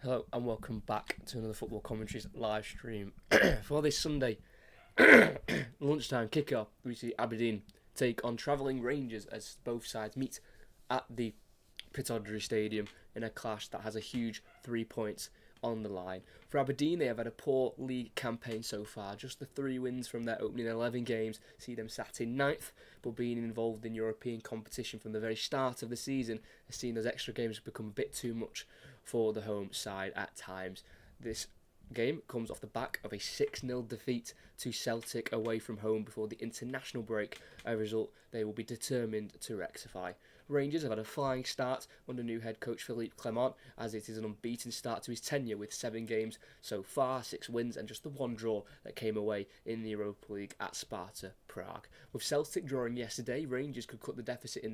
Hello and welcome back to another Football Commentaries live stream. For this Sunday lunchtime kickoff, we see Aberdeen take on travelling Rangers as both sides meet at the Pittodrie Stadium in a clash that has a huge 3 points on the line. For Aberdeen, they have had a poor league campaign so far. Just the 3 wins from their opening 11 games see them sat in ninth, but being involved in European competition from the very start of the season has seen those extra games become a bit too much for the home side at times. This game comes off the back of a 6-0 defeat to Celtic away from home before the international break, a result they will be determined to rectify. Rangers have had a flying start under new head coach Philippe Clement, as it is an unbeaten start to his tenure with 7 games so far, 6 wins and just the 1 draw that came away in the Europa League at Sparta Prague. With Celtic drawing yesterday, Rangers could cut the deficit at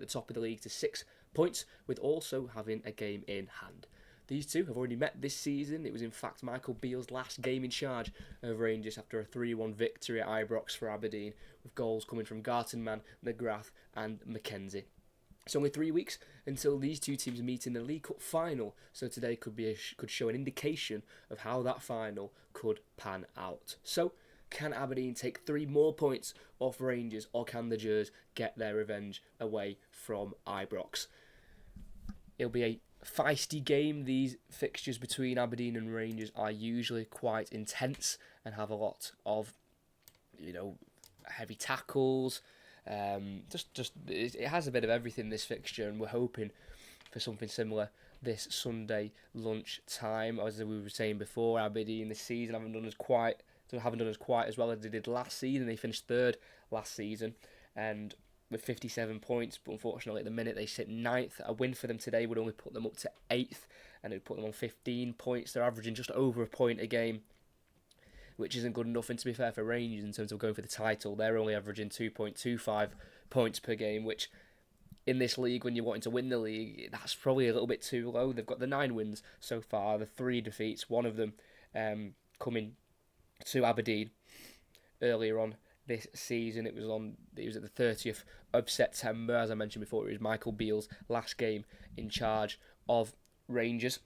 the top of the league to 6 points, with also having a game in hand. These two have already met this season. It was in fact Michael Beale's last game in charge of Rangers after a 3-1 victory at Ibrox for Aberdeen, with goals coming from Gartenmann, McGrath and McKenzie. It's only 3 weeks until these two teams meet in the League Cup final, so today could show an indication of how that final could pan out. So, can Aberdeen take 3 more points off Rangers, or can the Gers get their revenge away from Ibrox? It'll be a feisty game. These fixtures between Aberdeen and Rangers are usually quite intense and have a lot of, heavy tackles. It has a bit of everything, this fixture, and we're hoping for something similar this Sunday lunchtime. As we were saying before, Aberdeen this season haven't done as quite as well as they did last season. They finished third last season, and with 57 points, but unfortunately at the minute they sit ninth. A win for them today would only put them up to 8th, and it would put them on 15 points. They're averaging just over a point a game, which isn't good enough. And to be fair for Rangers, in terms of going for the title, they're only averaging 2.25 points per game, which in this league, when you're wanting to win the league, that's probably a little bit too low. They've got the 9 wins so far, the 3 defeats, one of them coming to Aberdeen earlier on this season. It was at the 30th of September. As I mentioned before, it was Michael Beale's last game in charge of Rangers.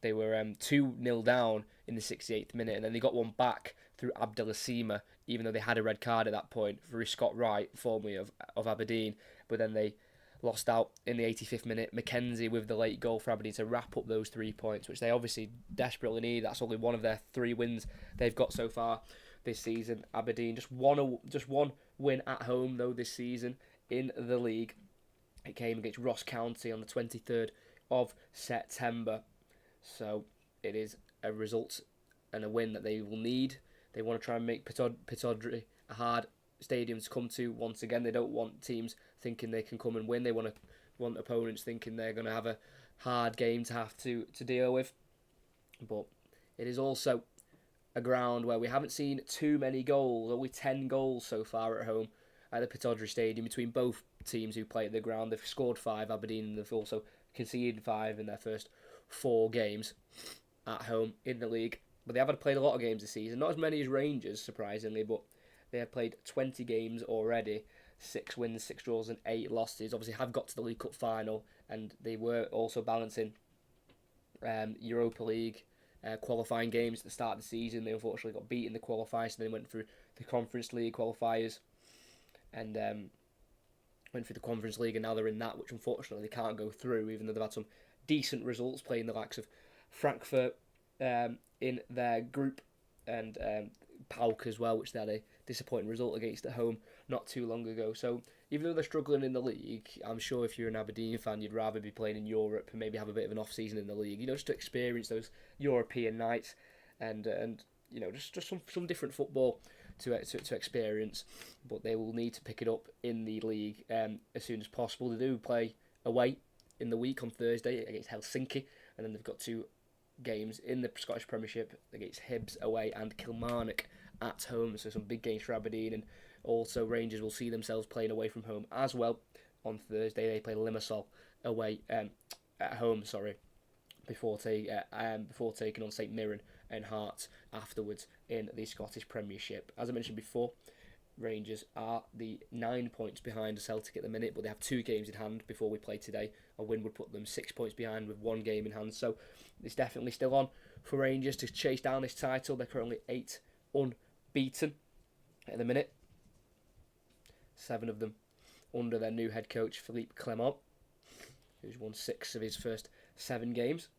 They were 2-0 down in the 68th minute, and then they got one back through Abdelasima, even though they had a red card at that point for Scott Wright, formerly of Aberdeen. But then they lost out in the 85th minute. McKenzie with the late goal for Aberdeen to wrap up those 3 points, which they obviously desperately need. That's only one of their 3 wins they've got so far this season. Aberdeen just one win at home though this season in the league. It came against Ross County on the 23rd of September. So it is a result and a win that they will need. They want to try and make Pittodrie a hard stadium to come to once again. They don't want teams thinking they can come and win. They want opponents thinking they're going to have a hard game to have to deal with. But it is also a ground where we haven't seen too many goals, only 10 goals so far at home at the Pittodrie Stadium between both teams who play at the ground. They've scored 5, Aberdeen, and they've also conceded 5 in their first 4 games at home in the league. But they haven't played a lot of games this season, not as many as Rangers, surprisingly, but they have played 20 games already, 6 wins, 6 draws and 8 losses. Obviously have got to the League Cup final, and they were also balancing Europa League qualifying games at the start of the season. They unfortunately got beat in the qualifiers, so they went through the Conference League qualifiers and went through the Conference League, and now they're in that, which unfortunately they can't go through, even though they've had some decent results playing the likes of Frankfurt in their group, and PAOK as well, which they had a disappointing result against at home not too long ago. So even though they're struggling in the league, I'm sure if you're an Aberdeen fan, you'd rather be playing in Europe and maybe have a bit of an off-season in the league, just to experience those European nights and just some different football to experience. But they will need to pick it up in the league as soon as possible. They do play away in the week on Thursday against Helsinki, and then they've got 2 games in the Scottish Premiership against Hibs away and Kilmarnock at home. So some big games for Aberdeen, and also Rangers will see themselves playing away from home as well. On Thursday they play Limassol away at home, before taking on St Mirren and Hearts afterwards in the Scottish Premiership. As I mentioned before, Rangers are the 9 points behind Celtic at the minute, but they have 2 games in hand before we play today. A win would put them 6 points behind with 1 game in hand, so it's definitely still on for Rangers to chase down this title. They're currently 8 unbeaten at the minute, 7 of them under their new head coach Philippe Clement, who's won 6 of his first 7 games,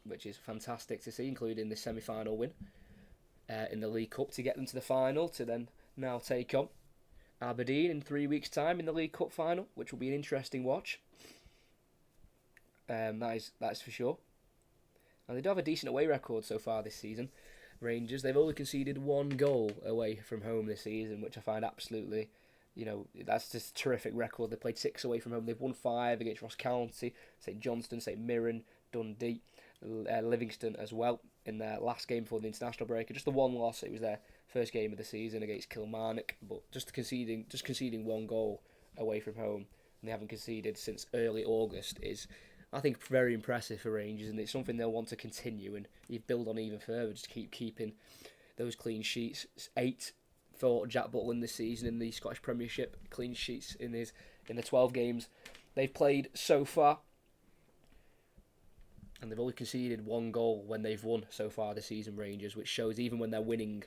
which is fantastic to see, including the semi-final win in the League Cup to get them to the final, to then now take on Aberdeen in 3 weeks' time in the League Cup final, which will be an interesting watch. That's for sure. And they do have a decent away record so far this season. Rangers, they've only conceded 1 goal away from home this season, which I find absolutely, that's just a terrific record. They played 6 away from home. They've won 5 against Ross County, St Johnstone, St Mirren, Dundee, Livingston as well in their last game before the international break. Just the 1 loss. It was their first game of the season against Kilmarnock, but just conceding 1 goal away from home, and they haven't conceded since early August is, I think, very impressive for Rangers, and it's something they'll want to continue and build on even further. Just keep keeping those clean sheets. 8 for Jack Butland this season in the Scottish Premiership, clean sheets in the 12 games they've played so far. And they've only conceded 1 goal when they've won so far this season, Rangers, which shows even when they're winning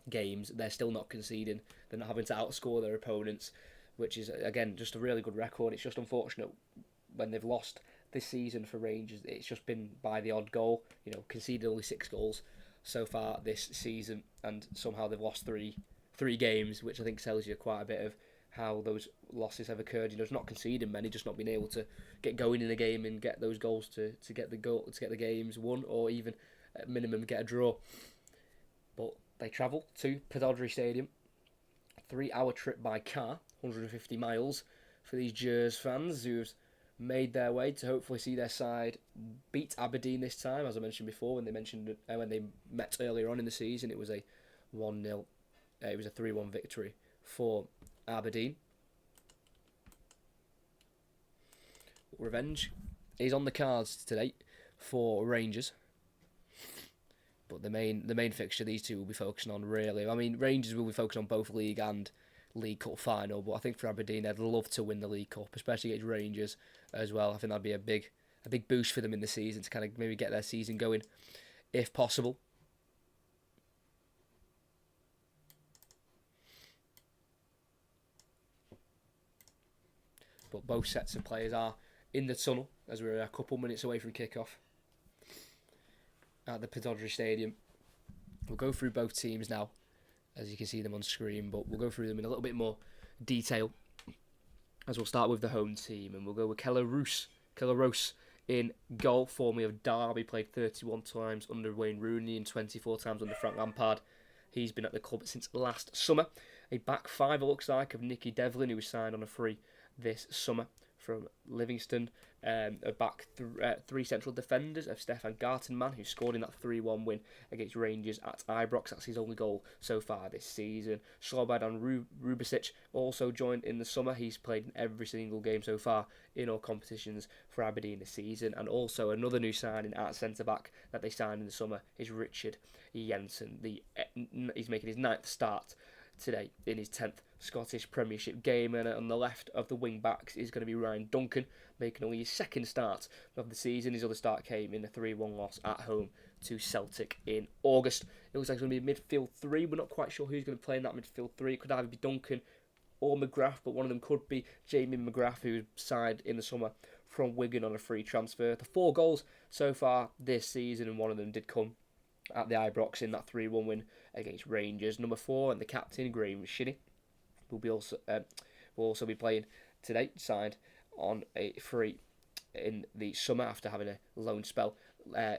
games, they're still not conceding. They're not having to outscore their opponents, which is, again, just a really good record. It's just unfortunate when they've lost this season for Rangers. It's just been by the odd goal, conceded only 6 goals so far this season, and somehow they've lost three games, which I think tells you quite a bit of how those losses have occurred. It's not conceding many, just not being able to get going in a game and get those goals to get the games won, or even at minimum get a draw. But they travel to Pittodrie Stadium, a 3-hour trip by car, 150 miles for these Gers fans who've made their way to hopefully see their side beat Aberdeen this time. As I mentioned before, when they met earlier on in the season, it was a 1-0. It was a 3-1 victory for Aberdeen. Revenge is on the cards today for Rangers, but the main fixture these two will be focusing on, really. I mean, Rangers will be focusing on both League and League Cup final, but I think for Aberdeen, they'd love to win the League Cup, especially against Rangers as well. I think that'd be a big boost for them in the season to kind of maybe get their season going, if possible. But both sets of players are in the tunnel as we're a couple minutes away from kick-off at the Pittodrie Stadium. We'll go through both teams now, as you can see them on screen, but we'll go through them in a little bit more detail, as we'll start with the home team, and we'll go with Keller Rose in goal, formerly of Derby, played 31 times under Wayne Rooney and 24 times under Frank Lampard. He's been at the club since last summer. A back five, it looks like, of Nicky Devlin, who was signed on a free this summer from Livingston. A back 3 central defenders of Stefan Gartenmann, who scored in that 3-1 win against Rangers at Ibrox. That's his only goal so far this season. Slobodan Rubicic also joined in the summer. He's played in every single game so far in all competitions for Aberdeen this season. And also another new signing at centre-back that they signed in the summer is Richard Jensen. He's making his 9th start today in his 10th Scottish Premiership game, and on the left of the wing backs is going to be Ryan Duncan, making only his 2nd start of the season. His other start came in a 3-1 loss at home to Celtic in August. It looks like it's going to be a midfield 3. We're not quite sure who's going to play in that midfield 3. It could either be Duncan or McGrath, but one of them could be Jamie McGrath, who signed in the summer from Wigan on a free transfer. The 4 goals so far this season, and one of them did come at the Ibrox in that 3-1 win against Rangers. Number 4 and the captain, Graham Shinnie, will also be playing today, signed on a free in the summer after having a loan spell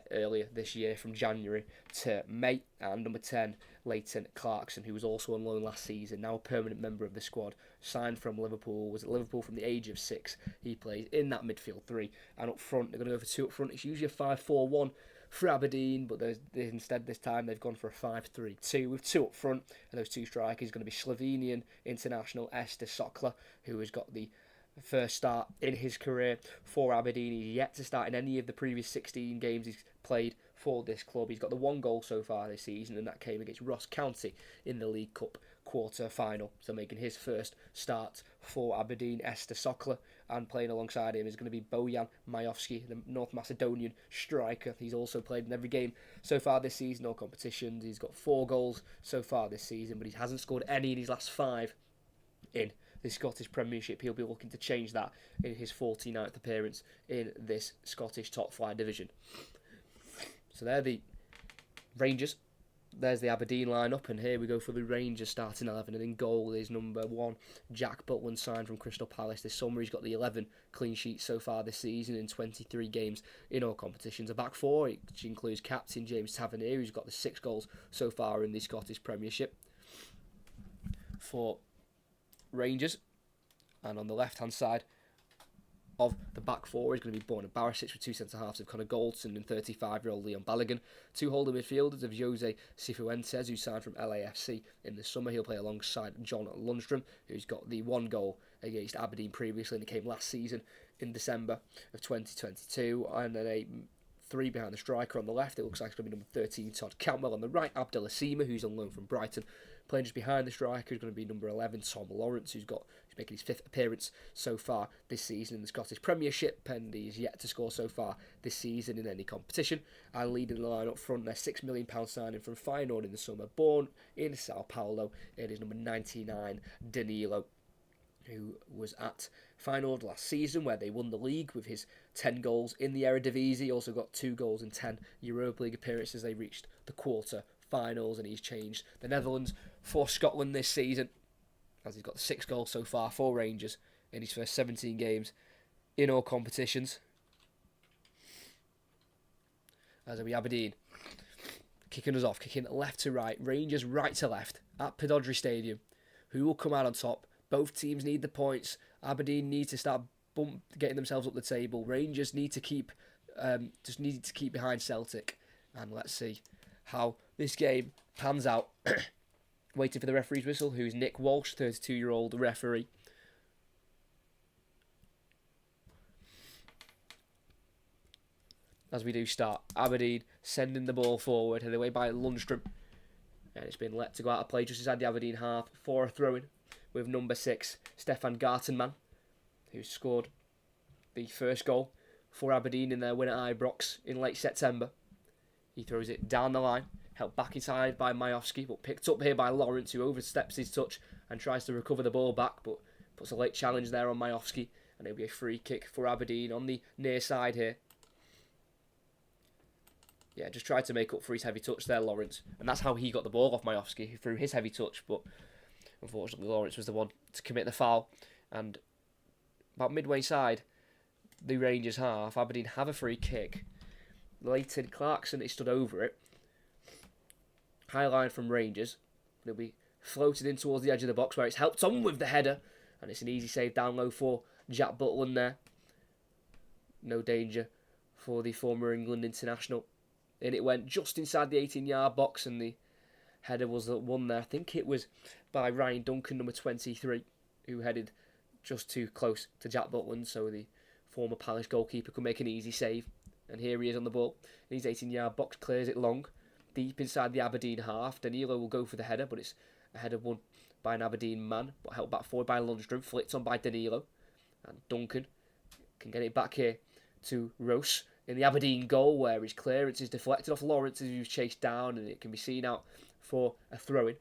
earlier this year from January to May. And number 10, Leighton Clarkson, who was also on loan last season, now a permanent member of the squad, signed from Liverpool, was at Liverpool from the age of 6. He plays in that midfield 3, and up front, they're going to go for 2 up front. It's usually a 5-4-1 for Aberdeen, but instead this time they've gone for a 5-3-2 with 2 up front, and those 2 strikers are going to be Slovenian international Ester Sokla, who has got the first start in his career for Aberdeen. He's yet to start in any of the previous 16 games he's played for this club. He's got the 1 goal so far this season, and that came against Ross County in the League Cup quarter final. So making his first start for Aberdeen, Esther Sokler, and playing alongside him is going to be Bojan Majovski, the North Macedonian striker. He's also played in every game so far this season, all competitions. He's got 4 goals so far this season, but he hasn't scored any in his last 5 in the Scottish Premiership. He'll be looking to change that in his 49th appearance in this Scottish top flight division. So they're the Rangers. There's the Aberdeen lineup, and here we go for the Rangers starting 11. And in goal is number 1, Jack Butland, signed from Crystal Palace this summer. He's got the 11 clean sheets so far this season in 23 games in all competitions. A back 4, which includes captain James Tavernier, who's got the 6 goals so far in the Scottish Premiership for Rangers. And on the left-hand side of the back 4 is going to be Borna Barisic, with 2 centre-halves of Connor Goldson and 35-year-old Leon Balogun. 2 holding midfielders of Jose Cifuentes, who signed from LAFC in the summer. He'll play alongside John Lundstrom, who's got the 1 goal against Aberdeen previously in the game last season in December of 2022. And then a 3 behind the striker on the left. It looks like it's going to be number 13, Todd Cantwell. On the right, Abdullah Sima, who's on loan from Brighton. Playing just behind the striker is going to be number 11, Tom Lawrence, who's making his 5th appearance so far this season in the Scottish Premiership, and he's yet to score so far this season in any competition. And leading the line up front, their £6 million signing from Feyenoord in the summer, born in Sao Paulo. It is number 99, Danilo, who was at Feyenoord last season, where they won the league with his 10 goals in the Eredivisie. He also got 2 goals in 10 Europa League appearances. They reached the quarter finals, and he's changed the Netherlands for Scotland this season, as he's got 6 goals so far for Rangers in his first 17 games in all competitions. As we Aberdeen kicking us off, kicking left to right, Rangers right to left at Pittodrie Stadium. Who will come out on top? Both teams need the points. Aberdeen need to start getting themselves up the table. Rangers need to keep behind Celtic, and let's see how this game pans out. Waiting for the referee's whistle, who's Nick Walsh, 32-year-old referee. As we do start, Aberdeen sending the ball forward, headed away by Lundstrom. And it's been let to go out of play just inside the Aberdeen half for a throw-in with number 6, Stefan Gartenmann, who scored the first goal for Aberdeen in their win at Ibrox in late September. He throws it down the line, helped back inside by Majovski, but picked up here by Lawrence, who oversteps his touch and tries to recover the ball back, but puts a late challenge there on Majovski, and it'll be a free kick for Aberdeen on the near side here. Yeah, just tried to make up for his heavy touch there, Lawrence, and that's how he got the ball off Majovski, through his heavy touch, but unfortunately Lawrence was the one to commit the foul. And about midway side the Rangers half, Aberdeen have a free kick. Leighton Clarkson, he stood over it. High line from Rangers. It'll be floated in towards the edge of the box, where it's helped on with the header. And it's an easy save down low for Jack Butland there. No danger for the former England international. In it went just inside the 18-yard box, and the header was won there. I think it was by Ryan Duncan, number 23, who headed just too close to Jack Butland, so the former Palace goalkeeper could make an easy save. And here he is on the ball. In his 18-yard box, clears it long, deep inside the Aberdeen half. Danilo will go for the header, but it's a header won by an Aberdeen man, but held back forward by Lundstrom, flicked on by Danilo. And Duncan can get it back here to Rose in the Aberdeen goal, where his clearance is deflected off Lawrence as he was chased down, and it can be seen out for a throw-in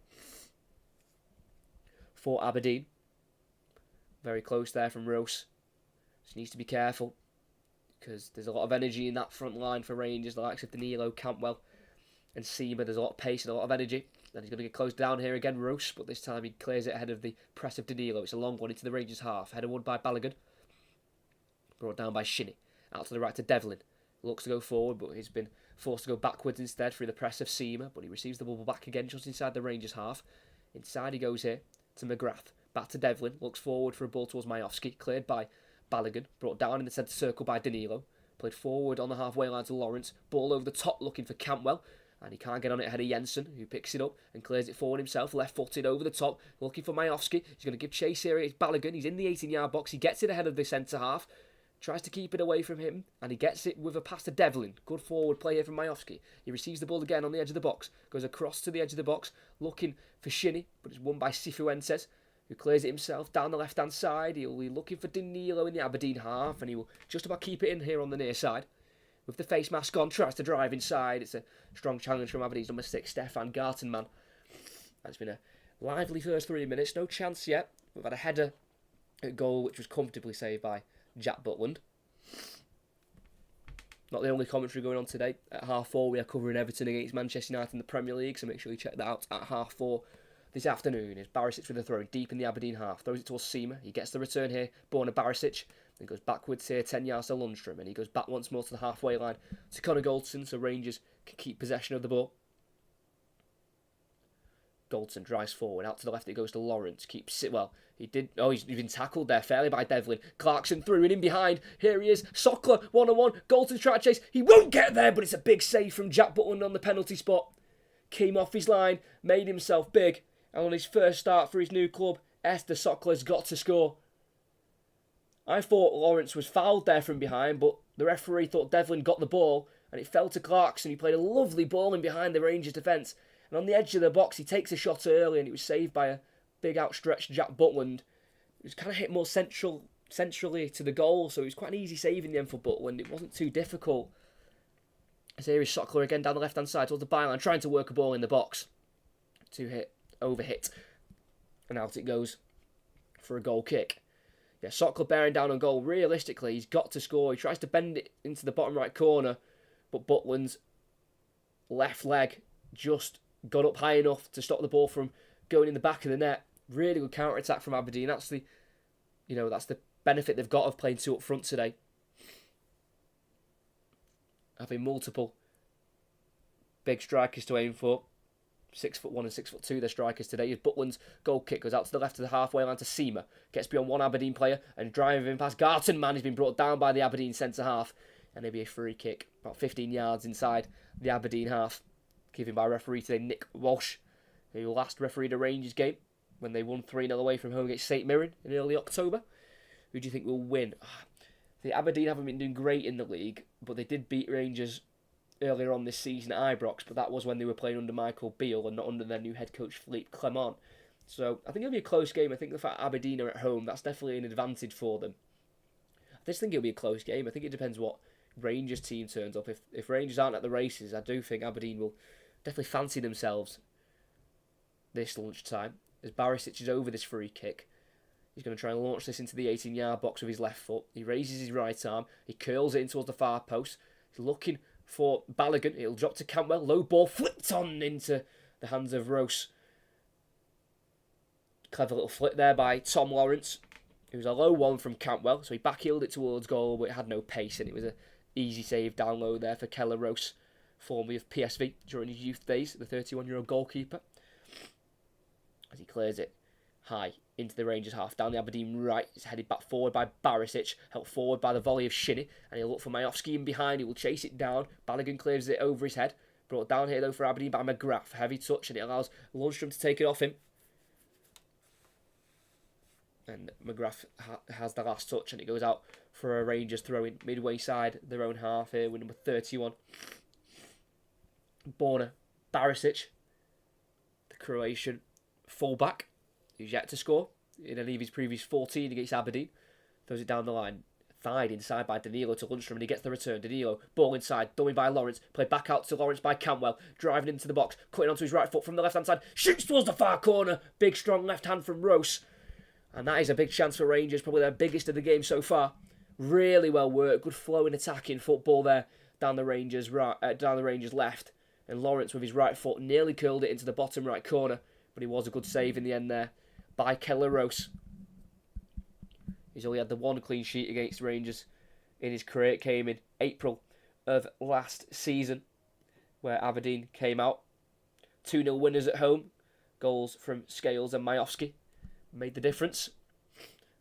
for Aberdeen. Very close there from Rose. Just needs to be careful, because there's a lot of energy in that front line for Rangers, the likes of Danilo, Cantwell and Seamer. There's a lot of pace and a lot of energy. And he's going to get closed down here again, Rose, but this time he clears it ahead of the press of Danilo. It's a long one into the Rangers half. Header won by Balogun. Brought down by Shinnie. Out to the right to Devlin. Looks to go forward, but he's been forced to go backwards instead through the press of Seamer. But he receives the ball back again just inside the Rangers half. Inside he goes here to McGrath. Back to Devlin. Looks forward for a ball towards Majovski. Cleared by Balogun. Brought down in the centre circle by Danilo. Played forward on the halfway line to Lawrence. Ball over the top looking for Cantwell. And he can't get on it ahead of Jensen, who picks it up and clears it forward himself, left-footed over the top, looking for Majovski. He's going to give chase here. It's Balogun. He's in the 18-yard box. He gets it ahead of the centre-half. tries to keep it away from him, and he gets it with a pass to Devlin. Good forward play here from Majowski. He receives the ball again on the edge of the box, goes across to the edge of the box, looking for Shinny, but it's won by Cifuentes, who clears it himself down the left-hand side. He'll be looking for Danilo in the Aberdeen half, and he will just about keep it in here on the near side. With the face mask on, tries to drive inside. It's a strong challenge from Aberdeen's number 6, Stefan Gartenmann. It's been a lively first 3 minutes. No chance yet. We've had a header at goal, which was comfortably saved by Jack Butland. Not the only commentary going on today. At half 4, we are covering Everton against Manchester United in the Premier League, so make sure you check that out at half 4 this afternoon. Is Barisic with a throw deep in the Aberdeen half. Throws it towards Seamer. He gets the return here. Borna Barisic. Then goes backwards here, 10 yards to Lundstrom. And he goes back once more to the halfway line to Connor Goldson, so Rangers can keep possession of the ball. Goldson drives forward. Out to the left it goes to Lawrence. Keeps it well. He's been tackled there fairly by Devlin. Clarkson through and in behind. Here he is. Sockler, 1-on-1. Goldson trying to chase. He won't get there, but it's a big save from Jack Butland on the penalty spot. Came off his line, made himself big. And on his first start for his new club, Esther Sockler's got to score. I thought Lawrence was fouled there from behind, but the referee thought Devlin got the ball, and it fell to Clarkson. He played a lovely ball in behind the Rangers defence. And on the edge of the box, he takes a shot early, and it was saved by a big outstretched Jack Butland. It was kind of hit more centrally to the goal, so it was quite an easy save in the end for Butland. It wasn't too difficult. As here is Sockler again down the left-hand side towards the byline, trying to work a ball in the box. Overhit. And out it goes for a goal kick. Yeah, Sockler bearing down on goal. Realistically, he's got to score. He tries to bend it into the bottom right corner, but Butland's left leg just got up high enough to stop the ball from going in the back of the net. Really good counter-attack from Aberdeen. That's the benefit they've got of playing 2 up front today. Having multiple big strikers to aim for. 6'1" and 6'2", the strikers today. As Butland's goal kick goes out to the left of the halfway line to Seamer. Gets beyond one Aberdeen player and driving past Gartenmann. He's been brought down by the Aberdeen centre-half. And it'll be a free kick about 15 yards inside the Aberdeen half. Given by referee today, Nick Walsh, who last refereed a Rangers game when they won 3-0 away from home against St Mirren in early October. Who do you think will win? The Aberdeen haven't been doing great in the league, but they did beat Rangers earlier on this season at Ibrox, but that was when they were playing under Michael Beale and not under their new head coach Philippe Clement. So I think it'll be a close game. I think the fact Aberdeen are at home, that's definitely an advantage for them. I just think it'll be a close game. I think it depends what Rangers team turns up. If Rangers aren't at the races, I do think Aberdeen will definitely fancy themselves this lunchtime. As Barisic is over this free kick, he's going to try and launch this into the 18-yard box with his left foot. He raises his right arm, he curls it in towards the far post. He's looking for Balogun. It'll drop to Cantwell. Low ball flipped on into the hands of Rose. Clever little flip there by Tom Lawrence. It was a low one from Cantwell, so he backheeled it towards goal, but it had no pace, and it was an easy save down low there for Keller Rose, formerly of PSV during his youth days, the 31-year-old goalkeeper. As he clears it high into the Rangers half, down the Aberdeen right. It's headed back forward by Barisic, helped forward by the volley of Shinny, and he'll look for Majowski in behind. He will chase it down. Balogun clears it over his head. Brought down here though for Aberdeen by McGrath. Heavy touch, and it allows Lundstrom to take it off him. And McGrath has the last touch, and it goes out for a Rangers throw-in midway side their own half here with number 31. Borna Barisic, the Croatian fullback, who's yet to score in any of his previous 14 against Aberdeen. Throws it down the line. Thied inside by Danilo to Lundstrom, and he gets the return. Danilo, ball inside, dummy by Lawrence. Played back out to Lawrence by Cantwell. Driving into the box, cutting onto his right foot from the left-hand side. Shoots towards the far corner. Big, strong left hand from Rose. And that is a big chance for Rangers, probably their biggest of the game so far. Really well worked. Good flowing attacking football there down the Rangers left. And Lawrence with his right foot nearly curled it into the bottom right corner. But it was a good save in the end there by Keller Rose. He's only had the one clean sheet against Rangers in his career. It came in April of last season, where Aberdeen came out 2-0 winners at home. Goals from Scales and Majowski made the difference.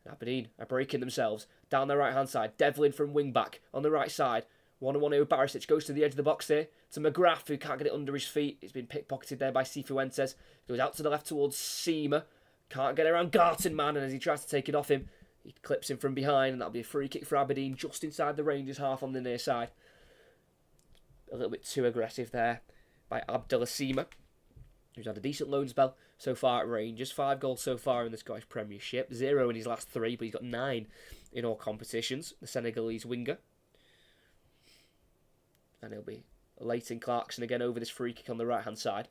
Aberdeen are breaking themselves down the right-hand side. Devlin from wing-back on the right side. 1-on-1 here with Barisic. Goes to the edge of the box here to McGrath, who can't get it under his feet. It's been pickpocketed there by Cifuentes. Goes out to the left towards Seamer. Can't get around Gartenmann, and as he tries to take it off him, He clips in from behind, and that'll be a free kick for Aberdeen, just inside the Rangers half on the near side. A little bit too aggressive there by Abdelasima, who's had a decent loan spell so far at Rangers. 5 goals so far in the Scottish Premiership. 0 in his last 3, but he's got 9 in all competitions. The Senegalese winger. And he'll be Leighton Clarkson again over this free kick on the right-hand side.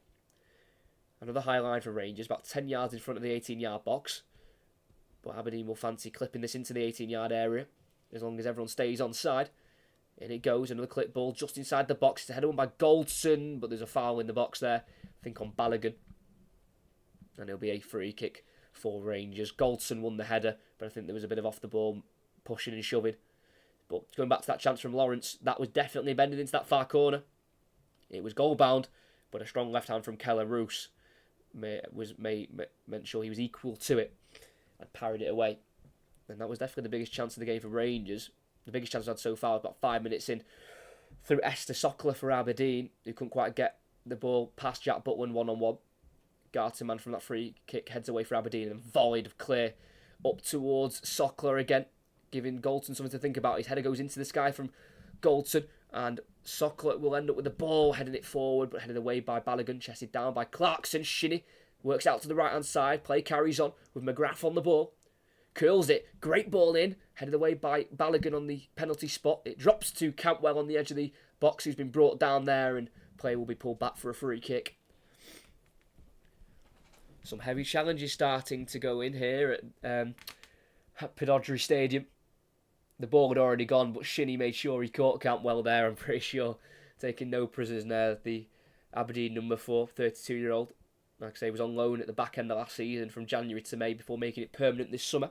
Another high line for Rangers, about 10 yards in front of the 18-yard box. But Aberdeen will fancy clipping this into the 18-yard area, as long as everyone stays on side. In it goes, another clip ball just inside the box. It's a header won by Goldson, but there's a foul in the box there, I think on Balogun. And it'll be a free kick for Rangers. Goldson won the header, but I think there was a bit of off the ball pushing and shoving. But going back to that chance from Lawrence, that was definitely bending into that far corner. It was goal bound, but a strong left hand from Keller Roos meant sure he was equal to it and parried it away. And that was definitely the biggest chance of the game for Rangers. The biggest chance I've had so far, about 5 minutes in, through Esther Sockler for Aberdeen, who couldn't quite get the ball past Jack Butland one-on-one. Garterman from that free kick heads away for Aberdeen and volleyed of clear up towards Sockler again, giving Goldson something to think about. His header goes into the sky from Goldson, and Sockler will end up with the ball, heading it forward, but headed away by Balogun, chested down by Clarkson. Shinnie works out to the right-hand side. Play carries on with McGrath on the ball. Curls it, great ball in, headed away by Balogun on the penalty spot. It drops to Campwell on the edge of the box, who's been brought down there, and play will be pulled back for a free kick. Some heavy challenges starting to go in here at Pittodrie Stadium. The ball had already gone, but Shinnie made sure he caught Campwell there, I'm pretty sure, taking no prisoners there. The Aberdeen number 4, 32-year-old, like I say, was on loan at the back end of last season from January to May before making it permanent this summer.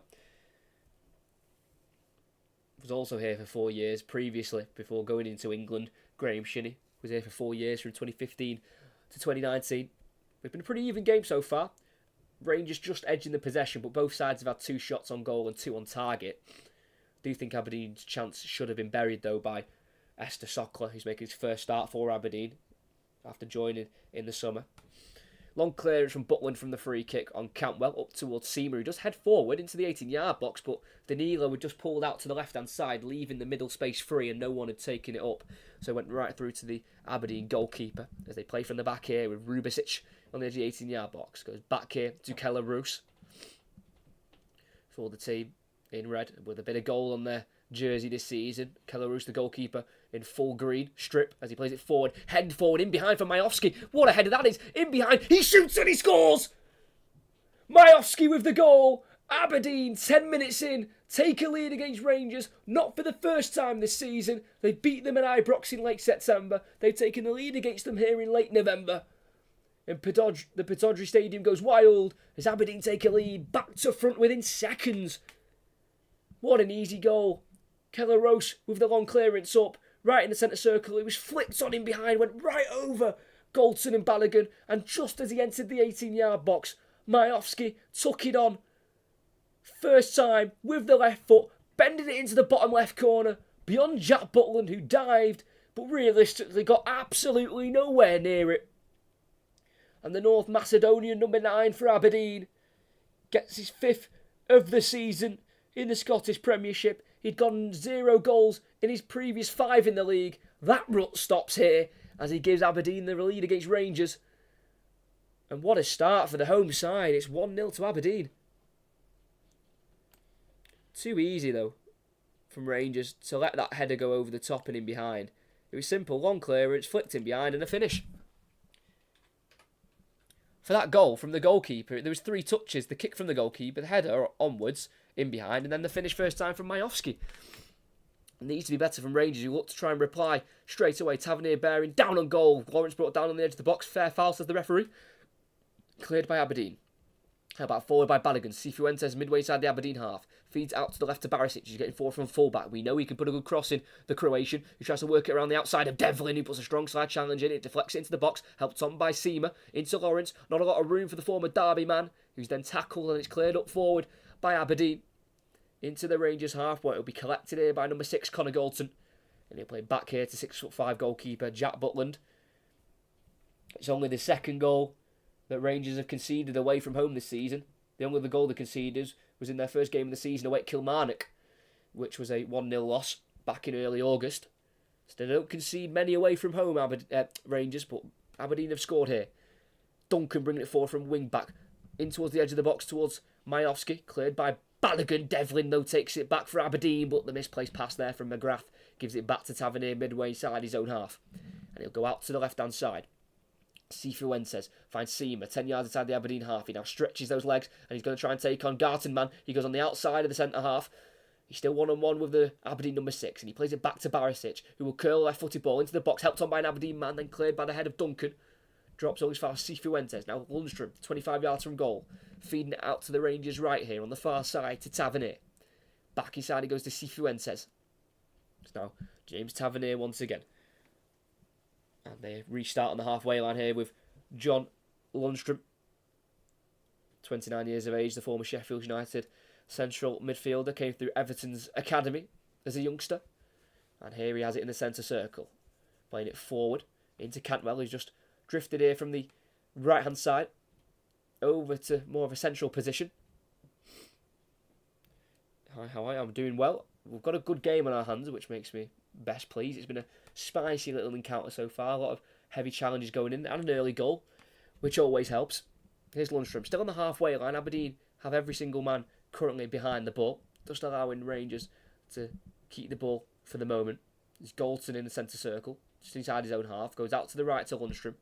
Was also here for 4 years previously before going into England. Graham Shinnie was here for 4 years from 2015 to 2019. It's been a pretty even game so far. Rangers just edging the possession, but both sides have had 2 shots on goal and 2 on target. I do think Aberdeen's chance should have been buried though by Esther Sockler, who's making his first start for Aberdeen after joining in the summer. Long clearance from Butland from the free kick on Campwell up towards Seamer, who does head forward into the 18-yard box, but Danilo had just pulled out to the left-hand side, leaving the middle space free, and no one had taken it up. So it went right through to the Aberdeen goalkeeper as they play from the back here with Rubicic on the edge of the 18-yard box. Goes back here to Keller Roos for the team in red with a bit of goal on their jersey this season. Keller Roos, the goalkeeper, in full green strip as he plays it forward. Head forward in behind for Majowski. What a header that is! In behind, he shoots and he scores! Majowski with the goal. Aberdeen, 10 minutes in, take a lead against Rangers. Not for the first time this season. They beat them at Ibrox in late September. They've taken the lead against them here in late November. And the Pittodrie Stadium goes wild as Aberdeen take a lead, back to front within seconds. What an easy goal. Keller Roos with the long clearance up, right in the centre circle. It was flicked on in behind, went right over Goldson and Balogun, and just as he entered the 18-yard box, Majowski took it on. First time with the left foot, bending it into the bottom left corner, beyond Jack Butland, who dived, but realistically got absolutely nowhere near it. And the North Macedonian number 9 for Aberdeen gets his 5th of the season in the Scottish Premiership. He'd gotten 0 goals in his previous 5 in the league. That rut stops here as he gives Aberdeen the lead against Rangers. And what a start for the home side. It's 1-0 to Aberdeen. Too easy, though, from Rangers to let that header go over the top and in behind. It was simple, long clearance, flicked in behind and a finish. For that goal from the goalkeeper, there was 3 touches. The kick from the goalkeeper, the header onwards, in behind, and then the finish first time from Majowski. It needs to be better from Rangers, who look to try and reply straight away. Tavernier bearing down on goal. Lawrence brought down on the edge of the box. Fair foul, says the referee. Cleared by Aberdeen. How about forward by Balogun? Cifuentes midway inside the Aberdeen half. Feeds out to the left to Barisic, who's getting forward from fullback. We know he can put a good cross in, the Croatian, who tries to work it around the outside of Devlin, who puts a strong side challenge in. It deflects it into the box, helped on by Seamer. Into Lawrence. Not a lot of room for the former Derby man, who's then tackled, and it's cleared up forward by Aberdeen. Into the Rangers half, where it'll be collected here by number 6, Connor Goldson. And he'll play back here to 6'5" goalkeeper Jack Butland. It's only the second goal that Rangers have conceded away from home this season. The only other goal they conceded was in their first game of the season away at Kilmarnock, which was a 1-0 loss back in early August. So they don't concede many away from home, Rangers, but Aberdeen have scored here. Duncan bringing it forward from wing back in towards the edge of the box towards Majowski, cleared by Balogun. Devlin though takes it back for Aberdeen, but the misplaced pass there from McGrath gives it back to Tavernier midway inside his own half, and he'll go out to the left hand side. Cifuentes finds Seamer 10 yards inside the Aberdeen half. He now stretches those legs and he's going to try and take on Gartenman. He goes on the outside of the centre half. He's still 1-on-1 with the Aberdeen number 6, and he plays it back to Barisic, who will curl a left-footed ball into the box, helped on by an Aberdeen man, then cleared by the head of Duncan. Drops all his far Cifuentes. Now Lundstrom, 25 yards from goal, feeding it out to the Rangers right here on the far side to Tavernier. Back inside he goes to Cifuentes. It's now James Tavernier once again. And they restart on the halfway line here with John Lundstrom, 29 years of age, the former Sheffield United central midfielder, came through Everton's academy as a youngster. And here he has it in the centre circle, playing it forward into Cantwell, who's just drifted here from the right-hand side over to more of a central position. Hi, how are you? I'm doing well. We've got a good game on our hands, which makes me best pleased. It's been a spicy little encounter so far. A lot of heavy challenges going in and an early goal, which always helps. Here's Lundstrom, still on the halfway line. Aberdeen have every single man currently behind the ball, just allowing Rangers to keep the ball for the moment. There's Goldson in the centre circle, just inside his own half, goes out to the right to Lundstrom.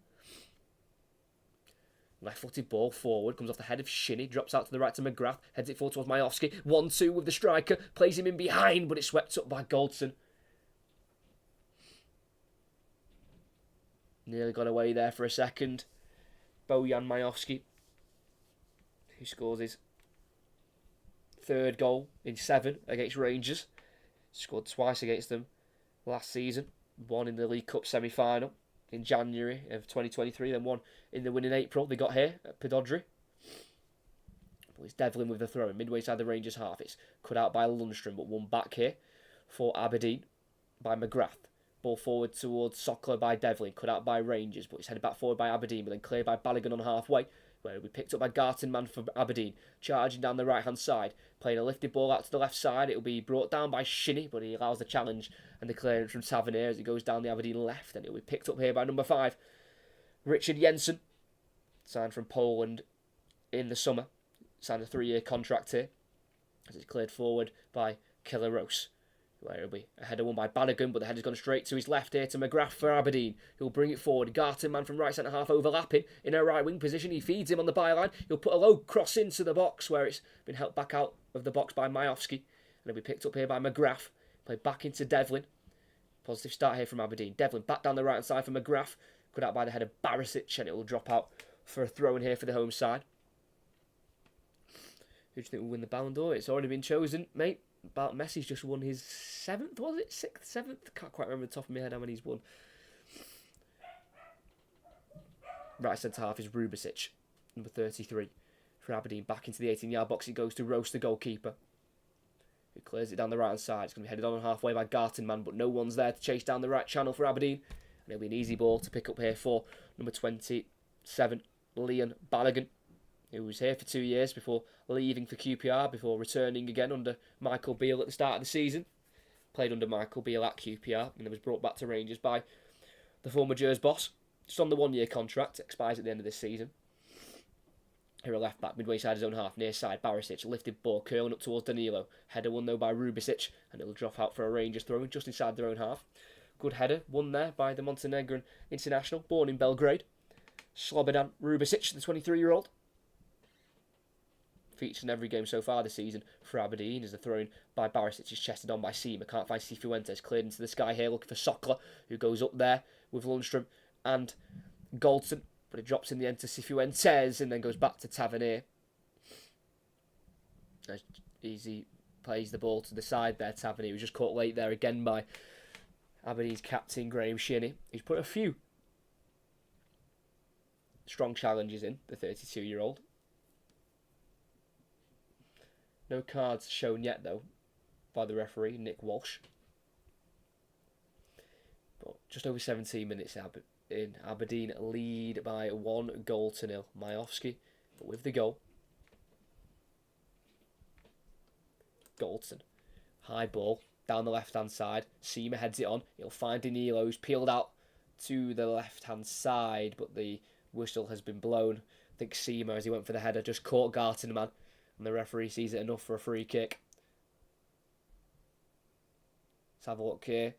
Left-footed ball forward, comes off the head of Shinnie, drops out to the right to McGrath, heads it forward towards Majowski. 1-2 with the striker, plays him in behind, but it's swept up by Goldson. Nearly got away there for a second. Bojan Majowski, who scores his third goal in 7 against Rangers. Scored twice against them last season. One in the League Cup semi-final in January of 2023, then one in the win in April. They got here at Pedodry. But it's Devlin with the throw in midway side the Rangers half. It's cut out by Lundstrom, but one back here for Aberdeen by McGrath. Ball forward towards Sokler by Devlin, cut out by Rangers, but it's headed back forward by Aberdeen, but then cleared by Balogun on halfway, where it'll be picked up by Gartenman for Aberdeen, charging down the right-hand side, playing a lifted ball out to the left side. It'll be brought down by Shinnie, but he allows the challenge and the clearance from Tavernier as it goes down the Aberdeen left, and it'll be picked up here by number 5, Richard Jensen, signed from Poland in the summer, signed a 3-year contract here, as it's cleared forward by Killaros, where it'll be a header won by Balogun, but the header's gone straight to his left here to McGrath for Aberdeen, who'll bring it forward. Gartenman from right centre-half overlapping in a right-wing position. He feeds him on the byline. He'll put a low cross into the box, where it's been helped back out of the box by Majowski, and it'll be picked up here by McGrath. Played back into Devlin. Positive start here from Aberdeen. Devlin back down the right-hand side for McGrath, cut out by the head of Barisic, and it will drop out for a throw-in here for the home side. Who do you think will win the Ballon d'Or? It's already been chosen, mate. Messi's just won his 7th, was it? 6th, 7th? Can't quite remember the top of my head how many he's won. Right centre half is Rubicic, number 33 for Aberdeen. Back into the 18-yard box it goes to Roast, the goalkeeper, who clears it down the right-hand side. It's going to be headed on halfway by Gartenman, but no one's there to chase down the right channel for Aberdeen. And it'll be an easy ball to pick up here for number 27, Leon Balogun, who was here for 2 years before leaving for QPR, before returning again under Michael Beale at the start of the season. Played under Michael Beale at QPR, and then was brought back to Rangers by the former Gers boss. Just on the 1-year contract, expires at the end of this season. Here a left back, midway side his own half, near side, Barisic, lifted ball, curling up towards Danilo. Header won though by Rubicic, and it'll drop out for a Rangers throw just inside their own half. Good header, won there by the Montenegrin international, born in Belgrade. Slobodan Rubicic, the 23-year-old. Featured in every game so far this season for Aberdeen, as the throw-in by Barisic is chested on by Seamer. Can't find Cifuentes, cleared into the sky here looking for Sokler, who goes up there with Lundstrom and Goldson, but it drops in the end to Cifuentes and then goes back to Tavernier. As Easy plays the ball to the side there. Tavernier was just caught late there again by Aberdeen's captain Graham Shinnie. He's put a few strong challenges in, the 32-year-old. No cards shown yet, though, by the referee, Nick Walsh. But just over 17 minutes in, Aberdeen lead by 1-0. Majowski, but with the goal. Galton. High ball down the left-hand side. Seamer heads it on. He'll find Danilo, who's peeled out to the left-hand side, but the whistle has been blown. I think Seamer, as he went for the header, just caught Garton, man. And the referee sees it enough for a free kick. Let's have a look here.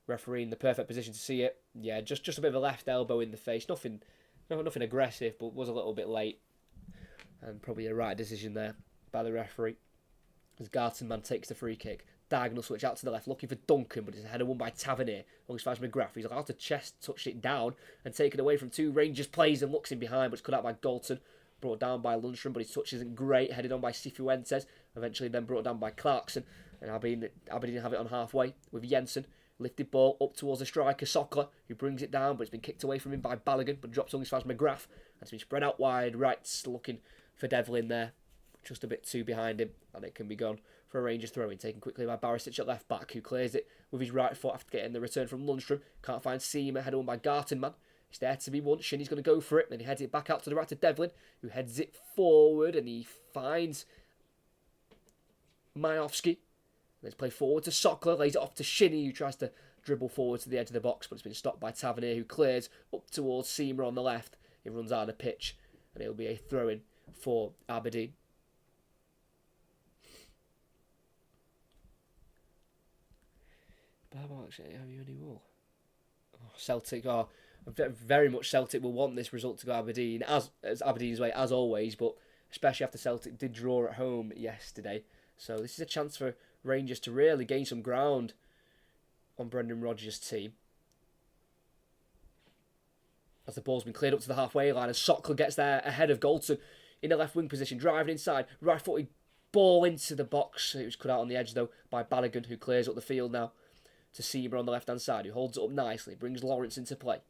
Referee in the perfect position to see it. Yeah, just a bit of a left elbow in the face. Nothing aggressive, but was a little bit late. And probably a right decision there by the referee. As Garton man takes the free kick. Diagonal switch out to the left, looking for Duncan, but it's a header won by Tavernier. Looks for McGrath. He's allowed to chest touch it down and take it away from two Rangers players and looks in behind, but it's cut out by Galton. Brought down by Lundstrom, but his touch isn't great. Headed on by Cifuentes. Eventually then brought down by Clarkson. And Aberdeen have it on halfway with Jensen. Lifted ball up towards the striker, Sokler, who brings it down, but it's been kicked away from him by Balogun, but drops on as far as McGrath. And it's been spread out wide, right, looking for Devlin there. Just a bit too behind him, and it can be gone for a Rangers throw-in, taken quickly by Barisic at left back, who clears it with his right foot after getting the return from Lundstrom. Can't find Seamer, headed on by Garton, man. It's there to be won. Shinny's going to go for it, then he heads it back out to the right to Devlin, who heads it forward, and he finds Majowski. Let's play forward to Sokler, lays it off to Shinny, who tries to dribble forward to the edge of the box, but it's been stopped by Tavernier, who clears up towards Seamer on the left. He runs out of the pitch, and it'll be a throw-in for Aberdeen. Actually, have you any more? Celtic are very much. Celtic will want this result to go Aberdeen as Aberdeen's way as always, but especially after Celtic did draw at home yesterday. So this is a chance for Rangers to really gain some ground on Brendan Rodgers' team. As the ball's been cleared up to the halfway line, and Sokler gets there ahead of Galton in the left wing position, driving inside, right-footed ball into the box. It was cut out on the edge though by Balogun, who clears up the field now to Seamer on the left-hand side, who holds it up nicely, brings Lawrence into play.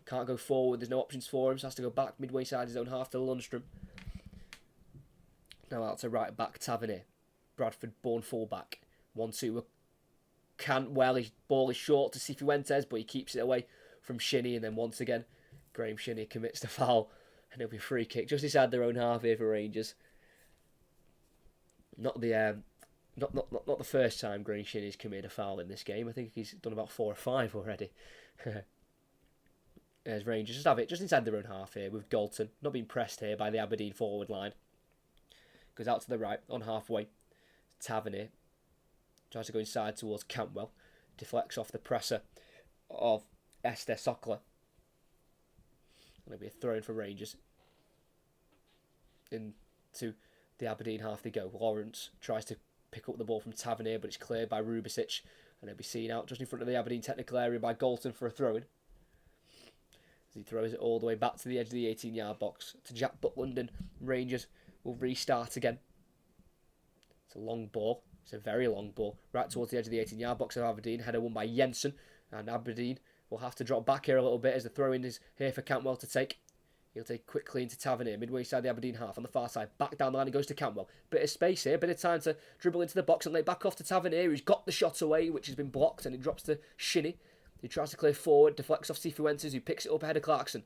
Can't go forward, there's no options for him, so has to go back midway side his own half to Lundstrom. Now out to right back, Tavernier. Bradford born full-back. 1-2. Cantwell, his ball is short to Cifuentes, but he keeps it away from Shinny, and then once again, Graham Shinny commits the foul, and it'll be a free kick just inside their own half here for Rangers. Not the first time Graham Shinny's committed a foul in this game. I think he's done about 4 or 5 already. As Rangers just have it just inside their own half here with Galton, not being pressed here by the Aberdeen forward line. Goes out to the right on halfway. Tavernier tries to go inside towards Cantwell. Deflects off the presser of Esther Sokler. And it'll be a throw-in for Rangers. Into the Aberdeen half they go. Lawrence tries to pick up the ball from Tavernier, but it's cleared by Rubicic. And it'll be seen out just in front of the Aberdeen technical area by Galton for a throw-in. As he throws it all the way back to the edge of the 18-yard box to Jack Butland, and Rangers will restart again. It's a long ball. It's a very long ball. Right towards the edge of the 18-yard box of Aberdeen. Header won by Jensen. And Aberdeen will have to drop back here a little bit as the throw-in is here for Cantwell to take. He'll take quickly into Tavernier, midway side the Aberdeen half on the far side. Back down the line, he goes to Cantwell. Bit of space here, bit of time to dribble into the box and lay back off to Tavernier, who's got the shot away, which has been blocked, and it drops to Shinny. He tries to clear forward, deflects off Cifuentes, who picks it up ahead of Clarkson.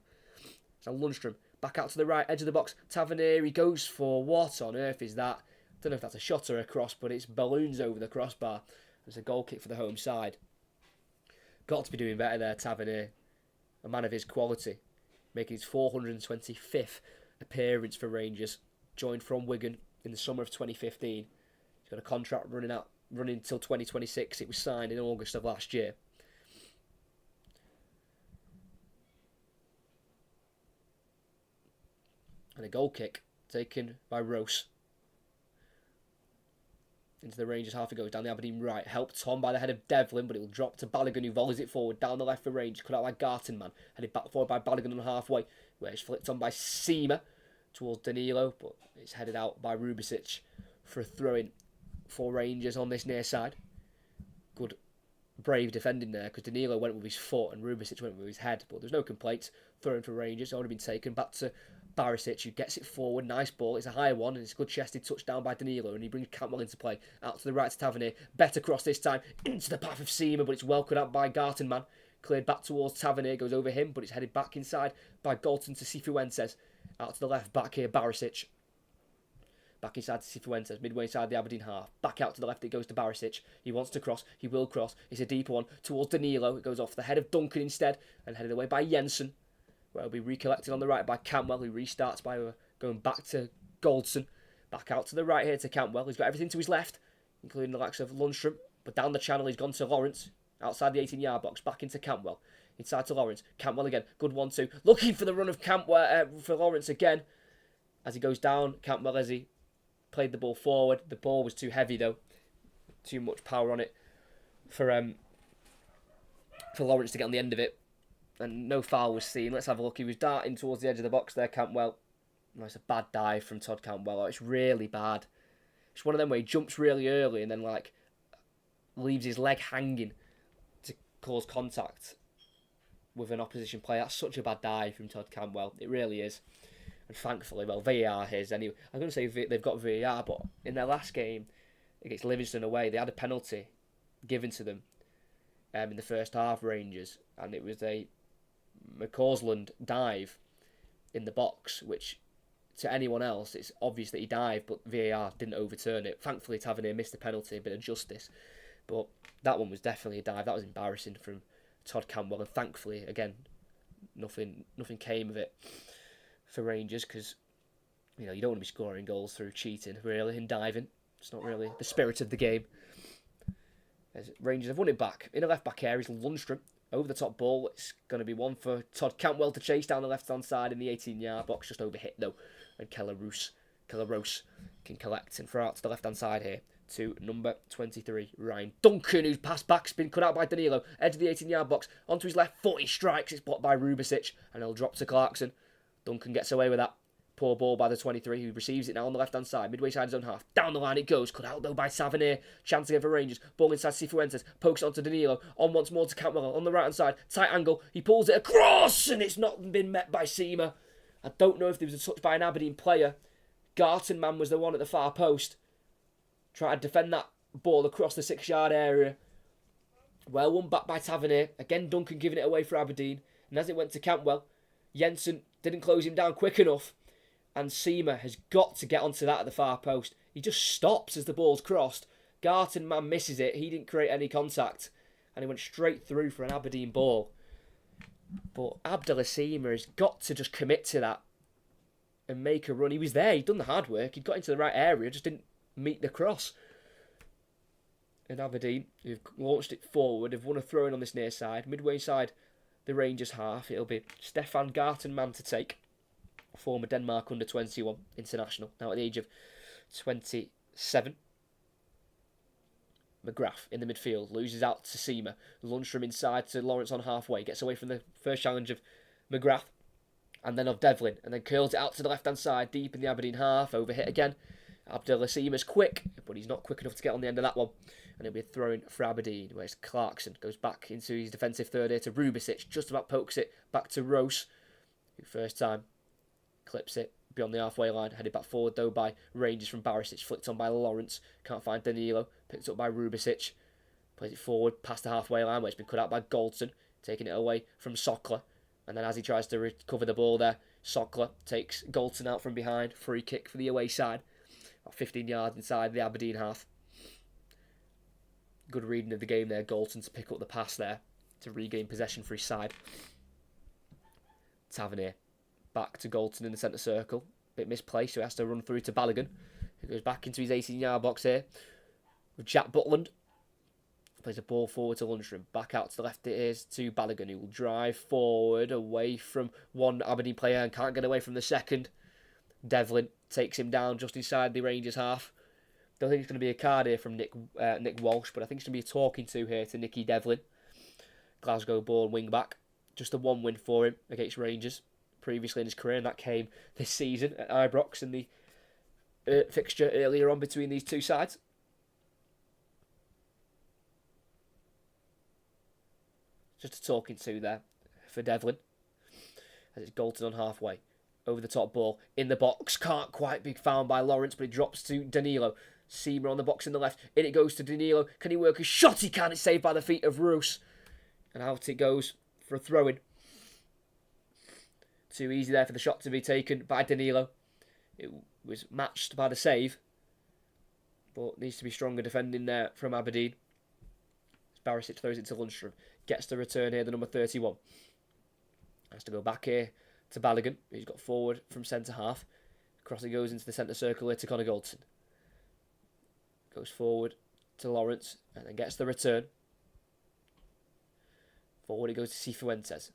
So Lundstrom, back out to the right, edge of the box. Tavernier, he goes for what on earth is that? Don't know if that's a shot or a cross, but it's balloons over the crossbar. It's a goal kick for the home side. Got to be doing better there, Tavernier. A man of his quality. Making his 425th appearance for Rangers. Joined from Wigan in the summer of 2015. He's got a contract running until 2026. It was signed in August of last year. And a goal kick taken by Rose. Into the Rangers half it goes, down the Aberdeen right. Helped on by the head of Devlin, but it will drop to Balogun, who volleys it forward, down the left for Rangers. Cut out by Garton, man. Headed back forward by Balogun on halfway, where it's flicked on by Seamer towards Danilo, but it's headed out by Rubicic for a throw-in for Rangers on this near side. Good, brave defending there, because Danilo went with his foot and Rubicic went with his head, but there's no complaints. Throw-in for Rangers, it's already been taken back to Barisic, who gets it forward. Nice ball. It's a high one, and it's a good chested touchdown by Danilo, and he brings Cantwell into play. Out to the right to Tavernier. Better cross this time into the path of Seamer, but it's well cut out by Garton, man. Cleared back towards Tavernier, goes over him, but it's headed back inside by Galton to Cifuentes. Out to the left back here, Barisic. Back inside to Cifuentes, midway inside the Aberdeen half. Back out to the left, it goes to Barisic. He wants to cross, he will cross. It's a deeper one towards Danilo. It goes off the head of Duncan instead and headed away by Jensen, where it'll be recollected on the right by Cantwell, who restarts by going back to Goldson. Back out to the right here to Cantwell. He's got everything to his left, including the likes of Lundstrom. But down the channel, he's gone to Lawrence, outside the 18-yard box, back into Cantwell. Inside to Lawrence. Cantwell again. Good 1-2. Looking for the run of Cantwell for Lawrence again. As he goes down, Cantwell as he played the ball forward. The ball was too heavy though. Too much power on it for Lawrence to get on the end of it. And no foul was seen. Let's have a look. He was darting towards the edge of the box there, Cantwell. Oh, it's a bad dive from Todd Cantwell. Oh, it's really bad. It's one of them where he jumps really early and then like leaves his leg hanging to cause contact with an opposition player. That's such a bad dive from Todd Cantwell. It really is. And thankfully, well, VAR is anyway. I'm going to say they've got VAR, but in their last game against Livingston away, they had a penalty given to them in the first half, Rangers, and it was a McCausland dive in the box, which to anyone else, it's obvious that he dived, but VAR didn't overturn it. Thankfully, Tavernier missed the penalty, a bit of justice. But that one was definitely a dive. That was embarrassing from Todd Cantwell, and thankfully, again, nothing came of it for Rangers, because you don't want to be scoring goals through cheating, really, and diving. It's not really the spirit of the game. As Rangers have won it back. In the left-back area is Lundstrom. Over the top ball, it's going to be one for Todd Cantwell to chase down the left-hand side in the 18-yard box, just overhit though, and Keller Roos can collect and throw out to the left-hand side here to number 23, Ryan Duncan, whose pass back's been cut out by Danilo, edge of the 18-yard box, onto his left foot, he strikes, it's blocked by Rubicic, and he'll drop to Clarkson. Duncan gets away with that. Poor ball by the 23, who receives it now on the left-hand side. Midway side his own half. Down the line it goes. Cut out, though, by Tavernier. Chance again for Rangers. Ball inside Cifuentes. Pokes it onto Danilo. On once more to Cantwell on the right-hand side. Tight angle. He pulls it across, and it's not been met by Seamer. I don't know if there was a touch by an Aberdeen player. Gartenman was the one at the far post. Trying to defend that ball across the 6-yard area. Well won back by Tavernier. Again, Duncan giving it away for Aberdeen. And as it went to Cantwell, Jensen didn't close him down quick enough. And Seamer has got to get onto that at the far post. He just stops as the ball's crossed. Gartenman misses it. He didn't create any contact. And he went straight through for an Aberdeen ball. But Abdallah Seamer has got to just commit to that and make a run. He was there. He'd done the hard work. He'd got into the right area. Just didn't meet the cross. And Aberdeen, who've launched it forward, have won a throw-in on this near side. Midway side the Rangers half. It'll be Stefan Gartenman to take. Former Denmark under-21 international, now at the age of 27. McGrath in the midfield, loses out to Seamer. Lundstrom inside to Lawrence on halfway, gets away from the first challenge of McGrath, and then of Devlin, and then curls it out to the left-hand side, deep in the Aberdeen half, overhit again. Abdallah Seamer's quick, but he's not quick enough to get on the end of that one. And it'll be a throw-in for Aberdeen, where it's Clarkson, goes back into his defensive third here to Rubicic, just about pokes it back to Rose, who first time clips it beyond the halfway line, headed back forward though by Rangers from Barisic, flicked on by Lawrence, can't find Danilo, picked up by Rubicic, plays it forward past the halfway line where it's been cut out by Goldson, taking it away from Sokler, and then as he tries to recover the ball there, Sokler takes Goldson out from behind, free kick for the away side, about 15 yards inside the Aberdeen half. Good reading of the game there, Goldson to pick up the pass there, to regain possession for his side. Tavernier. Back to Goldson in the centre circle. Bit misplaced, so he has to run through to Balogun, who goes back into his 18-yard box here with Jack Butland. Plays a ball forward to Lundstrom. Back out to the left it is to Balogun, who will drive forward away from one Aberdeen player and can't get away from the second. Devlin takes him down just inside the Rangers half. Don't think it's going to be a card here from Nick Walsh, but I think it's going to be a talking to here to Nicky Devlin. Glasgow born wing back. Just a 1 win for him against Rangers previously in his career, and that came this season at Ibrox in the fixture earlier on between these two sides. Just a talking to there for Devlin, as it's Goldson on halfway. Over the top ball, in the box, can't quite be found by Lawrence, but it drops to Danilo. Seamer on the box in the left, in it goes to Danilo. Can he work a shot? He can, it's saved by the feet of Roos. And out it goes for a throw-in. Too easy there for the shot to be taken by Danilo. It was matched by the save, but needs to be stronger defending there from Aberdeen. Barisic throws it to Lundstrom. Gets the return here, the number 31. Has to go back here to Balogun, who's got forward from centre half. Across it goes into the centre circle here to Connor Goldson. Goes forward to Lawrence and then gets the return. Forward it goes to Cifuentes.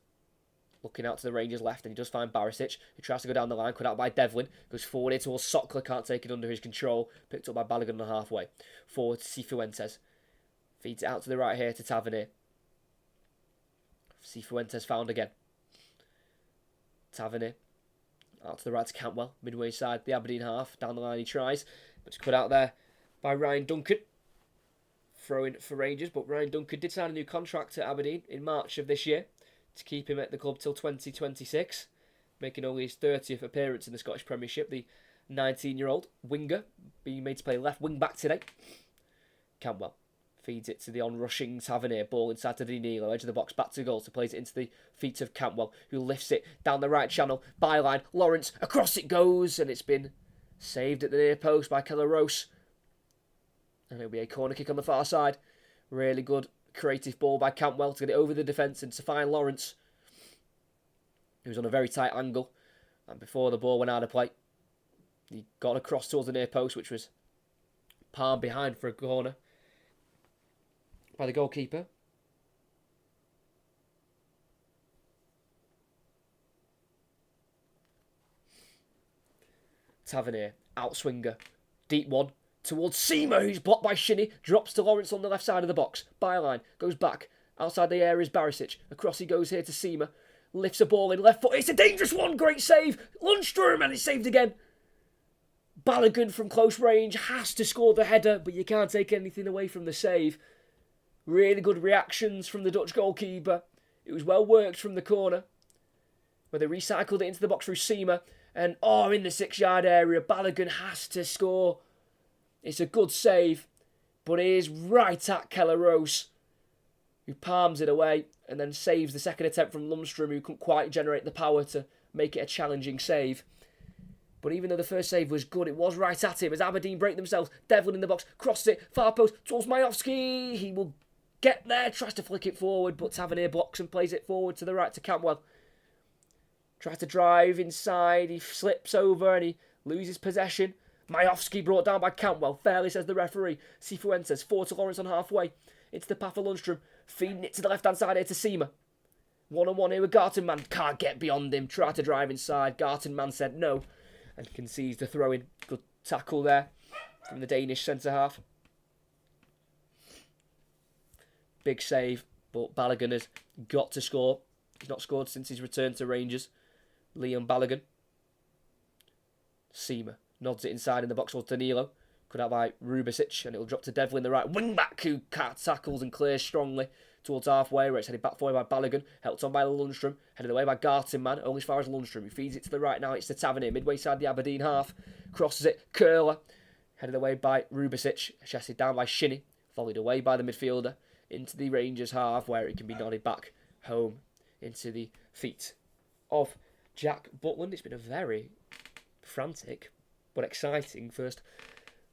Looking out to the Rangers left, and he does find Barisic, who tries to go down the line, cut out by Devlin. Goes forward here towards Sockler, can't take it under his control. Picked up by Balogun on the halfway. Forward to Cifuentes. Feeds it out to the right here to Tavernier. Cifuentes found again. Tavernier. Out to the right to Cantwell. Midway side, the Aberdeen half. Down the line he tries. But it's cut out there by Ryan Duncan. Throwing for Rangers. But Ryan Duncan did sign a new contract at Aberdeen in March of this year to keep him at the club till 2026. Making only his 30th appearance in the Scottish Premiership. The 19-year-old winger being made to play left wing back today. Cantwell. Feeds it to the on-rushing Tavernier. Ball inside to Danilo. Edge of the box. Back to goal. So plays it into the feet of Cantwell, who lifts it down the right channel. Byline. Lawrence. Across it goes. And it's been saved at the near post by Keller Rose. And it'll be a corner kick on the far side. Really good creative ball by Cantwell to get it over the defence and to find Lawrence, who was on a very tight angle. And before the ball went out of play, he got across towards the near post, which was palmed behind for a corner by the goalkeeper. Tavernier, outswinger, deep one towards Seamer, who's blocked by Shinnie, drops to Lawrence on the left side of the box. Byline, goes back, outside the area is Barisic. Across he goes here to Seamer, lifts a ball in left foot. It's a dangerous one, great save. Lundstrom, and it's saved again. Balogun from close range has to score the header, but you can't take anything away from the save. Really good reactions from the Dutch goalkeeper. It was well worked from the corner, where they recycled it into the box through Seamer. And, in the 6-yard area, Balogun has to score. It's a good save, but it is right at Keller Rose, who palms it away and then saves the second attempt from Lundstrom, who couldn't quite generate the power to make it a challenging save. But even though the first save was good, it was right at him as Aberdeen break themselves. Devlin in the box, crosses it, far post towards Majowski. He will get there, tries to flick it forward, but Tavernier blocks and plays it forward to the right to Cantwell. Tries to drive inside, he slips over and he loses possession. Majowski brought down by Cantwell. Fairly, says the referee. Cifuentes, forward to Lawrence on halfway. Into the path of Lundstrom. Feeding it to the left-hand side here to Seamer. One-on-one here with Gartenman. Can't get beyond him. Tried to drive inside. Gartenman said no. And concedes the throw-in. Good tackle there from the Danish centre-half. Big save. But Balogun has got to score. He's not scored since his return to Rangers. Liam Balogun. Seamer. Nods it inside in the box towards Danilo. Cut out by Rubicic, and it'll drop to Devlin, the right wing-back, who tackles and clears strongly towards halfway, where it's headed back forward by Balogun. Helped on by Lundstrom. Headed away by Gartenman, only as far as Lundstrom, who feeds it to the right now. It's to Tavernier, midway side the Aberdeen half. Crosses it, Curler. Headed away by Rubicic. Chested down by Shinnie. Volleyed away by the midfielder into the Rangers half, where it can be nodded back home into the feet of Jack Butland. It's been a very frantic but exciting first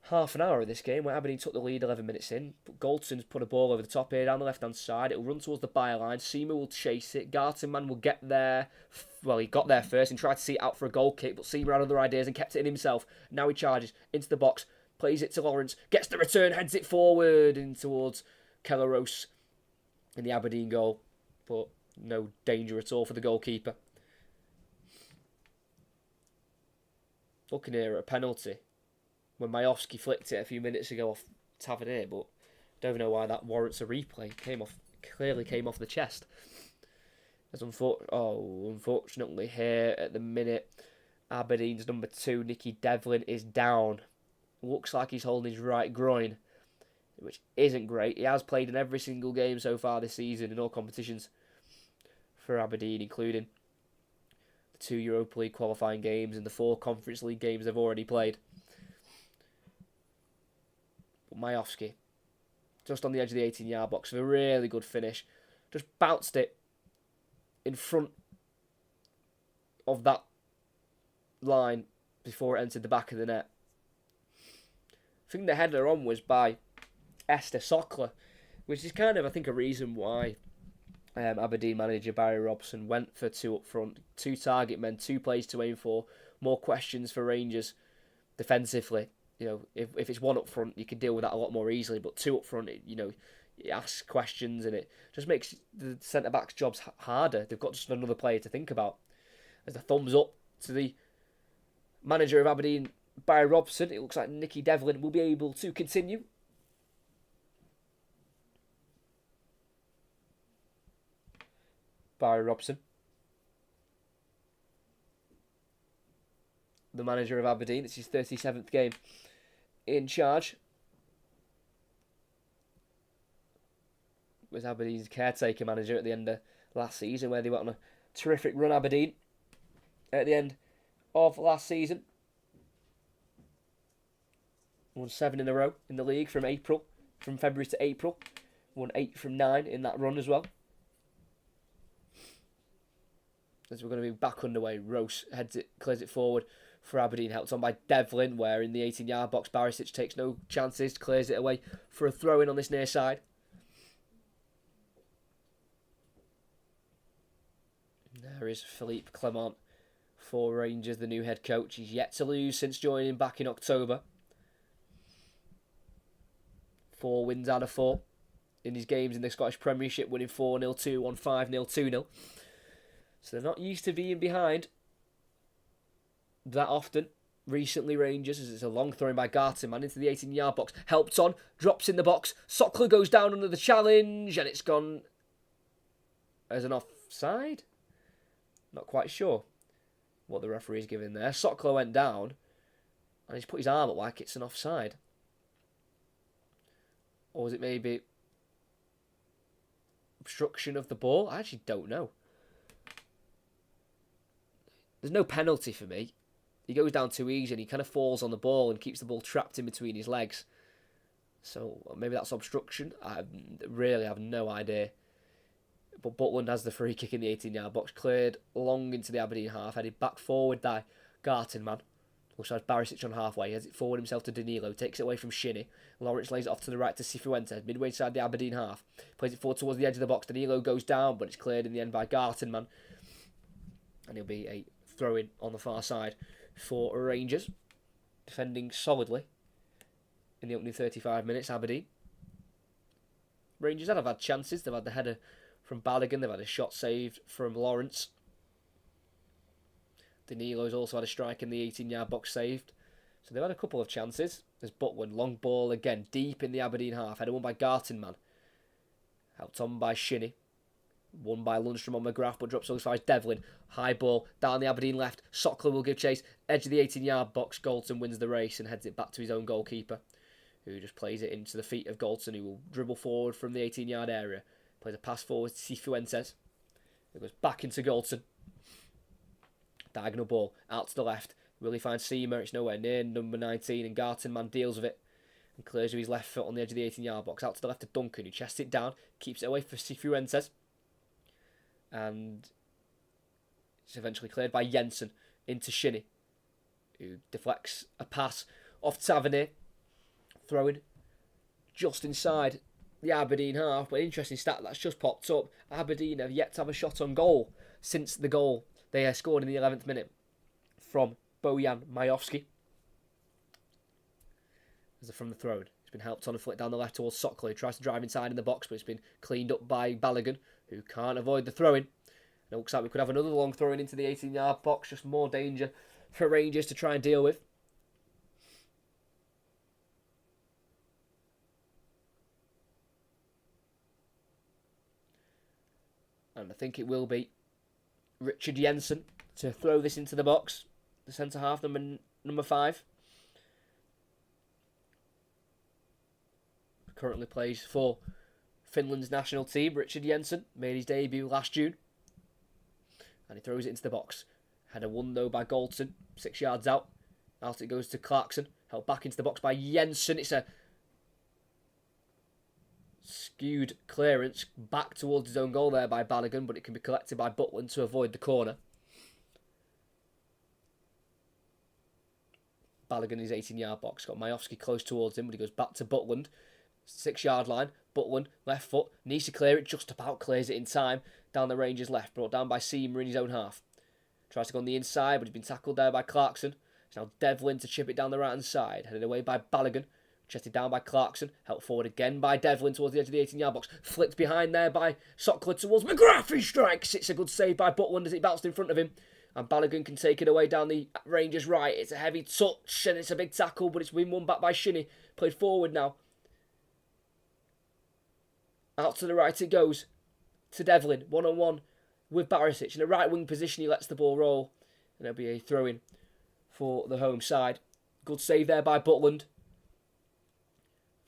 half an hour of this game, where Aberdeen took the lead 11 minutes in. But Goldson's put a ball over the top here down the left-hand side. It'll run towards the byline. Seamer will chase it. Gartenman will get there. Well, he got there first and tried to see it out for a goal kick, but Seamer had other ideas and kept it in himself. Now he charges into the box, plays it to Lawrence, gets the return, heads it forward in towards Keller Rose in the Aberdeen goal. But no danger at all for the goalkeeper. Looking here at a penalty when Majowski flicked it a few minutes ago off Tavernier, but don't know why that warrants a replay. Clearly came off the chest. As unfortunately here at the minute, Aberdeen's number 2, Nicky Devlin, is down. Looks like he's holding his right groin, which isn't great. He has played in every single game so far this season in all competitions for Aberdeen, including 2 Europa League qualifying games and the 4 Conference League games they've already played. But Majowski, just on the edge of the 18-yard box, with a really good finish, just bounced it in front of that line before it entered the back of the net. I think the header on was by Esther Sockler, which is kind of, I think, a reason why Aberdeen manager Barry Robson went for two up front, two target men, two plays to aim for, more questions for Rangers defensively. You know, if it's one up front, you can deal with that a lot more easily, but two up front, you ask questions and it just makes the centre-backs' jobs harder. They've got just another player to think about. As a thumbs up to the manager of Aberdeen, Barry Robson, it looks like Nicky Devlin will be able to continue. Barry Robson, the manager of Aberdeen. It's his 37th game in charge. Was Aberdeen's caretaker manager at the end of last season, where they went on a terrific run, Aberdeen, at the end of last season. Won 7 in a row in the league from February to April. Won 8 from 9 in that run as well. As we're going to be back underway, Rose clears it forward for Aberdeen, helped on by Devlin, where in the 18-yard box, Barisic takes no chances, clears it away for a throw-in on this near side. There is Philippe Clement for Rangers, the new head coach. He's yet to lose since joining back in October. 4 wins out of 4 in his games in the Scottish Premiership, winning 4-0, 2-1, 5-0, 2-0. So they're not used to being behind that often. Recently, Rangers, as it's a long throw in by Gartenmann into the 18-yard box. Helped on, drops in the box. Sockler goes down under the challenge, and it's gone as an offside. Not quite sure what the referee's giving there. Sockler went down, and he's put his arm up like it's an offside. Or was it maybe obstruction of the ball? I actually don't know. There's no penalty for me. He goes down too easy and he kind of falls on the ball and keeps the ball trapped in between his legs. So maybe that's obstruction. I really have no idea. But Butland has the free kick in the 18-yard box. Cleared long into the Aberdeen half. Headed back forward by Gartenmann. Also has Barisic on halfway. He has it forward himself to Danilo. Takes it away from Shinnie. Lawrence lays it off to the right to Cifuentes. Midway inside the Aberdeen half. Plays it forward towards the edge of the box. Danilo goes down, but it's cleared in the end by Gartenmann. And he'll be a throw-in on the far side for Rangers. Defending solidly in the opening 35 minutes, Aberdeen. Rangers have had chances. They've had the header from Balogun. They've had a shot saved from Lawrence. Danilo's also had a strike in the 18-yard box saved. So they've had a couple of chances. There's Butland, long ball again, deep in the Aberdeen half. Header won by Gartenmann. Helped on by Shinnie. Won by Lundstrom on McGrath, but drops as far as Devlin. High ball, down the Aberdeen left. Sockler will give chase. Edge of the 18-yard box. Galton wins the race and heads it back to his own goalkeeper, who just plays it into the feet of Galton, who will dribble forward from the 18-yard area. Plays a pass forward to Cifuentes. It goes back into Galton. Diagonal ball, out to the left. Will he find Seamer? It's nowhere near number 19, and Gartenmann deals with it and clears with his left foot on the edge of the 18-yard box. Out to the left of Duncan, who chests it down, keeps it away for Cifuentes. And it's eventually cleared by Jensen into Shinnie, who deflects a pass off Tavernier. Throwing just inside the Aberdeen half. But interesting stat that's just popped up. Aberdeen have yet to have a shot on goal since the goal they scored in the 11th minute from Bojan Majowski. As from the throw-in. It's been helped on a flick down the left towards Sockler, who tries to drive inside in the box, but it's been cleaned up by Balogun, who can't avoid the throw-in. It looks like we could have another long throw-in into the 18-yard box. Just more danger for Rangers to try and deal with. And I think it will be Richard Jensen to throw this into the box. The centre-half, number 5. Currently plays for Finland's national team. Richard Jensen made his debut last June. And he throws it into the box. Header won though by Galton. 6 yards out. Out it goes to Clarkson. Held back into the box by Jensen. It's a skewed clearance back towards his own goal there by Balogun, but it can be collected by Butland to avoid the corner. Balogun in his 18-yard box. Got Majowski close towards him, but he goes back to Butland. 6-yard line. Butland, left foot. Needs to clear it, just about clears it in time. Down the Rangers left, brought down by Seamer in his own half. Tries to go on the inside, but he's been tackled there by Clarkson. It's now Devlin to chip it down the right-hand side. Headed away by Balogun. Chested down by Clarkson. Helped forward again by Devlin towards the edge of the 18-yard box. Flicked behind there by Sockler towards McGrath. He strikes. It's a good save by Butland as it bounced in front of him. And Balogun can take it away down the Rangers' right. It's a heavy touch and it's a big tackle, but it's been won back by Shinnie. Played forward now. Out to the right it goes. To Devlin. One-on-one with Barisic. In a right wing position, he lets the ball roll. And it'll be a throw-in for the home side. Good save there by Butland.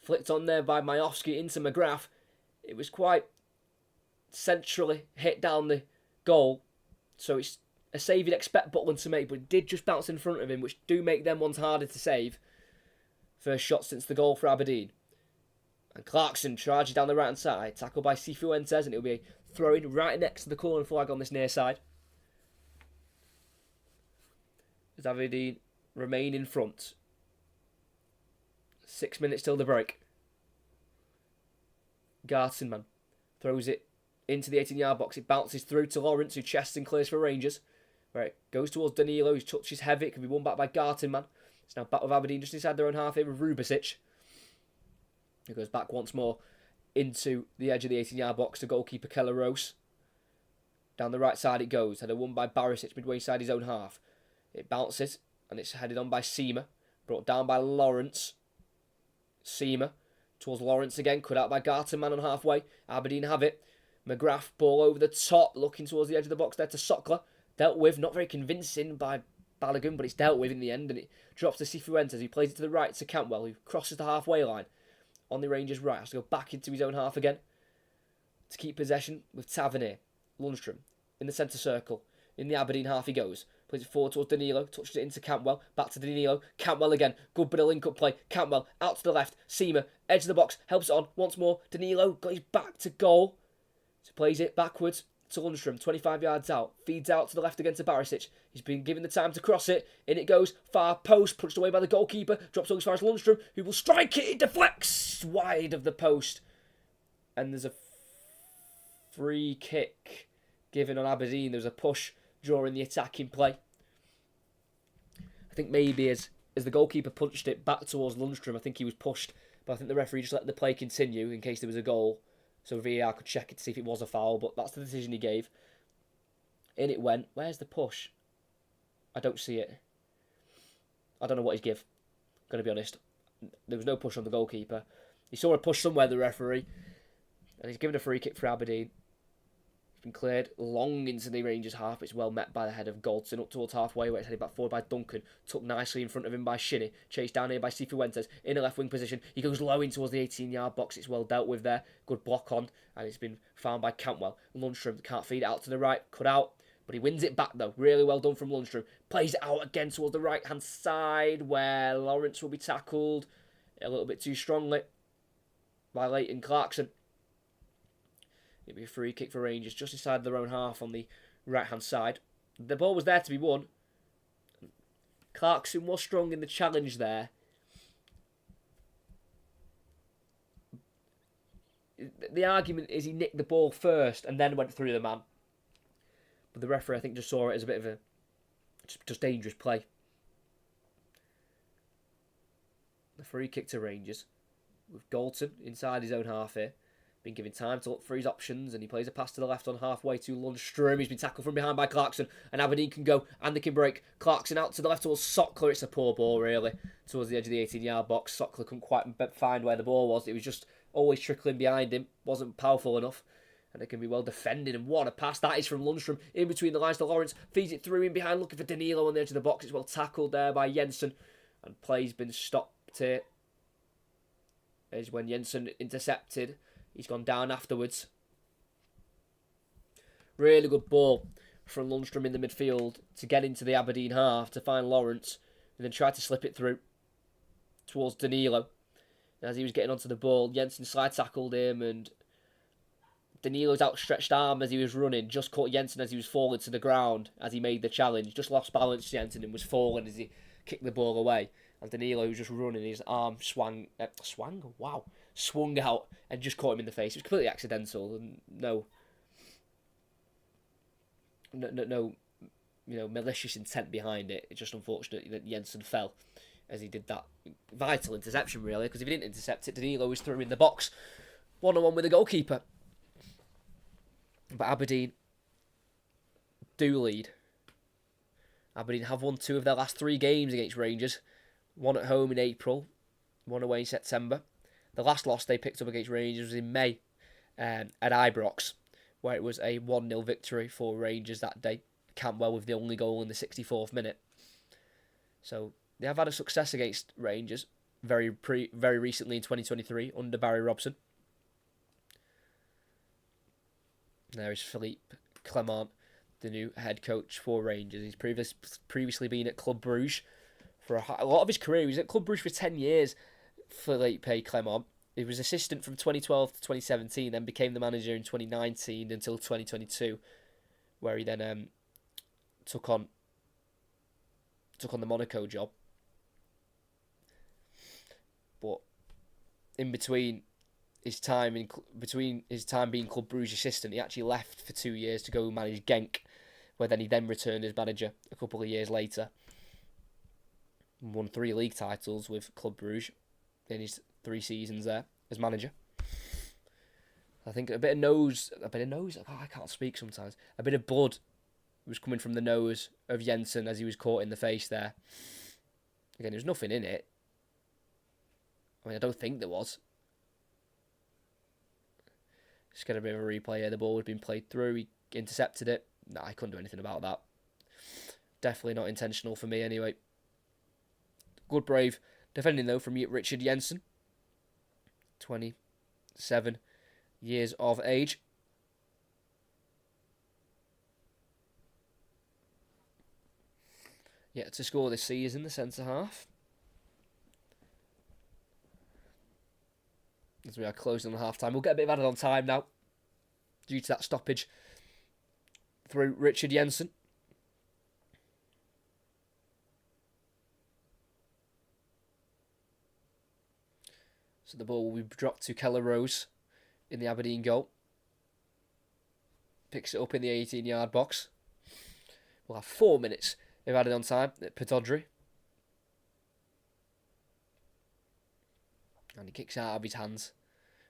Flicked on there by Majowski into McGrath. It was quite centrally hit down the goal. So it's a save you'd expect Butland to make, but it did just bounce in front of him, which do make them ones harder to save. First shot since the goal for Aberdeen. And Clarkson charges down the right-hand side. Tackled by Cifuentes, and it'll be a throw-in right next to the corner flag on this near side. As Aberdeen remain in front. 6 minutes till the break. Gartenman throws it into the 18-yard box. It bounces through to Lawrence, who chests and clears for Rangers. Where it goes towards Danilo, whose touch is heavy. It can be won back by Gartenman. It's now back with Aberdeen just inside their own half here with Rubicic. It goes back once more into the edge of the 18-yard box to goalkeeper Kelleros. Down the right side it goes. Headed won by Barisic midway inside his own half. It bounces and it's headed on by Seamer. Brought down by Lawrence. Seamer towards Lawrence again. Cut out by Gartenman on halfway. Aberdeen have it. McGrath ball over the top. Looking towards the edge of the box there to Sockler. Dealt with. Not very convincing by Balogun, but it's dealt with in the end. And it drops to Cifuentes. He plays it to the right to Cantwell, who crosses the halfway line. On the Rangers' right, has to go back into his own half again to keep possession with Tavernier. Lundstrom in the centre circle. In the Aberdeen half he goes. Plays it forward towards Danilo. Touches it into Cantwell. Back to Danilo. Cantwell again. Good bit of link-up play. Cantwell out to the left. Seamer, edge of the box. Helps it on once more. Danilo got his back to goal. So plays it backwards to Lundstrom. 25 yards out. Feeds out to the left again to Barisic. He's been given the time to cross it. In it goes. Far post. Punched away by the goalkeeper. Drops on as far as Lundstrom, who will strike it. It deflects wide of the post. And there's a free kick given on Aberdeen. There's a push during the attacking play. I think maybe as the goalkeeper punched it back towards Lundstrom, I think he was pushed. But I think the referee just let the play continue in case there was a goal. So VAR could check it to see if it was a foul. But that's the decision he gave. In it went. Where's the push? I don't see it. I don't know what he's give. Going to be honest. There was no push on the goalkeeper. He saw a push somewhere, the referee. And he's given a free kick for Aberdeen. It's been cleared long into the Rangers half. It's well met by the head of Goldson up towards halfway, where it's headed back forward by Duncan. Tucked nicely in front of him by Shinnie. Chased down here by Cifuentes. In a left wing position. He goes low in towards the 18-yard box. It's well dealt with there. Good block on. And it's been found by Cantwell. Lundstrom can't feed it out to the right. Cut out. But he wins it back though. Really well done from Lundstrom. Plays it out again towards the right-hand side where Lawrence will be tackled a little bit too strongly by Leighton Clarkson. It'll be a free kick for Rangers just inside their own half on the right-hand side. The ball was there to be won. Clarkson was strong in the challenge there. The argument is he nicked the ball first and then went through the man. But the referee, I think, just saw it as a bit of a just dangerous play. The free kick to Rangers with Galton inside his own half here. Been given time to look for his options, and he plays a pass to the left on halfway to Lundstrom. He's been tackled from behind by Clarkson, and Aberdeen can go and they can break. Clarkson out to the left towards Sockler. It's a poor ball, really, towards the edge of the 18-yard box. Sockler couldn't quite find where the ball was. It was just always trickling behind him. Wasn't powerful enough. And it can be well defended. And what a pass that is from Lundstrom. In between the lines to Lawrence. Feeds it through in behind. Looking for Danilo on the edge of the box. It's well tackled there by Jensen. And play's been stopped here. As when Jensen intercepted. He's gone down afterwards. Really good ball from Lundstrom in the midfield. To get into the Aberdeen half. To find Lawrence. And then try to slip it through. Towards Danilo. And as he was getting onto the ball. Jensen slide tackled him. And Danilo's outstretched arm as he was running just caught Jensen as he was falling to the ground as he made the challenge. Just lost balance, Jensen, and was falling as he kicked the ball away. And Danilo was just running, his arm swung out and just caught him in the face. It was completely accidental and no, malicious intent behind it. It's just unfortunate that Jensen fell as he did that vital interception, really, because if he didn't intercept it, Danilo was through in the box, 1-on-1 with the goalkeeper. But Aberdeen do lead. Aberdeen have won 2 of their last 3 games against Rangers. 1 at home in April, 1 away in September. The last loss they picked up against Rangers was in May at Ibrox, where it was a 1-0 victory for Rangers that day. Campbell with the only goal in the 64th minute. So they have had a success against Rangers very recently in 2023 under Barry Robson. There is Philippe Clement, the new head coach for Rangers. He's previously been at Club Brugge for a lot of his career. He was at Club Brugge for 10 years, Philippe Clement. He was assistant from 2012 to 2017, then became the manager in 2019 until 2022, where he then took on the Monaco job. But in between his time being Club Brugge assistant, he actually left for 2 years to go manage Genk, where then he returned as manager a couple of years later. Won 3 league titles with Club Brugge in his 3 seasons there as manager. I think a bit of nose. I can't speak sometimes. A bit of blood was coming from the nose of Jensen as he was caught in the face there. Again, there was nothing in it. I mean, I don't think there was. Just get a bit of a replay here. The ball had been played through. He intercepted it. No, I couldn't do anything about that. Definitely not intentional for me anyway. Good brave defending though from Richard Jensen. 27 years of age. Yet to score this season, the centre half. As we are closing on half time. We'll get a bit of added on time now, due to that stoppage through Richard Jensen. So the ball will be dropped to Keller Rose in the Aberdeen goal. Picks it up in the 18-yard box. We'll have 4 minutes of added on time at Petodry. And he kicks out of his hands.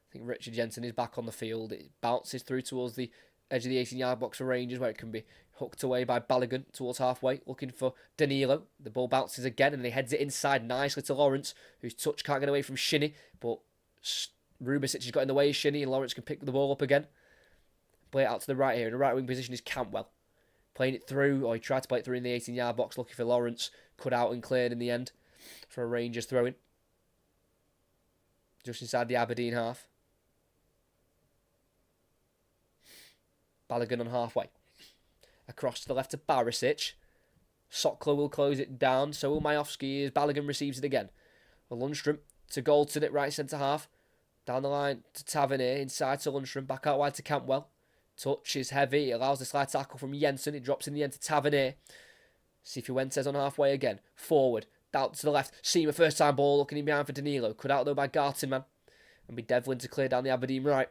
I think Richard Jensen is back on the field. It bounces through towards the edge of the 18-yard box for Rangers, where it can be hooked away by Balogun towards halfway, looking for Danilo. The ball bounces again, and he heads it inside nicely to Lawrence, whose touch can't get away from Shinnie, but Rubicic has got in the way of Shinnie, and Lawrence can pick the ball up again. Play it out to the right here. In the right wing position is Cantwell. Playing it through, or he tried to play it through in the 18-yard box, looking for Lawrence. Cut out and cleared in the end for a Rangers throw-in. Just inside the Aberdeen half. Balogun on halfway. Across to the left to Barisic. Sokler will close it down. So will Majowski as Balogun receives it again. Lundstrom to Goldson at right centre half. Down the line to Tavernier. Inside to Lundstrom. Back out wide to Cantwell. Touch is heavy. It allows the slide tackle from Jensen. It drops in the end to Tavernier. Cifuentes on halfway again. Forward. Out to the left. Seamer first time ball. Looking in behind for Danilo. Cut out though by Gartenman. And be Devlin to clear down the Aberdeen right.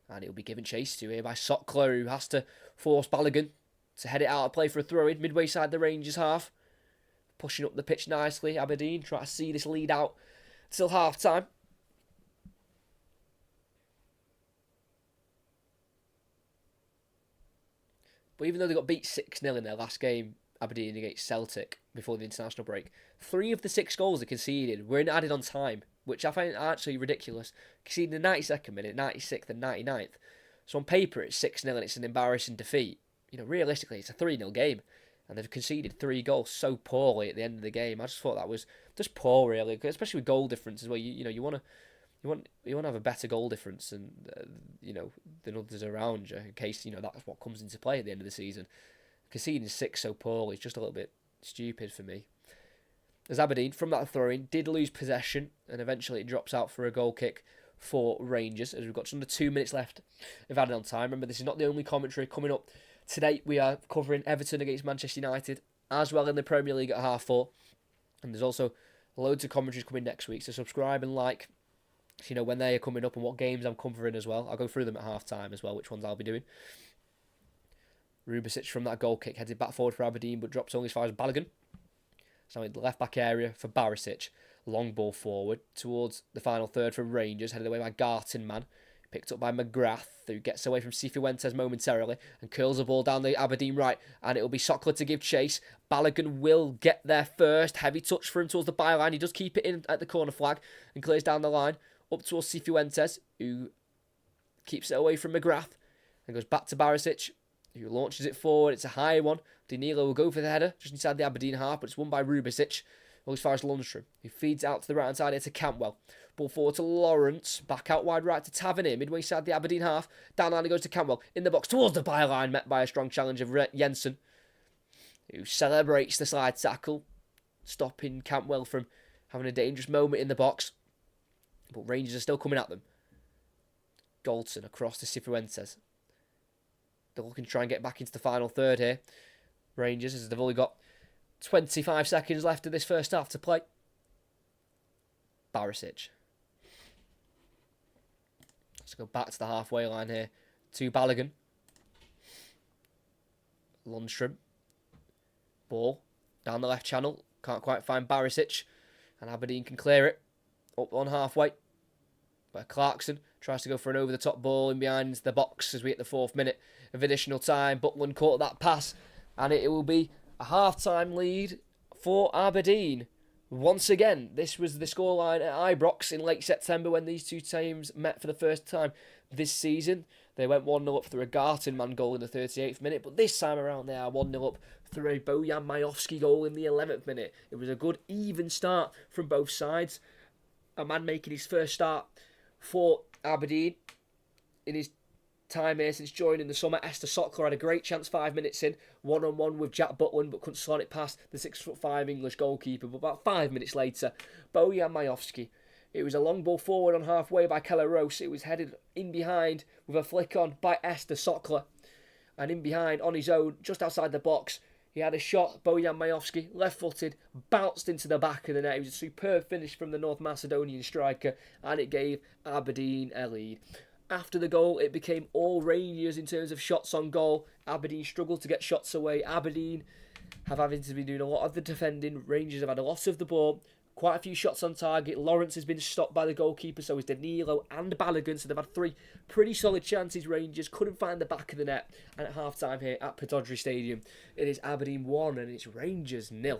And it will be given chase to here by Sokler, who has to force Balogun to head it out of play for a throw-in. Midway side the Rangers half. Pushing up the pitch nicely. Aberdeen try to see this lead out till half-time. But even though they got beat 6-0 in their last game, Aberdeen against Celtic, before the international break, 3 of the 6 goals they conceded were in added on time, which I find actually ridiculous. Conceding the 92nd minute, 96th and 99th. So on paper it's 6-0 and it's an embarrassing defeat. You know, realistically it's a 3-0 game. And they've conceded 3 goals so poorly at the end of the game. I just thought that was just poor, really, especially with goal difference as well. You want to have a better goal difference than than others around you, in case that's what comes into play at the end of the season. Conceding 6 so poorly is just a little bit stupid for me. As Aberdeen, from that throw-in, did lose possession, and eventually it drops out for a goal kick for Rangers, as we've got just under 2 minutes left of added on time. Remember, this is not the only commentary coming up. Today, we are covering Everton against Manchester United, as well in the Premier League at 4:30. And there's also loads of commentaries coming next week, so subscribe and like, so you know when they are coming up and what games I'm covering as well. I'll go through them at half time as well, which ones I'll be doing. Rubicic from that goal kick headed back forward for Aberdeen, but drops only as far as Balogun. So in the left back area for Barisic. Long ball forward towards the final third from Rangers, headed away by Gartenman. Picked up by McGrath, who gets away from Cifuentes momentarily and curls the ball down the Aberdeen right, and it'll be Sokler to give chase. Balogun will get there first. Heavy touch for him towards the byline. He does keep it in at the corner flag and clears down the line up towards Cifuentes, who keeps it away from McGrath and goes back to Barisic, who launches it forward. It's a high one. Danilo will go for the header just inside the Aberdeen half, but it's won by Rubicic. Well, as far as Lundstrom, who feeds out to the right hand side here to Cantwell. Ball forward to Lawrence, back out wide right to Tavernier, midway side the Aberdeen half. Down line it goes to Cantwell, in the box towards the byline, met by a strong challenge of Jensen, who celebrates the slide tackle, stopping Cantwell from having a dangerous moment in the box. But Rangers are still coming at them. Goldson across to Cifuentes. They're looking to try and get back into the final third here. Rangers, as they've only got 25 seconds left of this first half to play. Barisic. Let's go back to the halfway line here. To Balogun. Lundstrom. Ball down the left channel. Can't quite find Barisic. And Aberdeen can clear it. Up on halfway. Where Clarkson tries to go for an over-the-top ball in behind into the box as we hit the 4th minute of additional time. Butland caught that pass. And it will be a half-time lead for Aberdeen. Once again, this was the scoreline at Ibrox in late September when these two teams met for the first time this season. They went 1-0 up through a Gartenman goal in the 38th minute, but this time around they are 1-0 up through a Bojan Majovski goal in the 11th minute. It was a good, even start from both sides. A man making his first start for Aberdeen in his time here since joining the summer. Esther Sokler had a great chance 5 minutes in, one-on-one with Jack Butland, but couldn't slot it past the 6'5" English goalkeeper. But about 5 minutes later, Bojan Majovski. It was a long ball forward on halfway by Keller Rose. It was headed in behind with a flick on by Esther Sokler. And in behind, on his own, just outside the box, he had a shot. Bojan Majovski, left-footed, bounced into the back of the net. It was a superb finish from the North Macedonian striker, and it gave Aberdeen a lead. After the goal, it became all Rangers in terms of shots on goal. Aberdeen struggled to get shots away. Aberdeen have having to be doing a lot of the defending. Rangers have had a lot of the ball. Quite a few shots on target. Lawrence has been stopped by the goalkeeper, so is Danilo and Balogun. So they've had 3 pretty solid chances. Rangers couldn't find the back of the net. And at half-time here at Pittodrie Stadium, it is Aberdeen 1 and it's Rangers 0.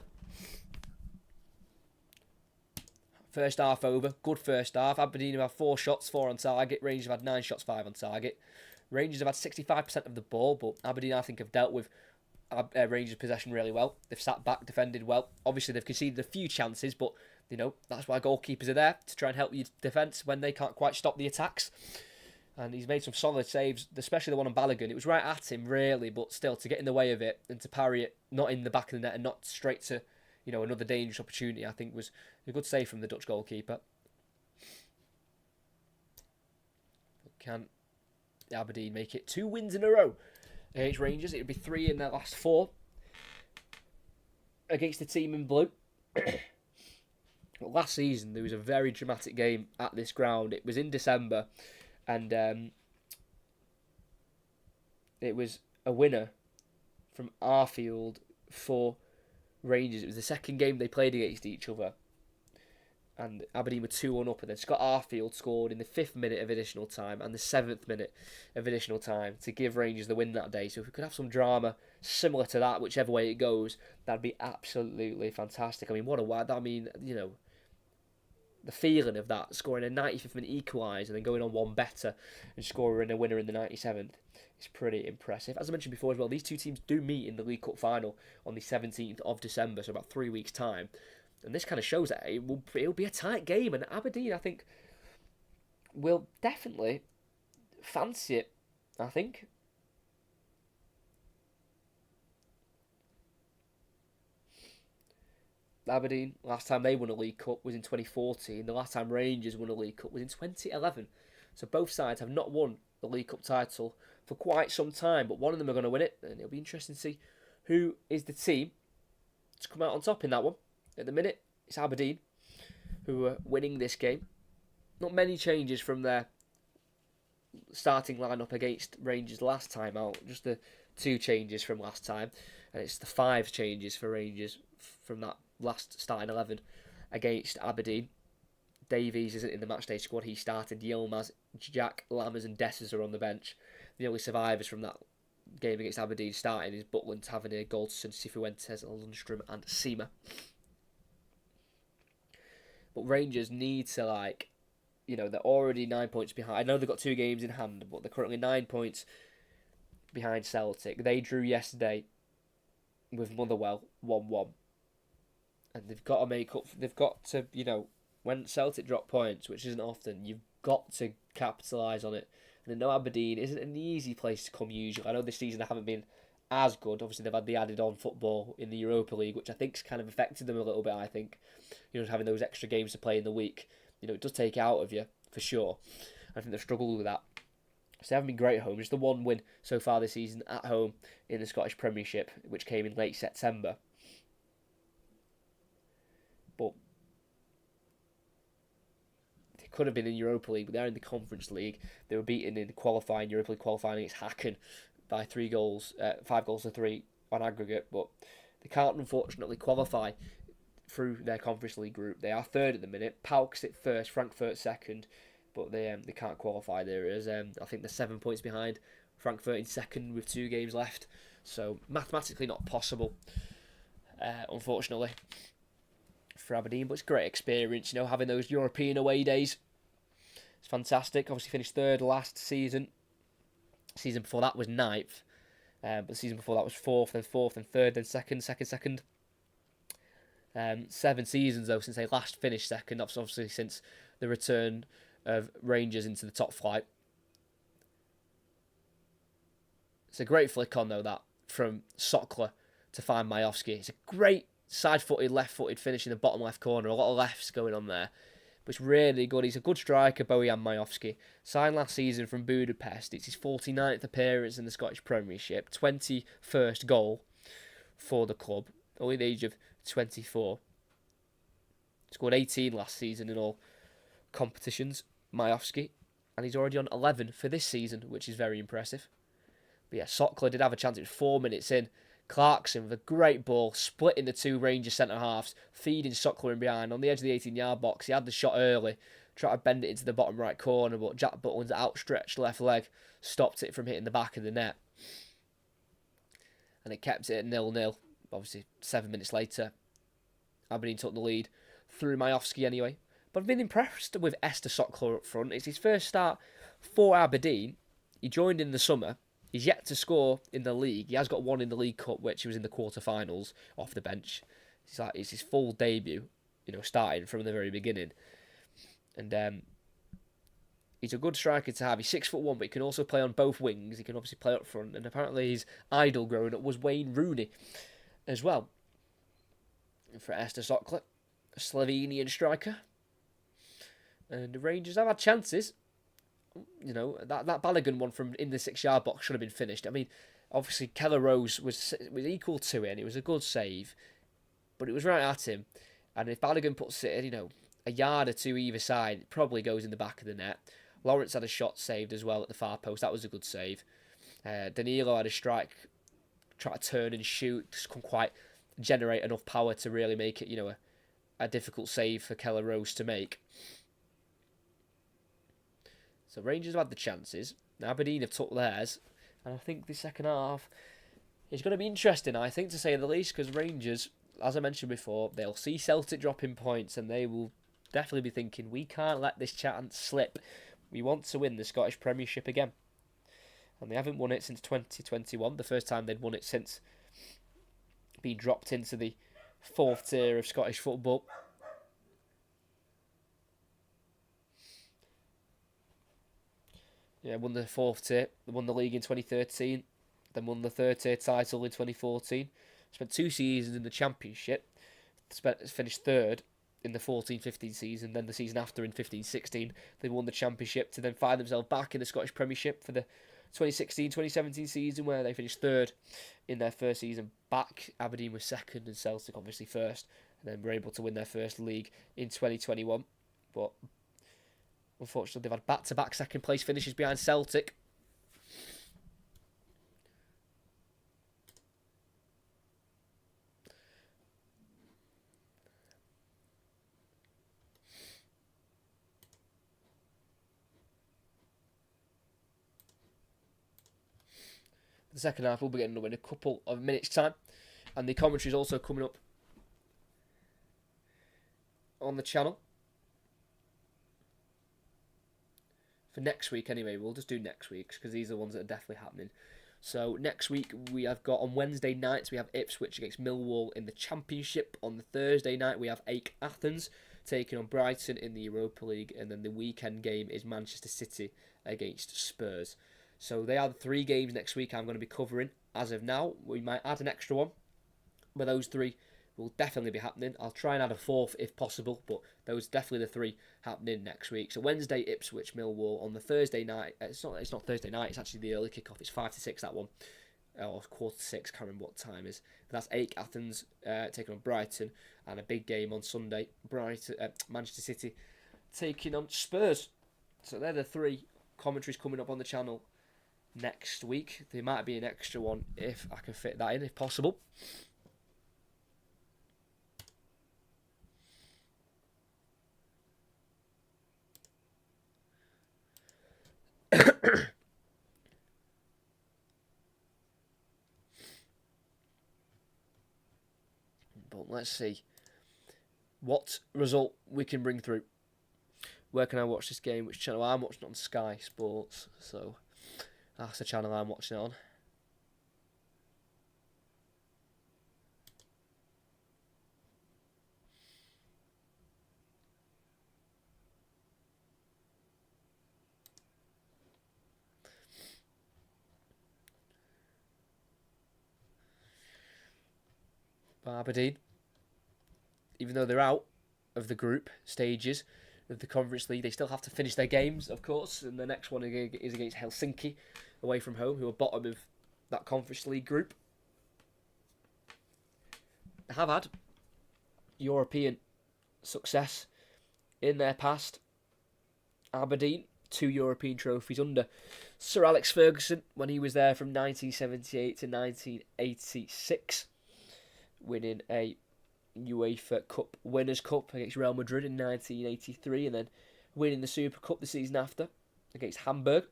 First half over. Good first half. Aberdeen have had 4 shots, 4 on target. Rangers have had 9 shots, 5 on target. Rangers have had 65% of the ball, but Aberdeen, I think, have dealt with Rangers' possession really well. They've sat back, defended well. Obviously, they've conceded a few chances, but, you know, that's why goalkeepers are there, to try and help your defence when they can't quite stop the attacks. And he's made some solid saves, especially the one on Balogun. It was right at him, really, but still, to get in the way of it and to parry it, not in the back of the net and not straight to, you know, another dangerous opportunity, I think was a good save from the Dutch goalkeeper. Can Aberdeen make it 2 wins in a row against Rangers? It would be 3 in their last 4 against the team in blue. Last season, there was a very dramatic game at this ground. It was in December, and it was a winner from Arfield for Rangers. It was the second game they played against each other, and Aberdeen were 2-1 up, and then Scott Arfield scored in the 5th minute of additional time and the 7th minute of additional time to give Rangers the win that day. So if we could have some drama similar to that, whichever way it goes, that'd be absolutely fantastic. I mean, what a wild, I mean, you know, the feeling of that, scoring a 95th minute equaliser and then going on one better and scoring a winner in the 97th is pretty impressive. As I mentioned before as well, these two teams do meet in the League Cup final on the 17th of December, so about 3 weeks' time. And this kind of shows that it'll be a tight game, and Aberdeen, I think, will definitely fancy it, I think. Aberdeen, last time they won a League Cup was in 2014. The last time Rangers won a League Cup was in 2011. So both sides have not won the League Cup title for quite some time, but one of them are going to win it, and it'll be interesting to see who is the team to come out on top in that one. At the minute, It's Aberdeen who are winning this game. Not many changes from their starting lineup against Rangers last time out. Just the 2 changes from last time. And it's the 5 changes for Rangers from that last starting 11 against Aberdeen. Davies isn't in the matchday squad. He started. Yilmaz, Jack, Lammers and Dessers are on the bench. The only survivors from that game against Aberdeen starting is Butland, Tavernier, Goldson, Cifuentes, Lundstrom and Seamer. But Rangers need to, they're already 9 points behind. I know they've got 2 games in hand, but they're currently 9 points behind Celtic. They drew yesterday with Motherwell 1-1. And they've got to make up. They've got to, when Celtic drop points, which isn't often, you've got to capitalise on it. And I know Aberdeen isn't an easy place to come usually. I know this season they haven't been as good. Obviously, they've had the added-on football in the Europa League, which I think's kind of affected them a little bit, I think. Having those extra games to play in the week, it does take it out of you, for sure. I think they've struggled with that. So they haven't been great at home. Just the 1 win so far this season at home in the Scottish Premiership, which came in late September. But they could have been in Europa League, but they're in the Conference League. They were beaten in the qualifying, Europa League qualifying against Hacken by 5 goals to 3 on aggregate, but they can't unfortunately qualify through their Conference League group. They are 3rd at the minute. PAOK sit 1st, Frankfurt 2nd, but they can't qualify. There is, I think they're 7 points behind Frankfurt in 2nd with 2 games left, so mathematically not possible, unfortunately, for Aberdeen. But it's a great experience, having those European away days. It's fantastic. Obviously finished 3rd last season. Season before that was 9th, but the season before that was 4th, then 4th, then 3rd, then 2nd. 7 seasons though since they last finished 2nd. That's obviously since the return of Rangers into the top flight. It's a great flick on though, that from Sokler to find Majowski. It's a great side-footed, left-footed finish in the bottom left corner. A lot of lefts going on there. But it's really good. He's a good striker, Bojan Majowski. Signed last season from Budapest. It's his 49th appearance in the Scottish Premiership. 21st goal for the club. Only the age of 24. Scored 18 last season in all competitions, Majowski. And he's already on 11 for this season, which is very impressive. But yeah, Sokler did have a chance. It was 4 minutes in. Clarkson with a great ball, splitting the 2 Rangers centre-halves, feeding Sokler in behind on the edge of the 18-yard box. He had the shot early, tried to bend it into the bottom right corner, but Jack Butland's outstretched left leg stopped it from hitting the back of the net. And it kept it at 0-0. Obviously, 7 minutes later, Aberdeen took the lead through Majowski anyway. But I've been impressed with Esther Sokler up front. It's his first start for Aberdeen. He joined in the summer. He's yet to score in the league. He has got 1 in the League Cup, which he was in the quarter-finals off the bench. It's his full debut, starting from the very beginning. And he's a good striker to have. He's 6'1", but he can also play on both wings. He can obviously play up front. And apparently his idol growing up was Wayne Rooney as well. For Esther Sokler, a Slovenian striker. And the Rangers have had chances. That Balogun one from in the 6-yard box should have been finished. I mean, obviously Keller Rose was equal to it, and it was a good save, but it was right at him. And if Balogun puts it, a yard or 2 either side, it probably goes in the back of the net. Lawrence had a shot saved as well at the far post. That was a good save. Danilo had a strike, try to turn and shoot, just couldn't quite generate enough power to really make it, a difficult save for Keller Rose to make. So Rangers have had the chances. Aberdeen have took theirs. And I think the second half is going to be interesting, I think, to say the least, because Rangers, as I mentioned before, they'll see Celtic dropping points and they will definitely be thinking, we can't let this chance slip. We want to win the Scottish Premiership again. And they haven't won it since 2021, the first time they'd won it since being dropped into the 4th tier of Scottish football. Yeah, won the 4th tier, won the league in 2013, then won the 3rd tier title in 2014. Spent 2 seasons in the Championship, finished 3rd in the 14-15 season, then the season after in 15-16, they won the Championship to then find themselves back in the Scottish Premiership for the 2016-2017 season, where they finished 3rd in their first season back. Aberdeen was 2nd and Celtic obviously 1st, and then were able to win their first league in 2021. But unfortunately, they've had back-to-back second-place finishes behind Celtic. The second half will be getting in a couple of minutes' time, and the commentary is also coming up on the channel for next week. Anyway, we'll just do next week's because these are the ones that are definitely happening. So next week we have got on Wednesday nights we have Ipswich against Millwall in the Championship. On the Thursday night we have AEK Athens taking on Brighton in the Europa League, and then the weekend game is Manchester City against Spurs. So they are the 3 games next week I'm going to be covering. As of now, we might add an extra one, but those 3 will definitely be happening. I'll try and add a 4th if possible, but those are definitely the 3 happening next week. So Wednesday, Ipswich, Millwall. On the Thursday night, it's not Thursday night, it's actually the early kickoff. It's 5 to 6, that one. Or 5:45, can't remember what time it is. But that's AEK Athens taking on Brighton, and a big game on Sunday, Manchester City taking on Spurs. So they're the 3 commentaries coming up on the channel next week. There might be an extra one if I can fit that in, if possible. But let's see what result we can bring through. Where can I watch this game? Which channel? I'm watching it on Sky Sports, so that's the channel I'm watching it on. Aberdeen, even though they're out of the group stages of the Conference League, they still have to finish their games, of course, and the next one is against Helsinki, away from home, who are bottom of that Conference League group. They have had European success in their past. Aberdeen, 2 European trophies under Sir Alex Ferguson when he was there from 1978 to 1986. Winning a UEFA Cup Winners' Cup against Real Madrid in 1983, and then winning the Super Cup the season after against Hamburg.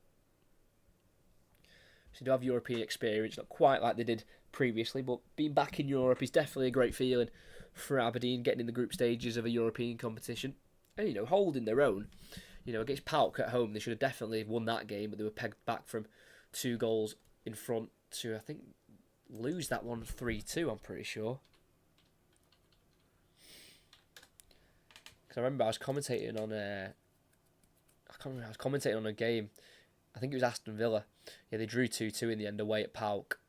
So they do have European experience, not quite like they did previously, but being back in Europe is definitely a great feeling for Aberdeen, getting in the group stages of a European competition and, holding their own. Against PAOK at home, they should have definitely won that game, but they were pegged back from 2 goals in front to, I think, lose that one 3-2, I'm pretty sure. Because I remember I was commentating on a game. I think it was Aston Villa. Yeah, they drew 2-2 in the end away at PAOK,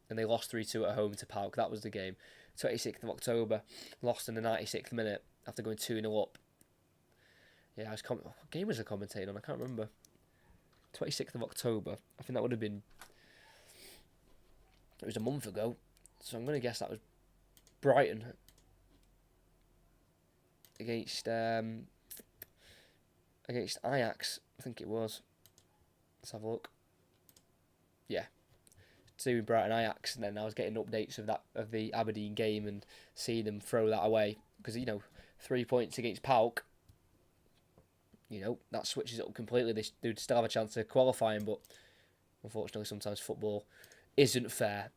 and they lost 3-2 at home to PAOK. That was the game. 26th of October, lost in the 96th minute after going 2-0 up. Yeah, what game was I commentating on? I can't remember. 26th of October. I think that would have been... It was a month ago, so I'm going to guess that was Brighton against Ajax. I think it was. Let's have a look. Yeah, doing Brighton Ajax, and then I was getting updates of the Aberdeen game and seeing them throw that away because 3 points against PAOK. That switches it up completely. They do still have a chance of qualifying, but unfortunately, sometimes football isn't fair.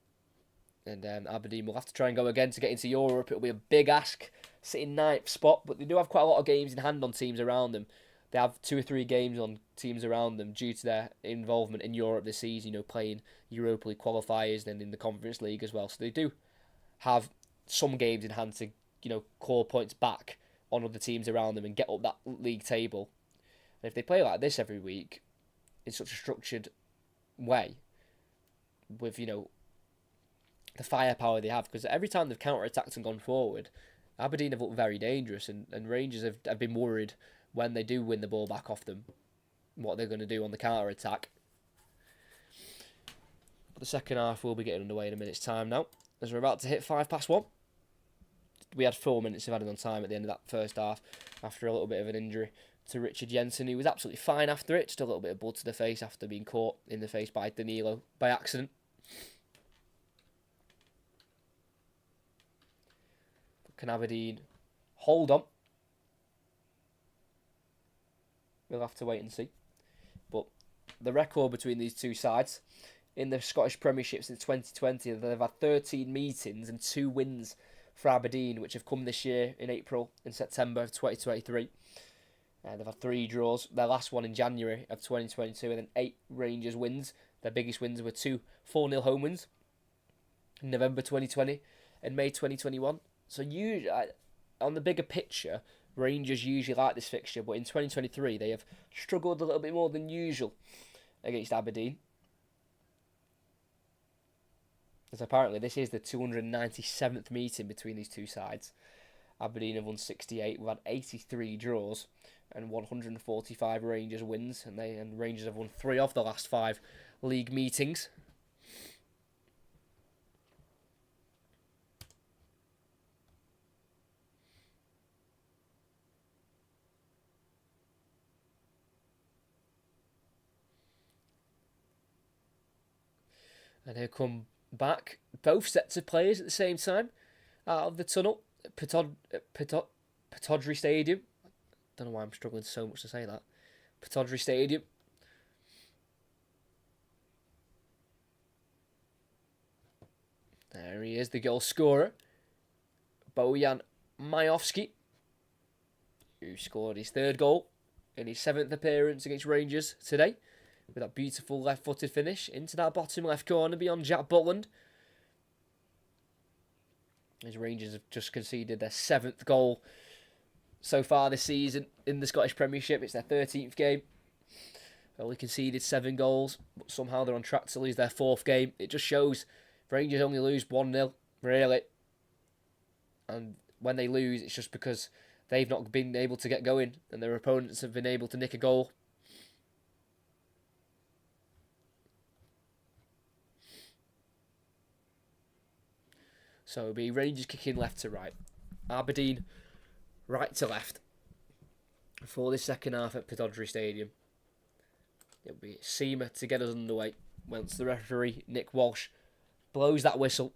And Aberdeen will have to try and go again to get into Europe. It'll be a big ask, sitting 9th spot, but they do have quite a lot of games in hand on teams around them. They have 2 or 3 games on teams around them due to their involvement in Europe this season, playing Europa League qualifiers and in the Conference League as well. So they do have some games in hand to, claw points back on other teams around them and get up that league table. And if they play like this every week, in such a structured way, with, the firepower they have, because every time they've counter-attacked and gone forward, Aberdeen have looked very dangerous, and Rangers have been worried when they do win the ball back off them, what they're going to do on the counter-attack. But the second half will be getting underway in a minute's time now, as we're about to hit 1:05. we had 4 minutes of added on time at the end of that first half after a little bit of an injury to Richard Jensen, who was absolutely fine after it. Just a little bit of blood to the face after being caught in the face by Danilo by accident. Can Aberdeen hold on? We'll have to wait and see. But the record between these two sides in the Scottish Premiership since 2020, they've had 13 meetings and 2 wins for Aberdeen, which have come this year in April and September of 2023. They've had 3 draws. Their last one in January of 2022, and then 8 Rangers wins. Their biggest wins were 2 4-0 home wins in November 2020 and May 2021. So usually, on the bigger picture, Rangers usually like this fixture, but in 2023 they have struggled a little bit more than usual against Aberdeen. As apparently this is the 297th meeting between these two sides. Aberdeen have won 68, we've had 83 draws and 145 Rangers wins, and Rangers have won 3 of the last 5 league meetings. And here come back both sets of players at the same time out of the tunnel. Pittodrie Stadium. I don't know why I'm struggling so much to say that. Pittodrie Stadium. There he is, the goal scorer. Bojan Majowski, who scored his 3rd goal in his 7th appearance against Rangers today, with that beautiful left-footed finish into that bottom left corner beyond Jack Butland. As Rangers have just conceded their 7th goal so far this season in the Scottish Premiership. It's their 13th game. Only conceded 7 goals, but somehow they're on track to lose their 4th game. It just shows Rangers only lose 1-0, really. And when they lose, it's just because they've not been able to get going and their opponents have been able to nick a goal. So it'll be Rangers kicking left to right. Aberdeen right to left. For this second half at Pittodrie Stadium. It'll be Seamer to get us underway. Once the referee, Nick Walsh, blows that whistle.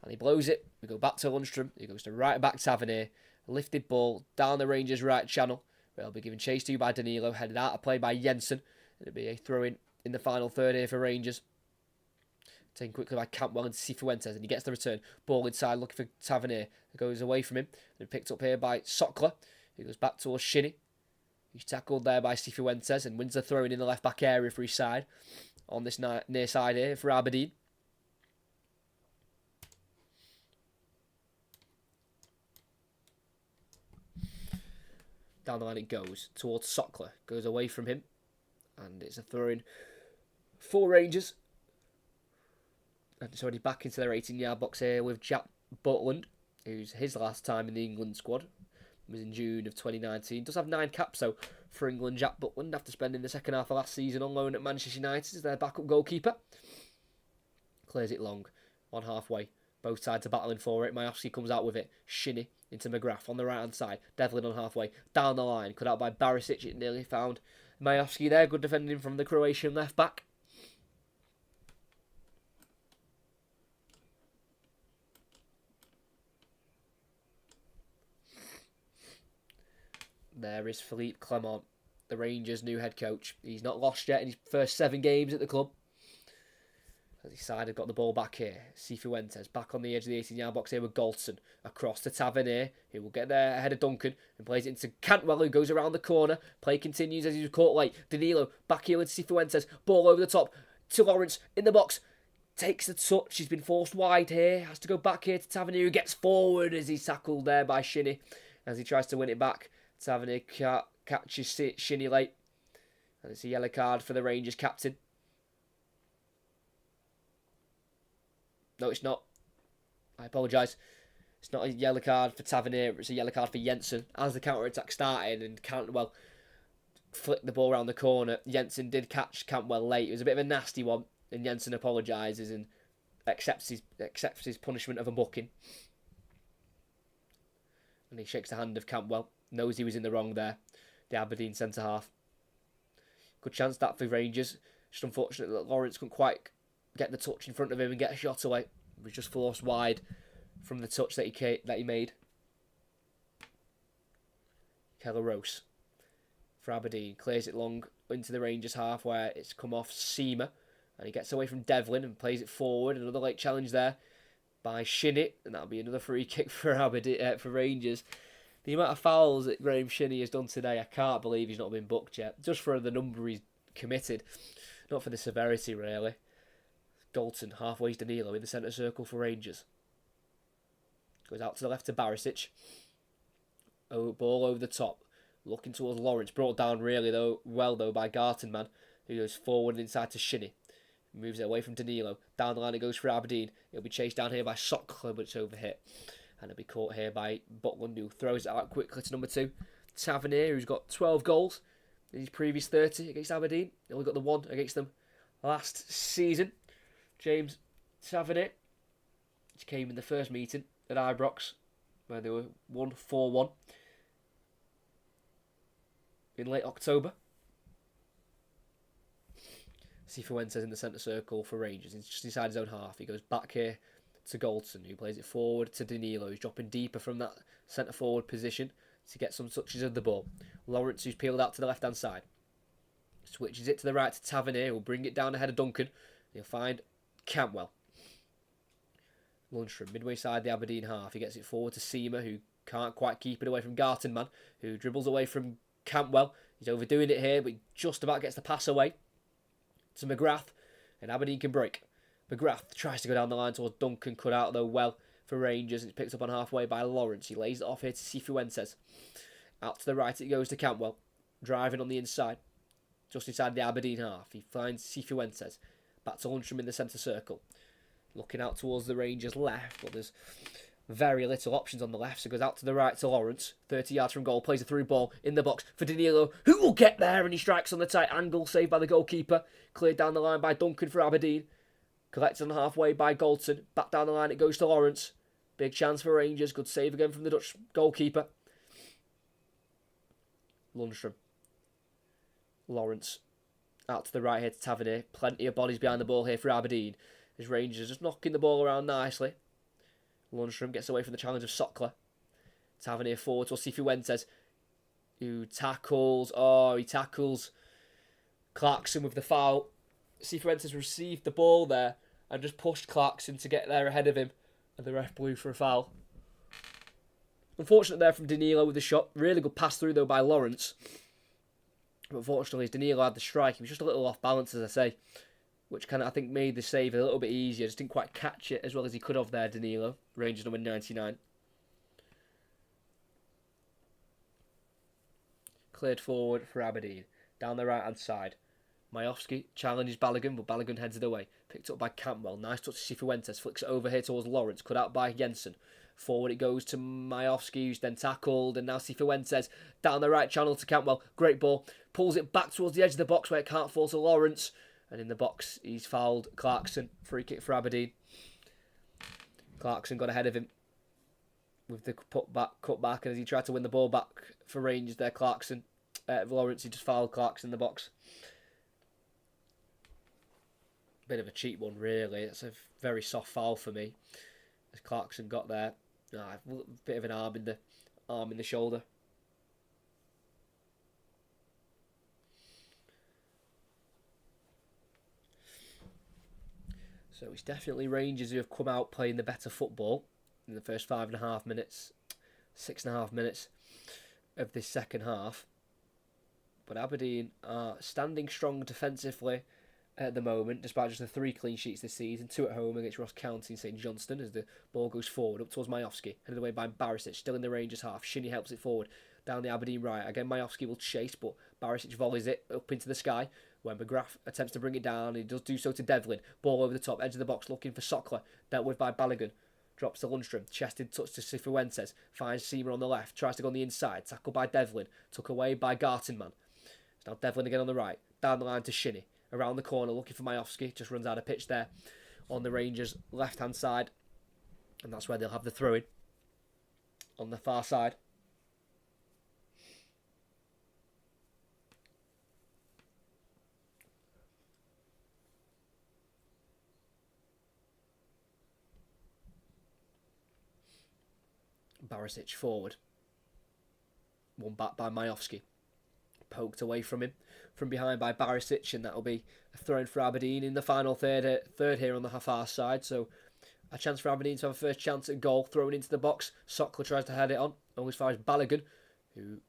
And he blows it. We go back to Lundstrom. He goes to right back Tavernier. A lifted ball down the Rangers right channel. Where it'll be given chase to by Danilo. Headed out of play by Jensen. It'll be a throw-in the final third here for Rangers. Taken quickly by Cantwell and Cifuentes, and he gets the return. Ball inside, looking for Tavernier. It goes away from him. And picked up here by Sokler. He goes back towards Shinnie. He's tackled there by Cifuentes and wins the throw-in the left-back area for his side. On this near side here for Aberdeen. Down the line it goes towards Sokler. Goes away from him. And it's a throw-in for Rangers. And it's already back into their 18-yard box here with Jack Butland, who's his last time in the England squad. It was in June of 2019. Does have 9 caps, so for England, Jack Butland, after spending the second half of last season on loan at Manchester United as their backup goalkeeper. Clears it long, on halfway. Both sides are battling for it. Majowski comes out with it. Shinnie into McGrath on the right-hand side. Devlin on halfway. Down the line, cut out by Barisic. It nearly found Majowski there. Good defending from the Croatian left-back. There is Philippe Clement, the Rangers' new head coach. He's not lost yet in his first 7 games at the club. As his side have got the ball back here. Cifuentes back on the edge of the 18-yard box here with Goldson. Across to Tavernier, who will get there ahead of Duncan and plays it into Cantwell, who goes around the corner. Play continues as he's caught late. Danilo back here with Cifuentes. Ball over the top to Lawrence in the box. Takes the touch. He's been forced wide here. Has to go back here to Tavernier, who gets forward as he's tackled there by Shinnie as he tries to win it back. Tavernier catches Shinnie late. And it's a yellow card for the Rangers captain. No, it's not. I apologise. It's not a yellow card for Tavernier. It's a yellow card for Jensen. As the counter-attack started and Cantwell flicked the ball around the corner, Jensen did catch Cantwell late. It was a bit of a nasty one. And Jensen apologises and accepts his punishment of a booking. And he shakes the hand of Campbell. Knows he was in the wrong there. The Aberdeen centre-half. Good chance that for Rangers. Just unfortunate that Lawrence couldn't quite get the touch in front of him and get a shot away. He was just forced wide from the touch that he made. Keller Rose for Aberdeen. Clears it long into the Rangers half where it's come off Seamer. And he gets away from Devlin and plays it forward. Another late challenge there by Shinnie. And that'll be another free kick for Aberdeen, for Rangers. The amount of fouls that Graham Shinnie has done today, I can't believe he's not been booked yet. Just for the number he's committed. Not for the severity, really. Dalton, halfway to Danilo in the centre circle for Rangers. Goes out to the left to Barisic. Oh, ball over the top. Looking towards Lawrence. Brought down really well by Gartenman, who goes forward and inside to Shinnie. Moves it away from Danilo. Down the line it goes for Aberdeen. It'll be chased down here by Sockler, but it's overhit. And it'll be caught here by Butland, who throws it out quickly to number 2. Tavernier, who's got 12 goals in his previous 30 against Aberdeen. He only got the 1 against them last season. James Tavernier, which came in the first meeting at Ibrox, where they were 1-4-1 in late October. Cifuentes in the centre circle for Rangers. He's just inside his own half. He goes back here to Goldson, who plays it forward to Danilo, who's dropping deeper from that centre forward position to get some touches of the ball. Lawrence, who's peeled out to the left hand side, switches it to the right to Tavernier, who'll bring it down ahead of Duncan. He'll find Cantwell. Lundstrom, midway side the Aberdeen half. He gets it forward to Seamer, who can't quite keep it away from Gartenman, who dribbles away from Cantwell. He's overdoing it here, but he just about gets the pass away to McGrath, and Aberdeen can break. McGrath tries to go down the line towards Duncan, cut out though well for Rangers. It's picked up on halfway by Lawrence. He lays it off here to Cifuentes. Out to the right it goes to Cantwell, driving on the inside, just inside the Aberdeen half. He finds Cifuentes. Back to Lundstrom in the centre circle. Looking out towards the Rangers left, but there's very little options on the left, so goes out to the right to Lawrence. 30 yards from goal, plays a through ball in the box for Danilo, who will get there, and he strikes on the tight angle, saved by the goalkeeper. Cleared down the line by Duncan for Aberdeen. Collected on halfway by Goldson. Back down the line it goes to Lawrence. Big chance for Rangers. Good save again from the Dutch goalkeeper. Lundstrom. Lawrence. Out to the right here to Tavernier. Plenty of bodies behind the ball here for Aberdeen. As Rangers just knocking the ball around nicely. Lundstrom gets away from the challenge of Sockler. Tavernier forward to Cifuentes, who tackles. Oh, he tackles Clarkson with the foul. Cifuentes received the ball there and just pushed Clarkson to get there ahead of him, and the ref blew for a foul. Unfortunate there from Danilo with the shot. Really good pass through though by Lawrence. But unfortunately, as Danilo had the strike, he was just a little off balance, as I say, which kind of, I think, made the save a little bit easier. Just didn't quite catch it as well as he could have there, Danilo. Rangers number 99. Cleared forward for Aberdeen. Down the right-hand side. Majowski challenges Balogun, but Balogun heads it away. Picked up by Cantwell. Nice touch to Cifuentes. Flicks it over here towards Lawrence. Cut out by Jensen. Forward it goes to Majowski, who's then tackled. And now Cifuentes down the right channel to Cantwell. Great ball. Pulls it back towards the edge of the box where it can't fall to Lawrence. And in the box, he's fouled Clarkson. Free kick for Aberdeen. Clarkson got ahead of him with the cut back. And as he tried to win the ball back for Rangers there, Lawrence, he just fouled Clarkson in the box. Bit of a cheap one, really. It's a very soft foul for me, as Clarkson got there. A bit of an arm in the shoulder. So it's definitely Rangers who have come out playing the better football in the first 6.5 minutes of this second half. But Aberdeen are standing strong defensively at the moment, despite just the 3 clean sheets this season, 2 at home against Ross County and St Johnstone, as the ball goes forward up towards Majowski, headed away by Barisic, still in the Rangers half. Shinnie helps it forward down the Aberdeen right. Again, Majowski will chase, but Barisic volleys it up into the sky, where McGrath attempts to bring it down. He does do so to Devlin. Ball over the top, edge of the box, looking for Sockler, dealt with by Balogun. Drops to Lundstrom, chested touch to Cifuentes, finds Seamer on the left, tries to go on the inside, tackled by Devlin, took away by Gartenman. It's now Devlin again on the right, down the line to Shinnie. Around the corner, looking for Majowski. Just runs out of pitch there on the Rangers' left-hand side. And that's where they'll have the throw-in on the far side. Barisic forward. One back by Majowski. Poked away from him from behind by Barisic, and that'll be a throw for Aberdeen in the final third here on the half-hour side. So a chance for Aberdeen to have a first chance at goal, thrown into the box. Sockler tries to head it on, only as far as Balogun, who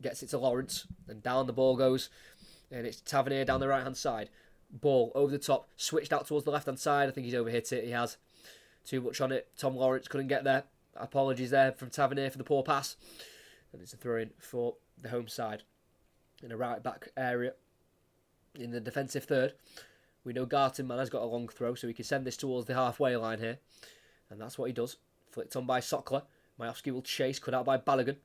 gets it to Lawrence, and down the ball goes, and it's Tavernier down the right-hand side. Ball over the top, switched out towards the left-hand side. I think he's overhit it. He has too much on it. Tom Lawrence couldn't get there. Apologies there from Tavernier for the poor pass. And it's a throw-in for the home side. In a right-back area, in the defensive third, we know Gartenman has got a long throw, so he can send this towards the halfway line here. And that's what he does. Flicked on by Sockler. Majowski will chase, cut out by Balogun.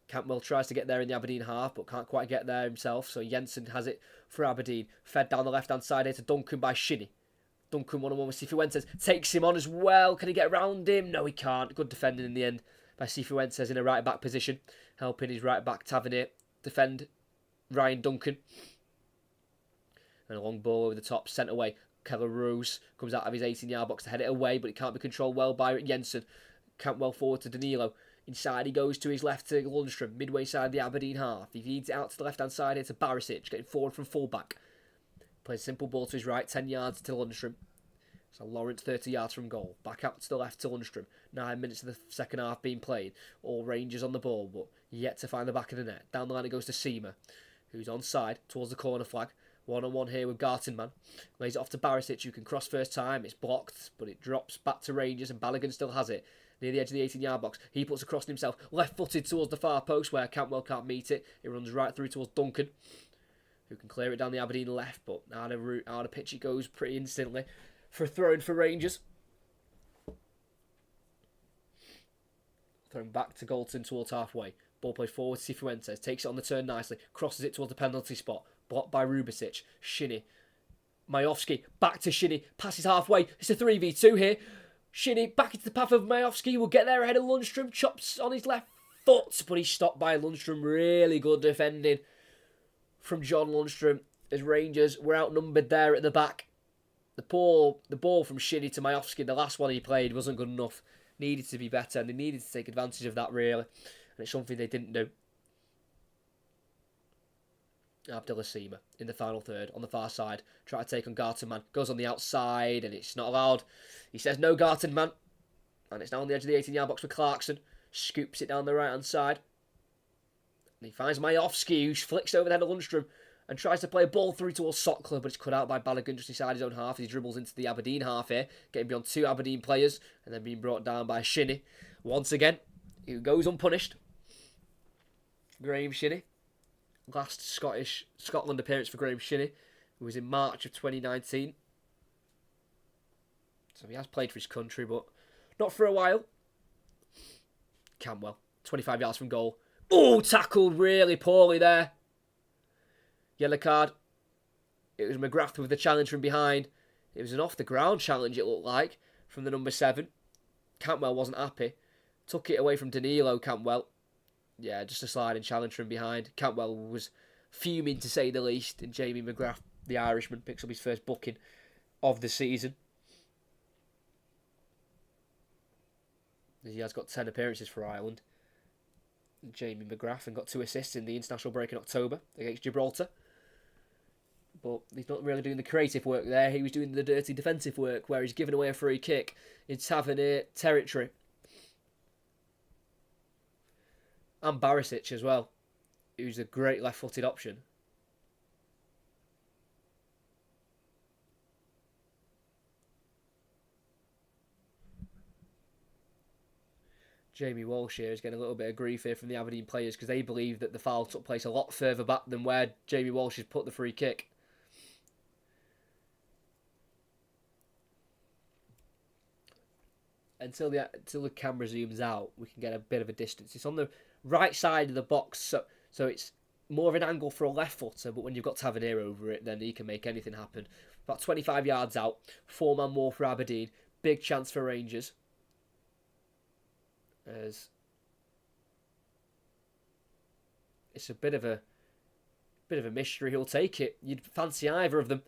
Cantwell tries to get there in the Aberdeen half, but can't quite get there himself. So Jensen has it for Aberdeen. Fed down the left-hand side here to Duncan by Shinnie. Duncan one-on-one with Cifuentes. Takes him on as well. Can he get around him? No, he can't. Good defending in the end by Cifuentes in a right-back position. Helping his right-back Tavernier defend Ryan Duncan. And a long ball over the top, sent away. Keller Rose comes out of his 18-yard box to head it away, but it can't be controlled well by Jensen. Cantwell forward to Danilo. Inside he goes to his left to Lundstrom, midway side the Aberdeen half. He feeds it out to the left-hand side here to Barisic, getting forward from full-back. Plays a simple ball to his right, 10 yards to Lundstrom. So Lawrence 30 yards from goal. Back out to the left to Lundstrom. 9 minutes of the second half being played. All Rangers on the ball, but yet to find the back of the net. Down the line it goes to Seamer, who's onside towards the corner flag. One-on-one here with Gartenman. Lays it off to Barisic, who can cross first time. It's blocked, but it drops back to Rangers, and Balogun still has it. Near the edge of the 18-yard box. He puts across himself, left-footed towards the far post, where Cantwell can't meet it. It runs right through towards Duncan, who can clear it down the Aberdeen left, but out of pitch it goes pretty instantly for a throw-in for Rangers. Thrown back to Galton towards halfway. Ball played forward to Cifuentes. Takes it on the turn nicely. Crosses it towards the penalty spot. Blocked by Rubicic. Shinnie. Majowski. Back to Shinnie. Passes halfway. It's a 3v2 here. Shinnie back into the path of Majowski. Will get there ahead of Lundstrom. Chops on his left foot. But he's stopped by Lundstrom. Really good defending from John Lundstrom. As Rangers were outnumbered there at the back. The ball from Shinnie to Majowski, the last one he played, wasn't good enough. Needed to be better, and they needed to take advantage of that, really. And it's something they didn't do. Abdullah Seamer in the final third on the far side. Try to take on Gartenman. Goes on the outside, and it's not allowed. He says, no, Gartenman. And it's now on the edge of the 18-yard box for Clarkson. Scoops it down the right-hand side. And he finds Majowski, who flicks over the head of Lundstrom and tries to play a ball through towards Sockler, but it's cut out by Balogun just inside his own half. He dribbles into the Aberdeen half here, getting beyond two Aberdeen players, and then being brought down by Shinnie. Once again, he goes unpunished. Graham Shinnie. Last Scotland appearance for Graham Shinnie, who was in March of 2019. So he has played for his country, but not for a while. Cantwell, 25 yards from goal. Oh, tackled really poorly there. Yellow card. It was McGrath with the challenge from behind. It was an off-the-ground challenge, it looked like, from the number 7. Cantwell wasn't happy. Took it away from Danilo, Cantwell. Yeah, just a sliding challenge from behind. Cantwell was fuming, to say the least. And Jamie McGrath, the Irishman, picks up his first booking of the season. He has got 10 appearances for Ireland. Jamie McGrath, and got 2 assists in the international break in October against Gibraltar. But he's not really doing the creative work there. He was doing the dirty defensive work, where he's given away a free kick in Tavernier territory. And Barisic as well, who's a great left-footed option. Jamie Walsh here is getting a little bit of grief here from the Aberdeen players, because they believe that the foul took place a lot further back than where Jamie Walsh has put the free kick. Until the camera zooms out, we can get a bit of a distance. It's on the right side of the box, so it's more of an angle for a left footer, but when you've got Tavernier over it, then he can make anything happen. About 25 yards out, 4-man war for Aberdeen. Big chance for Rangers, as it's a bit of a mystery who'll take it. You'd fancy either of them,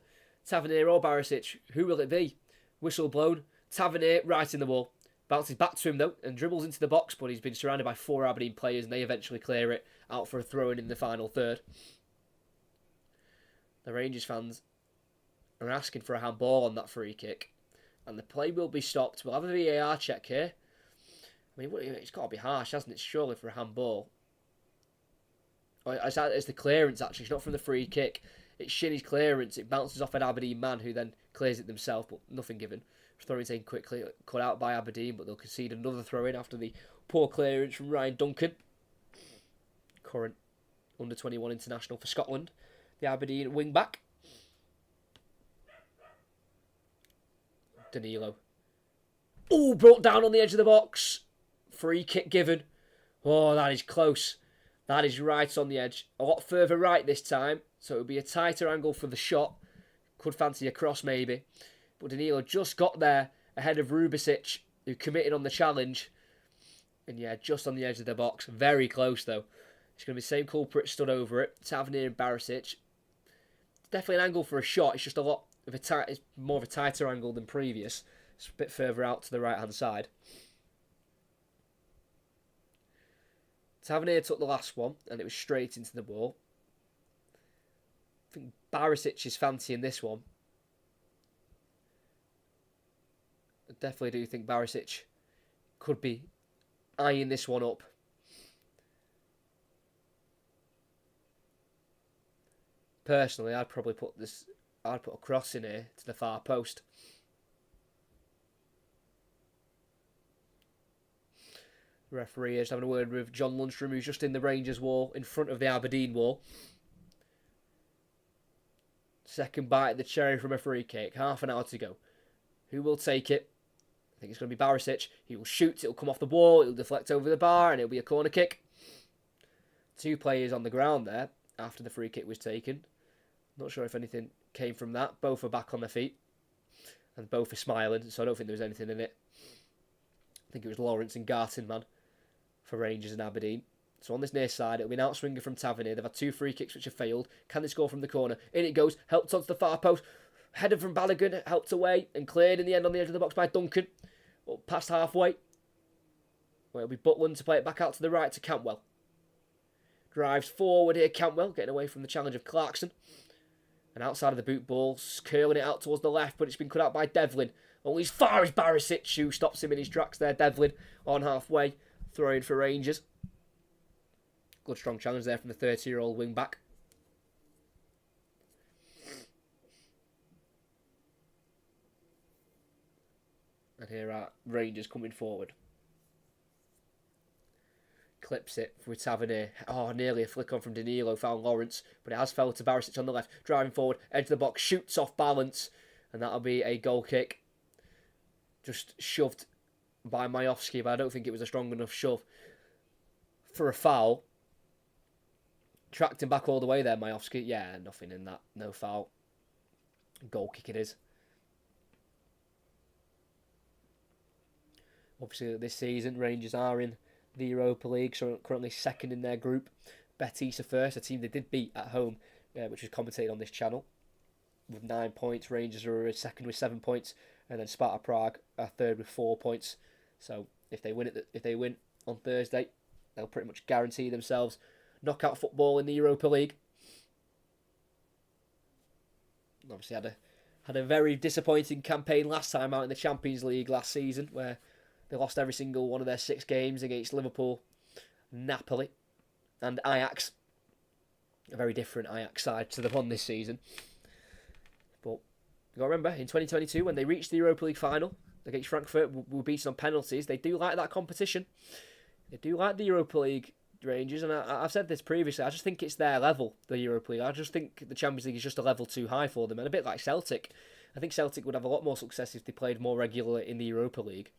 Tavernier or Barisic. Who will it be? Whistle blown. Tavernier right in the wall. Bounces back to him though and dribbles into the box, but he's been surrounded by 4 Aberdeen players and they eventually clear it out for a throw-in in the final third. The Rangers fans are asking for a handball on that free kick, and the play will be stopped. We'll have a VAR check here. I mean, it's got to be harsh, hasn't it? Surely for a handball. It's the clearance actually. It's not from the free kick. It's Shinnie's clearance. It bounces off an Aberdeen man who then clears it themselves, but nothing given. Throwing taken quickly, cut out by Aberdeen, but they'll concede another throw-in after the poor clearance from Ryan Duncan, current under-21 international for Scotland. The Aberdeen wing-back. Danilo. Oh, brought down on the edge of the box. Free kick given. Oh, that is close. That is right on the edge. A lot further right this time, so it would be a tighter angle for the shot. Could fancy a cross maybe. But Danilo just got there ahead of Rubicic, who committed on the challenge. And yeah, just on the edge of the box. Very close though. It's going to be the same culprit stood over it. Tavernier and Barisic. It's definitely an angle for a shot. It's just a lot of it's more of a tighter angle than previous. It's a bit further out to the right hand side. Tavernier took the last one and it was straight into the ball. I think Barisic is fancying this one. I definitely do think Barisic could be eyeing this one up. Personally, I'd probably put a cross in here to the far post. The referee is having a word with John Lundstrom, who's just in the Rangers wall, in front of the Aberdeen wall. Second bite at the cherry from a free kick. Half an hour to go. Who will take it? I think it's going to be Barisic. He will shoot. It'll come off the wall. It'll deflect over the bar, and it'll be a corner kick. 2 players on the ground there after the free kick was taken. Not sure if anything came from that. Both are back on their feet, and both are smiling, so I don't think there was anything in it. I think it was Lawrence and Gartenman for Rangers and Aberdeen. So on this near side, it'll be an outswinger from Tavernier. They've had 2 free kicks which have failed. Can they score from the corner? In it goes. Helped onto the far post. Header from Balogun. Helped away and cleared in the end on the edge of the box by Duncan. Up past halfway. Well, it'll be Butland to play it back out to the right to Cantwell. Drives forward here, Cantwell, getting away from the challenge of Clarkson. And outside of the boot ball, curling it out towards the left, but it's been cut out by Devlin. Only as far as Barisic, who stops him in his tracks there. Devlin on halfway, throwing for Rangers. Good strong challenge there from the 30-year-old wing-back. And here are Rangers coming forward. Clips it with Tavernier. Oh, nearly a flick on from Danilo, found Lawrence, but it has fell to Barisic on the left. Driving forward, edge of the box, shoots off balance, and that'll be a goal kick. Just shoved by Majowski, but I don't think it was a strong enough shove for a foul. Tracked him back all the way there, Majowski. Yeah, nothing in that. No foul. Goal kick it is. Obviously, this season, Rangers are in the Europa League, so currently second in their group. Betis are first, a team they did beat at home, which is commentated on this channel, with 9 points. Rangers are second with 7 points, and then Sparta Prague are third with 4 points. So if they win on Thursday, they'll pretty much guarantee themselves knockout football in the Europa League. Obviously had a very disappointing campaign last time out in the Champions League last season, where they lost every single one of their 6 games against Liverpool, Napoli, and Ajax. A very different Ajax side to the one this season. But you got to remember, in 2022, when they reached the Europa League final against Frankfurt, were beaten on penalties. They do like that competition. They do like the Europa League, Rangers, and I've said this previously. I just think it's their level, the Europa League. I just think the Champions League is just a level too high for them, and a bit like Celtic. I think Celtic would have a lot more success if they played more regularly in the Europa League.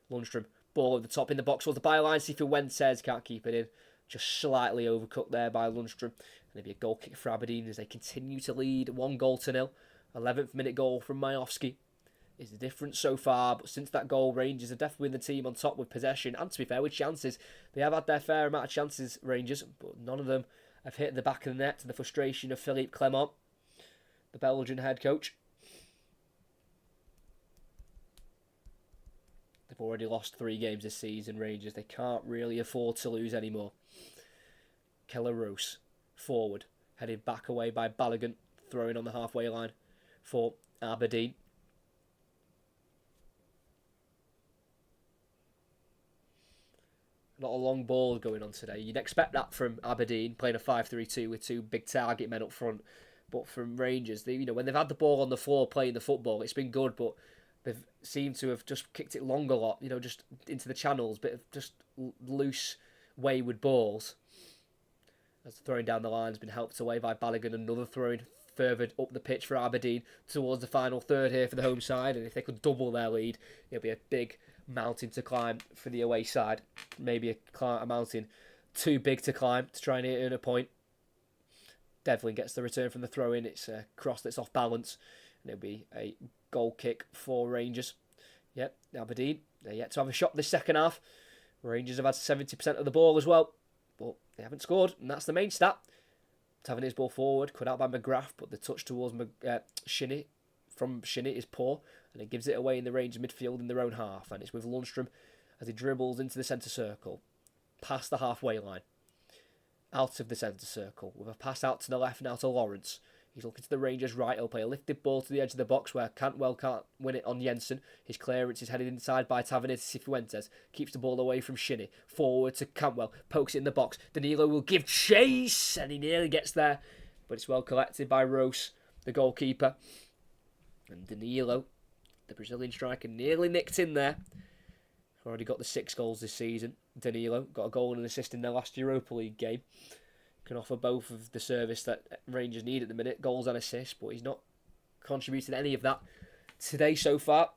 Lundstrom, ball at the top in the box towards the byline. See if Fuentes can't keep it in. Just slightly overcut there by Lundstrom. And it'll be a goal kick for Aberdeen as they continue to lead 1-0. 11th minute goal from Majowski is the difference so far. But since that goal, Rangers have definitely been the team on top with possession. And to be fair, with chances. They have had their fair amount of chances, Rangers, but none of them have hit the back of the net to the frustration of Philippe Clement, the Belgian head coach. They've already lost 3 games this season, Rangers. They can't really afford to lose anymore. Keller Rose, forward, headed back away by Balogun, throwing on the halfway line for Aberdeen. A lot of long balls going on today. You'd expect that from Aberdeen, playing a 5-3-2 with 2 big target men up front. But from Rangers, when they've had the ball on the floor playing the football, it's been good, but they've seemed to have just kicked it long a lot, just into the channels, bit of just loose, wayward balls. As the throwing down the line has been helped away by Balogun, another throwing further up the pitch for Aberdeen towards the final third here for the home side, and if they could double their lead, it'll be a big mountain to climb for the away side. Maybe a mountain too big to climb to try and earn a point. Devlin gets the return from the throw-in. It's a cross that's off balance, and it'll be a goal kick for Rangers. Yep, Aberdeen, they're yet to have a shot this second half. Rangers have had 70% of the ball as well, but they haven't scored, and that's the main stat. Tavernier's ball forward, cut out by McGrath, but the touch towards Shinnie from Shinnie is poor, and it gives it away in the Rangers midfield in their own half, and it's with Lundstrom as he dribbles into the centre circle, past the halfway line, out of the centre circle, with a pass out to the left now to Lawrence. He's looking to the Rangers right. He'll play a lifted ball to the edge of the box where Cantwell can't win it on Jensen. His clearance is headed inside by Tavernier to Cifuentes. Keeps the ball away from Shinnie. Forward to Cantwell. Pokes it in the box. Danilo will give chase, and he nearly gets there. But it's well collected by Rose, the goalkeeper. And Danilo, the Brazilian striker, nearly nicked in there. Already got the 6 goals this season. Danilo got a goal and an assist in their last Europa League game. Can offer both of the service that Rangers need at the minute, goals and assists, but he's not contributed any of that today so far.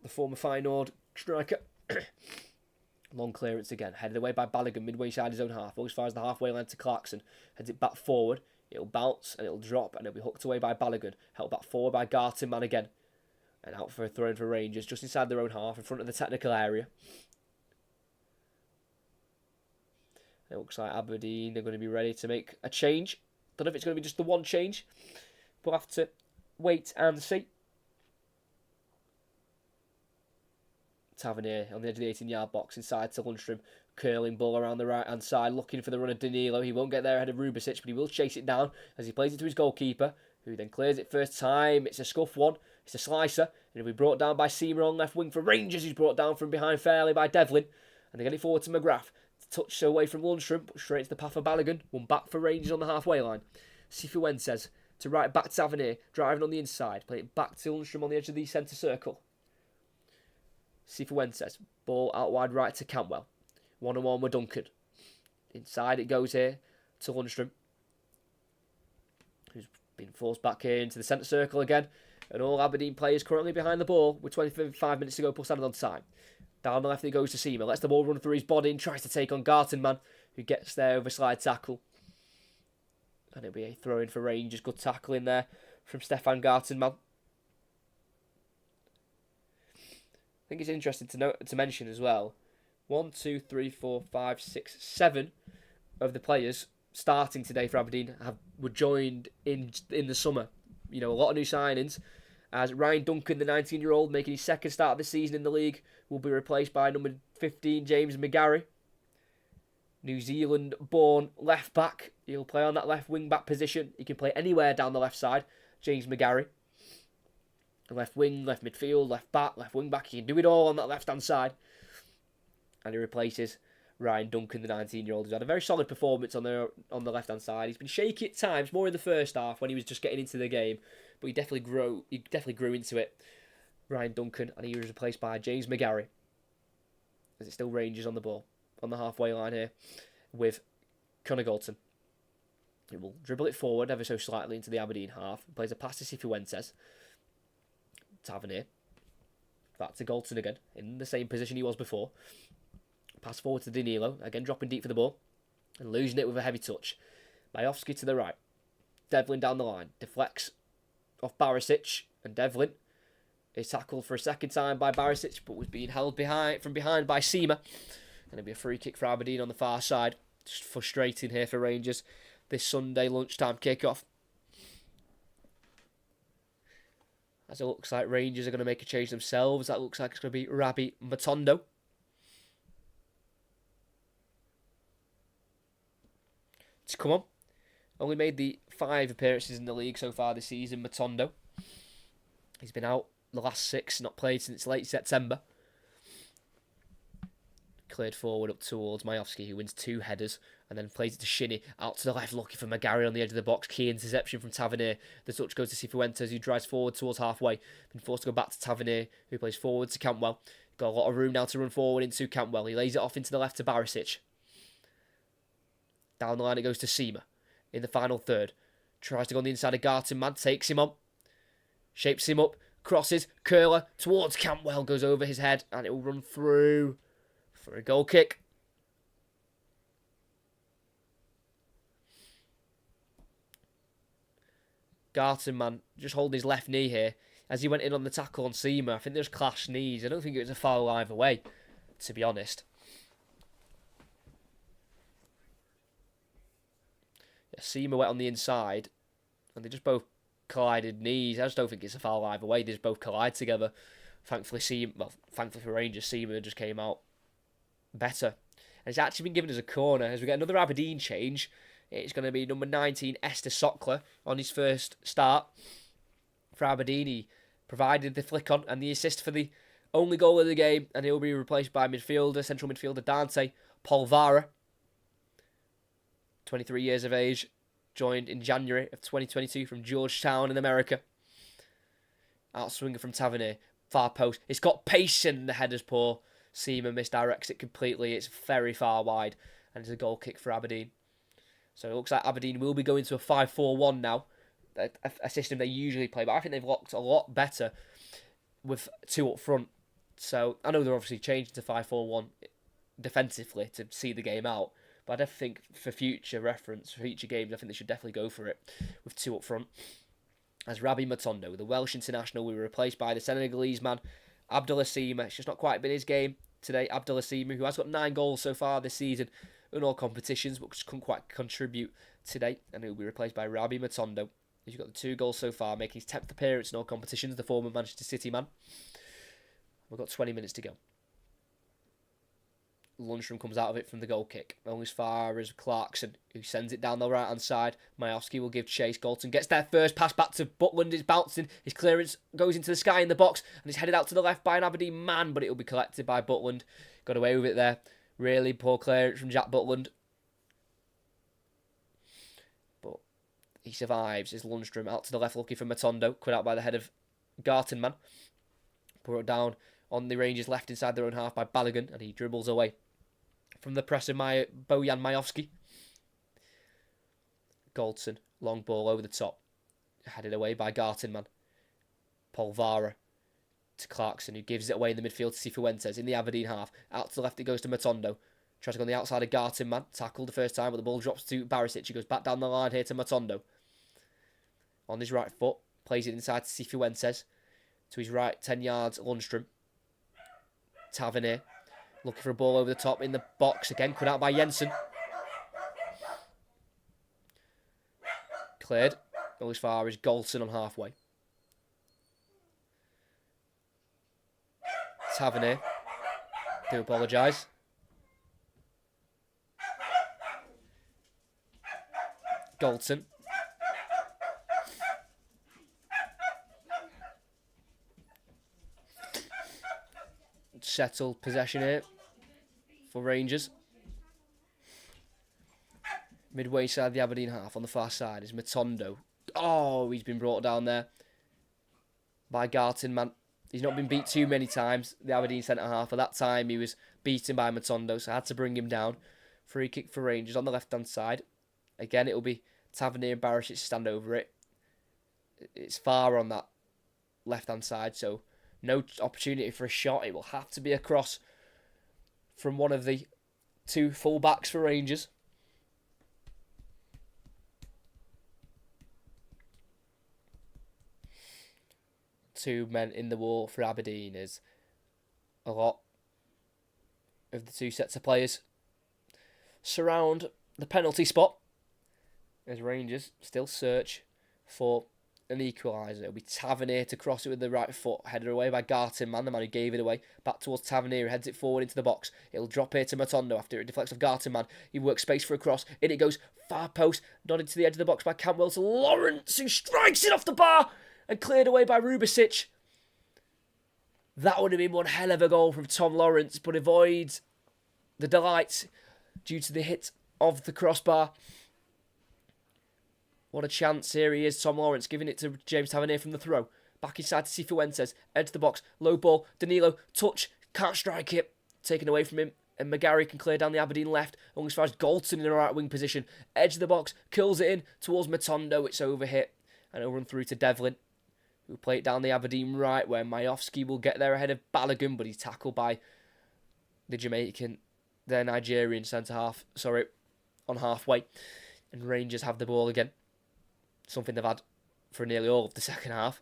The former Feyenoord striker. Long clearance again, headed away by Balogun midway side his own half, goes as far as the halfway line to Clarkson, heads it back forward, it'll bounce and it'll drop and it'll be hooked away by Balogun, held back forward by Gartenman again, and out for a throw in for Rangers, just inside their own half, in front of the technical area. It looks like Aberdeen are going to be ready to make a change. Don't know if it's going to be just the one change. We'll have to wait and see. Tavernier on the edge of the 18-yard box inside to Lundstrom. Curling ball around the right-hand side, looking for the run of Danilo. He won't get there ahead of Rubicic, but he will chase it down as he plays it to his goalkeeper, who then clears it first time. It's a scuff one. It's a slicer. And it'll be brought down by Seamer on left wing for Rangers, who's brought down from behind fairly by Devlin. And they get it forward to McGrath. Touch away from Lundstrom, but straight to the path of Balogun. One back for Rangers on the halfway line. Cifuentes to right back to Tavernier, driving on the inside. Play it back to Lundstrom on the edge of the centre circle. Cifuentes, ball out wide right to Cantwell. 1-on-1 with Duncan. Inside it goes here to Lundstrom, who's been forced back here into the centre circle again. And all Aberdeen players currently behind the ball with 25 minutes to go plus added on time. Down the left it goes to Seamer. Lets the ball run through his body and tries to take on Gartenman, who gets there with a slide tackle. And it'll be a throw in for Rangers. Good tackle in there from Stefan Gartenman. I think it's interesting to mention as well. 1, 2, 3, 4, 5, 6, 7 of the players starting today for Aberdeen were joined in the summer. A lot of new signings. As Ryan Duncan, the 19-year-old, making his second start of the season in the league, will be replaced by number 15, James McGarry. New Zealand-born left-back. He'll play on that left wing-back position. He can play anywhere down the left side. James McGarry. Left wing, left midfield, left back, left wing-back. He can do it all on that left-hand side. And he replaces Ryan Duncan, the 19-year-old, who's had a very solid performance on the left-hand side. He's been shaky at times, more in the first half when he was just getting into the game. But he definitely grew into it. Ryan Duncan, and he was replaced by James McGarry. As it still Rangers on the ball, on the halfway line here, with Connor Galton. He will dribble it forward ever so slightly into the Aberdeen half. Plays a pass to Cifuentes. Tavernier. Back to Galton again, in the same position he was before. Pass forward to Danilo, again dropping deep for the ball. And losing it with a heavy touch. Majowski to the right. Devlin down the line. Deflects off Barisic, and Devlin is tackled for a second time by Barisic, but was being held from behind by Seamer. And it'll be a free kick for Aberdeen on the far side. Just frustrating here for Rangers. this Sunday lunchtime kickoff. As it looks like Rangers are going to make a change themselves. That looks like it's going to be Rabbi Matondo. Come on. Only made the 5 appearances in the league so far this season, Matondo. He's been out the last 6, not played since late September. Cleared forward up towards Majowski, who wins 2 headers and then plays it to Shinnie. Out to the left, looking for McGarry on the edge of the box. Key interception from Tavernier. The touch goes to Cifuentes, who drives forward towards halfway. Been forced to go back to Tavernier, who plays forward to Cantwell. Got a lot of room now to run forward into Cantwell. He lays it off into the left to Barisic. Down the line it goes to Seamer in the final third. Tries to go on the inside of Garton, man. Takes him on. Shapes him up. Crosses. Curler towards Cantwell. Goes over his head and it will run through for a goal kick. Garton, man, just holding his left knee here as he went in on the tackle on Seamer. I think there's clashed knees. I don't think it was a foul either way, to be honest. Yeah, Seamer went on the inside and they just both collided knees. I just don't think it's a foul either way. They just both collide together. Thankfully for Rangers, Seamer just came out better. And it's actually been given as a corner as we get another Aberdeen change. It's going to be number 19, Esther Sockler, on his first start for Aberdeen. He provided the flick on and the assist for the only goal of the game, and he'll be replaced by central midfielder Dante Polvara, 23 years of age, joined in January of 2022 from Georgetown in America. Outswinger from Tavernier, far post. It's got pace in the header's paw. Seamer misdirects it completely. It's very far wide, and it's a goal kick for Aberdeen. So it looks like Aberdeen will be going to a 5-4-1 now, a system they usually play, but I think they've looked a lot better with 2 up front. So I know they're obviously changing to 5-4-1 defensively to see the game out, but I definitely think for future reference, for future games, I think they should definitely go for it with 2 up front. As Rabbi Matondo, the Welsh international, will be replaced by the Senegalese man, Abdallah Seamer. It's just not quite been his game today. Abdallah Seamer, who has got 9 goals so far this season in all competitions, but just couldn't quite contribute today, and he'll be replaced by Rabbi Matondo. He's got the 2 goals so far, making his 10th appearance in all competitions, the former Manchester City man. We've got 20 minutes to go. Lundstrom comes out of it from the goal kick, only as far as Clarkson, who sends it down the right-hand side. Majowski will give chase. Galton gets their first pass back to Butland. It's bouncing. His clearance goes into the sky in the box, and it's headed out to the left by an Aberdeen man, but it will be collected by Butland. Got away with it there. Really poor clearance from Jack Butland. But he survives as Lundstrom out to the left looking for Matondo. Cut out by the head of Garton, man. Brought down on the Rangers left inside their own half by Balogun, and he dribbles away from the press of Bojan Majowski. Goldson, long ball over the top. Headed away by Garton, man. Polvara to Clarkson, who gives it away in the midfield to Cifuentes in the Aberdeen half. Out to the left it goes to Matondo. Tries to go on the outside of Garton, man. Tackled the first time, but the ball drops to Barisic. He goes back down the line here to Matondo. On his right foot, plays it inside to Cifuentes. To his right, 10 yards, Lundstrom. Tavernier, looking for a ball over the top in the box. Again, cut out by Jensen. Cleared. All as far as Goldson on halfway. Tavernier. Do apologise. Goldson. Settled possession here for Rangers. Midway side of the Aberdeen half on the far side is Matondo. Oh, he's been brought down there by Garton, man. He's not been beat too many times, the Aberdeen centre-half. At that time, he was beaten by Matondo, so I had to bring him down. Free kick for Rangers on the left-hand side. Again, it will be Tavernier and Barisic to stand over it. It's far on that left-hand side, so no opportunity for a shot. It will have to be a cross from one of the 2 full-backs for Rangers. Two men in the wall for Aberdeen is a lot of the 2 sets of players surround the penalty spot. as Rangers still search for an equaliser. It'll be Tavernier to cross it with the right foot, headed away by Gartenmann, the man who gave it away. Back towards Tavernier, who heads it forward into the box. It'll drop here to Matondo after it deflects off Gartenmann. He works space for a cross. In it goes, far post, nodded to the edge of the box by Cantwell to Lawrence, who strikes it off the bar and cleared away by Rubicic. That would have been one hell of a goal from Tom Lawrence, but avoids the delights due to the hit of the crossbar. What a chance. Here he is, Tom Lawrence, giving it to James Tavernier from the throw. Back inside to Cifuentes. Edge of the box. Low ball. Danilo. Touch. Can't strike it. Taken away from him. And McGarry can clear down the Aberdeen left. Along as far as Galton in the right wing position. Edge of the box. Curls it in towards Matondo. It's overhit. And it'll run through to Devlin, who'll play it down the Aberdeen right, where Majowski will get there ahead of Balogun, but he's tackled by the Jamaican, their Nigerian centre-half, on halfway. And Rangers have the ball again. Something they've had for nearly all of the second half.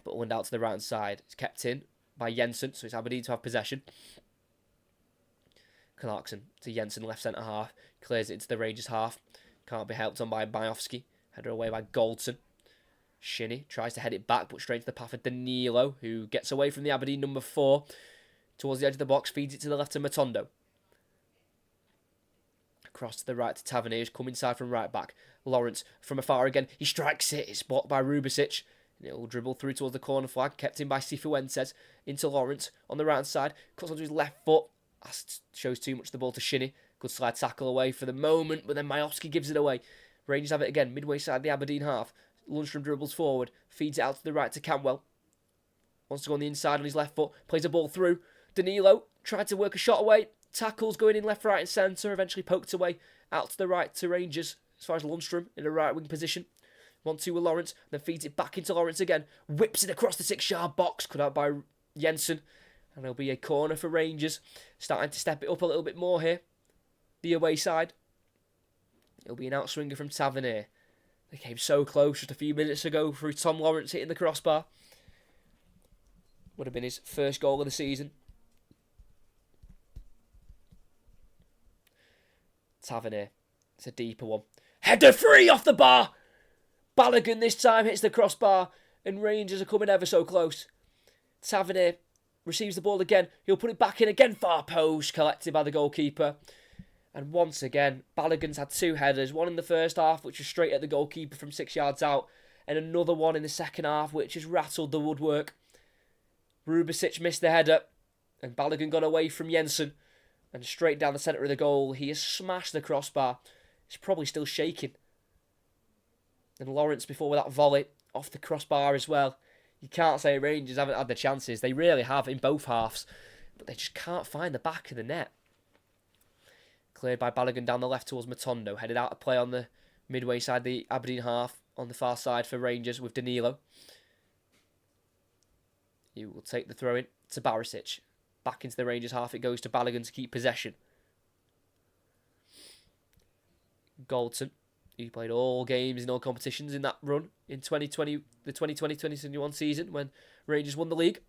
But went out to the right-hand side. It's kept in by Jensen, so it's Aberdeen to have possession. Clarkson to Jensen, left centre-half. Clears it into the Rangers half. Can't be helped on by Majowski. Header away by Goldson. Shinnie tries to head it back, but straight to the path of Danilo, who gets away from the Aberdeen number 4 towards the edge of the box, feeds it to the left to Matondo. Across to the right to Tavernier, who's come inside from right back. Lawrence from afar again. He strikes it. It's blocked by Rubicic. And it'll dribble through towards the corner flag, kept in by Cifuentes. Into Lawrence on the right side. Cuts onto his left foot. Shows too much the ball to Shinnie. Good slide tackle away for the moment, but then Majowski gives it away. Rangers have it again, midway side the Aberdeen half. Lundstrom dribbles forward, feeds it out to the right to Cantwell. Wants to go on the inside on his left foot, plays a ball through. Danilo tried to work a shot away. Tackles going in left, right and centre, eventually poked away out to the right to Rangers, as far as Lundstrom in a right wing position. 1-2 with Lawrence, then feeds it back into Lawrence again. Whips it across the 6-yard box, cut out by Jensen. And there'll be a corner for Rangers, starting to step it up a little bit more here. The away side. It'll be an outswinger from Tavernier. They came so close just a few minutes ago through Tom Lawrence hitting the crossbar. Would have been his first goal of the season. Tavernier. It's a deeper one. Header free off the bar! Balogun this time hits the crossbar and Rangers are coming ever so close. Tavernier receives the ball again. He'll put it back in again. Far post collected by the goalkeeper. And once again, Balogun's had 2 headers. One in the first half, which was straight at the goalkeeper from 6 yards out. And another one in the second half, which has rattled the woodwork. Rubicic missed the header. And Balogun got away from Jensen. And straight down the centre of the goal. He has smashed the crossbar. It's probably still shaking. And Lawrence before with that volley off the crossbar as well. You can't say Rangers haven't had the chances. They really have in both halves. But they just can't find the back of the net. Cleared by Balogun down the left towards Matondo. Headed out to play on the midway side, the Aberdeen half. On the far side for Rangers with Danilo. He will take the throw in to Barisic. Back into the Rangers half. It goes to Balogun to keep possession. Goldson, who played all games in all competitions in that run in 2020, the 2020-2021 season when Rangers won the league.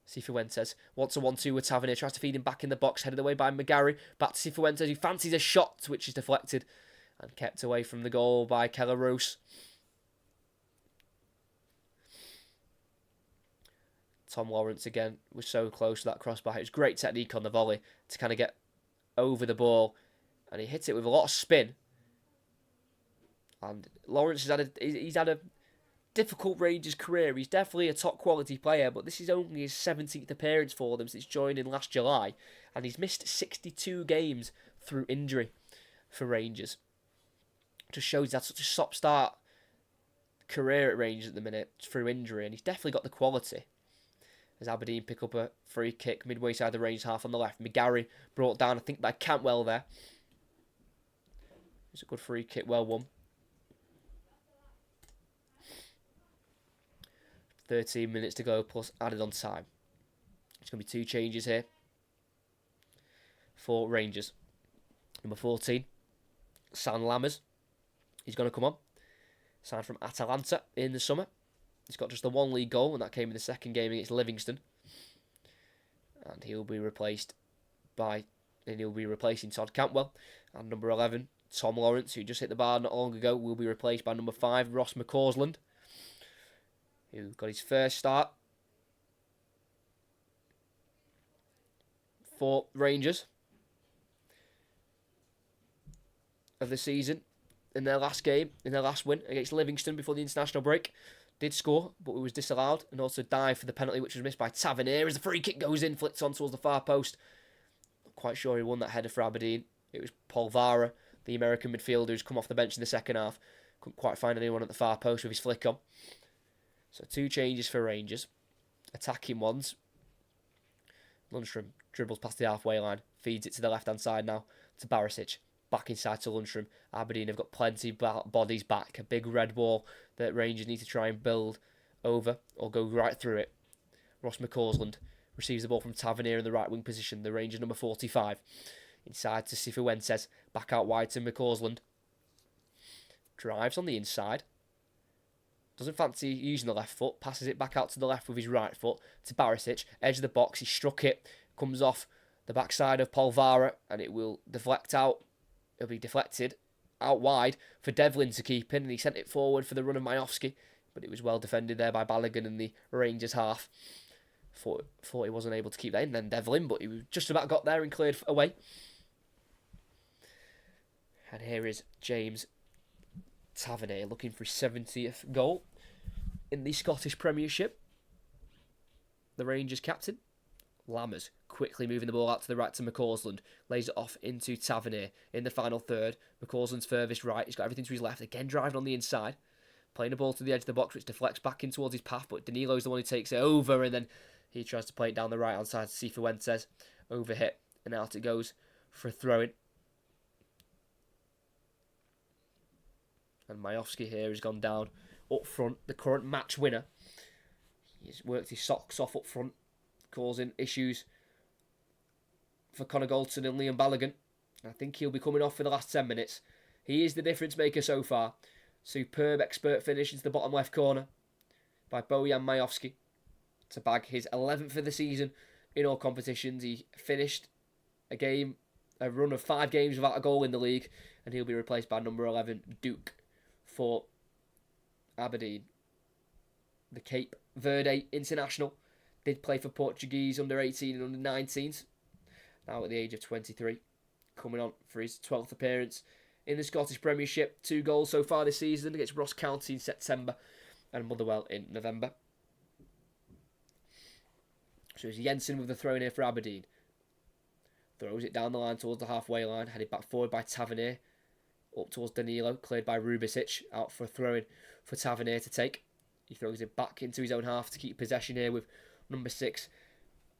Cifuentes wants a 1-2 with Tavernier, tries to feed him back in the box, headed away by McGarry. Back to Cifuentes, who fancies a shot, which is deflected and kept away from the goal by Kelleros. Tom Lawrence again was so close to that crossbar. It was great technique on the volley to kind of get over the ball, and he hit it with a lot of spin. And Lawrence he's had a difficult Rangers career. He's definitely a top quality player, but this is only his 17th appearance for them since joining last July, and he's missed 62 games through injury for Rangers. Just shows he's had such a stop-start career at Rangers at the minute through injury, and he's definitely got the quality. As Aberdeen pick up a free kick midway side the Rangers half on the left. McGarry brought down, I think, by Cantwell there. It's a good free kick, well won. 13 minutes to go plus added on time. There's going to be 2 changes here for Rangers. Number 14, San Lammers. He's going to come on. Signed from Atalanta in the summer. He's got just the 1 league goal, and that came in the second game against Livingston. And he'll be replacing Todd Cantwell. And number 11, Tom Lawrence, who just hit the bar not long ago, will be replaced by number 5, Ross McCausland, who got his first start for Rangers of the season in their last game, in their last win against Livingston before the international break. Did score, but it was disallowed, and also dived for the penalty, which was missed by Tavernier as the free kick goes in, flicks on towards the far post. Not quite sure he won that header for Aberdeen. It was Polvara, the American midfielder, who's come off the bench in the second half. Couldn't quite find anyone at the far post with his flick on. So 2 changes for Rangers. Attacking ones. Lundstrom dribbles past the halfway line, feeds it to the left-hand side now to Barisic. Back inside to Lundstrom. Aberdeen have got plenty bodies back. A big red wall that Rangers need to try and build over or go right through it. Ross McCausland receives the ball from Tavernier in the right wing position. The Rangers number 45. Inside to Cifuentes. Back out wide to McCausland. Drives on the inside. Doesn't fancy using the left foot. Passes it back out to the left with his right foot to Barisic. Edge of the box. He struck it. Comes off the backside of Polvara and it will deflect out. It'll be deflected out wide for Devlin to keep in, and he sent it forward for the run of Majowski, but it was well defended there by Balogun in the Rangers half. Thought he wasn't able to keep that in then, Devlin, but he just about got there and cleared away. And here is James Tavernier looking for his 70th goal in the Scottish Premiership. The Rangers captain. Lammers quickly moving the ball out to the right to McCausland. Lays it off into Tavernier in the final third. McCausland's furthest right. He's got everything to his left. Again driving on the inside. Playing the ball to the edge of the box, which deflects back in towards his path. But Danilo's the one who takes it over. And then he tries to play it down the right-hand side to Cifuentes. Overhit. And out it goes for a throw-in. And Majowski here has gone down up front. The current match winner. He's worked his socks off up front, causing issues for Connor Galton and Liam Balogun. I think he'll be coming off for the last 10 minutes. He is the difference maker so far. Superb expert finish into the bottom left corner by Bojan Majowski to bag his 11th of the season in all competitions. He finished a run of 5 games without a goal in the league, and he'll be replaced by number 11, Duke, for Aberdeen. The Cape Verde international. Did play for Portuguese under 18 and under 19s. Now at the age of 23. Coming on for his 12th appearance in the Scottish Premiership. 2 goals so far this season against Ross County in September and Motherwell in November. So it's Jensen with the throw in here for Aberdeen. Throws it down the line towards the halfway line. Headed back forward by Tavernier. Up towards Danilo. Cleared by Rubicic. Out for a throw in for Tavernier to take. He throws it back into his own half to keep possession here with number 6,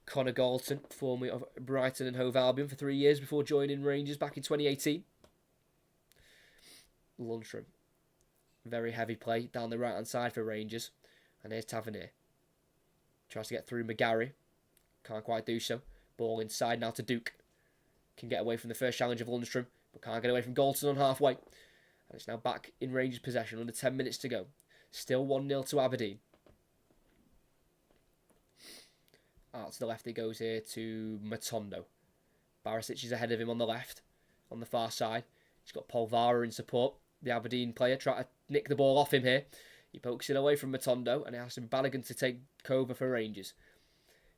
Connor Galton, formerly of Brighton and Hove Albion for 3 years before joining Rangers back in 2018. Lundstrom. Very heavy play down the right-hand side for Rangers. And here's Tavernier. Tries to get through McGarry. Can't quite do so. Ball inside now to Duke. Can get away from the first challenge of Lundstrom, but can't get away from Galton on halfway. And it's now back in Rangers' possession, under 10 minutes to go. Still 1-0 to Aberdeen. Out to the left it goes here to Matondo. Barisic is ahead of him on the left, on the far side. He's got Polvara in support. The Aberdeen player trying to nick the ball off him here. He pokes it away from Matondo, and it has to be Balogun to take cover for Rangers.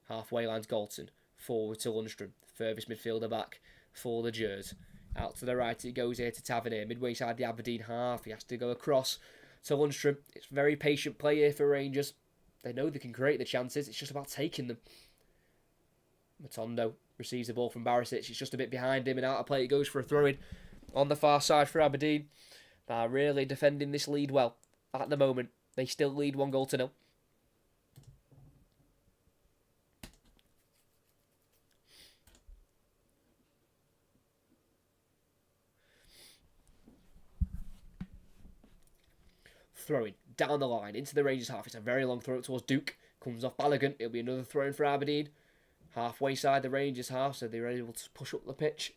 Halfway line's Galton. Forward to Lundstrom. Furthest midfielder back for the Gers. Out to the right it goes here to Tavernier. Midway side the Aberdeen half. He has to go across to Lundstrom. It's very patient play here for Rangers. They know they can create the chances. It's just about taking them. Matondo receives the ball from Barisic. It's just a bit behind him, and out of play it goes for a throw-in on the far side for Aberdeen. They are really defending this lead well. At the moment, they still lead 1-0. Throwing down the line into the Rangers half. It's a very long throw towards Duke. Comes off Balogun. It'll be another throw in for Aberdeen. Halfway side the Rangers half, so they're able to push up the pitch.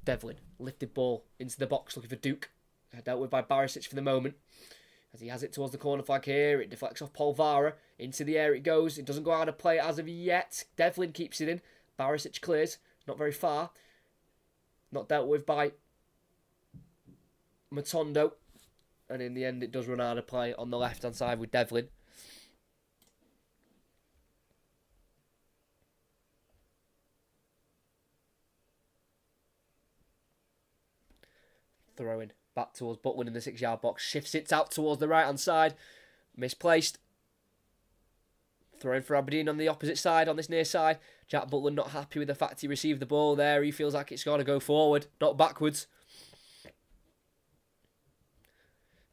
Devlin, lifted ball into the box looking for Duke. Dealt with by Barisic for the moment. As he has it towards the corner flag here, it deflects off Polvara. Into the air it goes. It doesn't go out of play as of yet. Devlin keeps it in. Barisic clears. Not very far. Not dealt with by Matondo. And in the end, it does run out of play on the left-hand side with Devlin. Throwing back towards Butland in the 6-yard box. Shifts it out towards the right-hand side. Misplaced. Throwing for Aberdeen on the opposite side, on this near side. Jack Butland not happy with the fact he received the ball there. He feels like it's got to go forward, not backwards.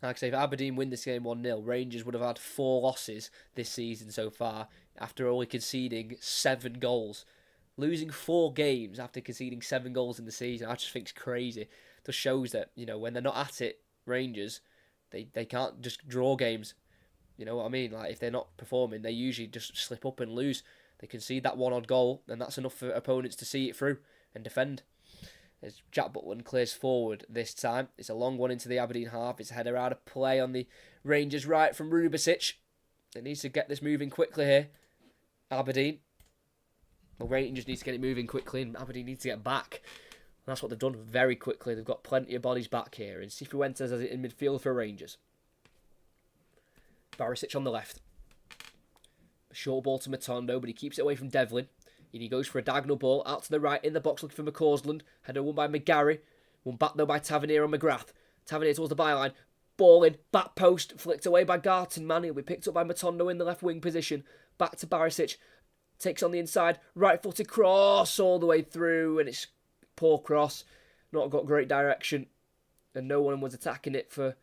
Like I say, if Aberdeen win this game 1-0, Rangers would have had 4 losses this season so far after only conceding 7 goals. Losing 4 games after conceding 7 goals in the season, I just think it's crazy. It just shows that, you know, when they're not at it, Rangers, they can't just draw games. You know what I mean? Like, if they're not performing, they usually just slip up and lose. They concede that 1 odd goal, and that's enough for opponents to see it through and defend. As Jack Butland clears forward this time. It's a long one into the Aberdeen half. It's a header out of play on the Rangers right from Rubicic. It needs to get this moving quickly here. Aberdeen. Well, Rangers needs to get it moving quickly, and Aberdeen needs to get back. And that's what they've done very quickly. They've got plenty of bodies back here. And Cifuentes has it in midfield for Rangers. Barisic on the left. A short ball to Matondo, but he keeps it away from Devlin. And he goes for a diagonal ball out to the right in the box looking for McCausland. Header won by McGarry. Won back though by Tavernier on McGrath. Tavernier towards the byline. Ball in. Back post. Flicked away by Garton, man. He'll be picked up by Matondo in the left wing position. Back to Barisic. Takes on the inside. Right footed cross all the way through. And it's poor cross. Not got great direction. And no one was attacking it for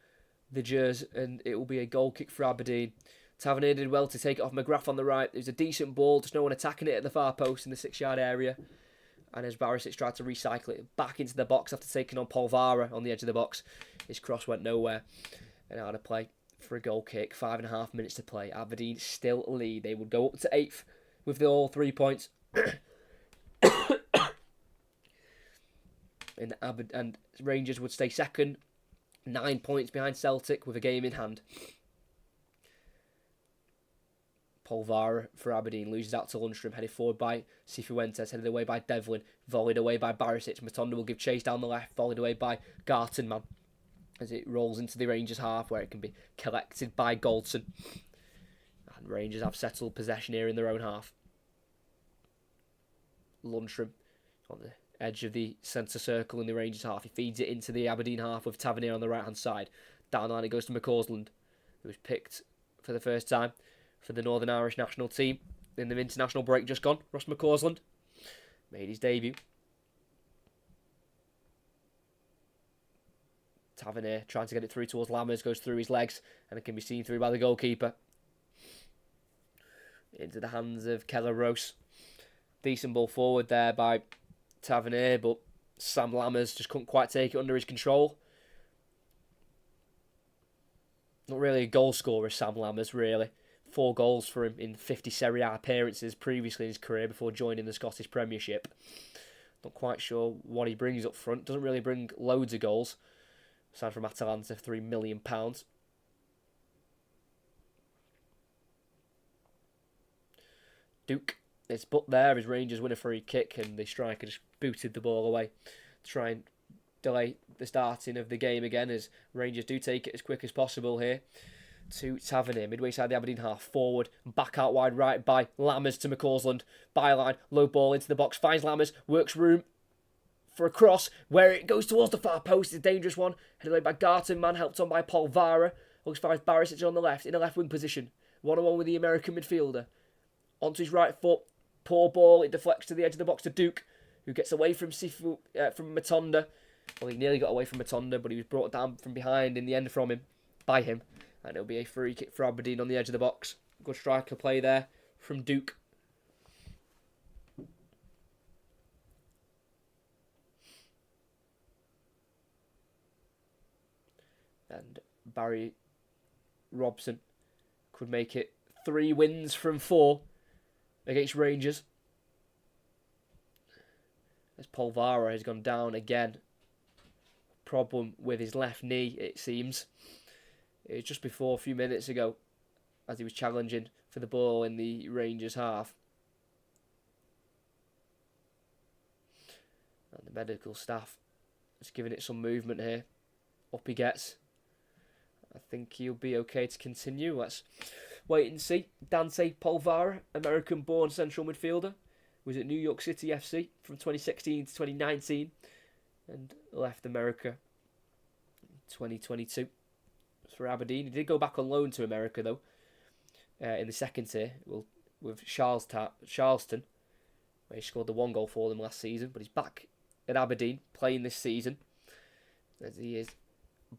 the Gers. And it will be a goal kick for Aberdeen. Tavernier did well to take it off McGrath on the right. It was a decent ball, just no one attacking it at the far post in the 6-yard area. And as Barisic tried to recycle it back into the box after taking on Polvara on the edge of the box, his cross went nowhere. And out of play for a goal kick. 5.5 minutes to play. Aberdeen still lead. They would go up to 8th with all 3 points. and Rangers would stay second. 9 points behind Celtic with a game in hand. Polvara for Aberdeen loses out to Lundstrom, headed forward by Cifuentes, headed away by Devlin, volleyed away by Barisic. Matondo will give chase down the left, volleyed away by Garton, man, as it rolls into the Rangers half where it can be collected by Goldson. And Rangers have settled possession here in their own half. Lundstrom on the edge of the centre circle in the Rangers half. He feeds it into the Aberdeen half with Tavernier on the right hand side. Down the line it goes to McCausland, who was picked for the first time for the Northern Irish national team in the international break just gone. Ross McCausland made his debut. Tavernier trying to get it through towards Lammers, goes through his legs, and it can be seen through by the goalkeeper. Into the hands of Keller Rose. Decent ball forward there by Tavernier, but Sam Lammers just couldn't quite take it under his control. Not really a goal scorer, Sam Lammers, really. 4 goals for him in 50 Serie A appearances previously in his career before joining the Scottish Premiership. Not quite sure what he brings up front. Doesn't really bring loads of goals. Signed from Atalanta, £3 million. Duke. It's but there as Rangers win a free kick and the striker just booted the ball away to try and delay the starting of the game again as Rangers do take it as quick as possible here. To Tavernier, midway side the Aberdeen half, forward, back out wide right by Lammers to McCausland, byline, low ball into the box, finds Lammers, works room for a cross, where it goes towards the far post, it's a dangerous one, headed away by Garton, man, helped on by Polvara, looks finds Barisic on the left, in a left wing position, 1-on-1 with the American midfielder, onto his right foot, poor ball, it deflects to the edge of the box to Duke, who gets away from Matonda. Well, he nearly got away from Matonda, but he was brought down from behind in the end by him. And it'll be a free kick for Aberdeen on the edge of the box. Good striker play there from Duke. And Barry Robson could make it 3 wins from 4 against Rangers. as Polvara has gone down again. Problem with his left knee, it seems. It was just before, a few minutes ago, as he was challenging for the ball in the Rangers half. And the medical staff is giving it some movement here. Up he gets. I think he'll be okay to continue. Let's wait and see. Dante Polvara, American-born central midfielder, was at New York City FC from 2016 to 2019 and left America in 2022 for Aberdeen. He did go back on loan to America, though, in the second tier with Charleston, where he scored the 1 goal for them last season. But he's back at Aberdeen playing this season, as he is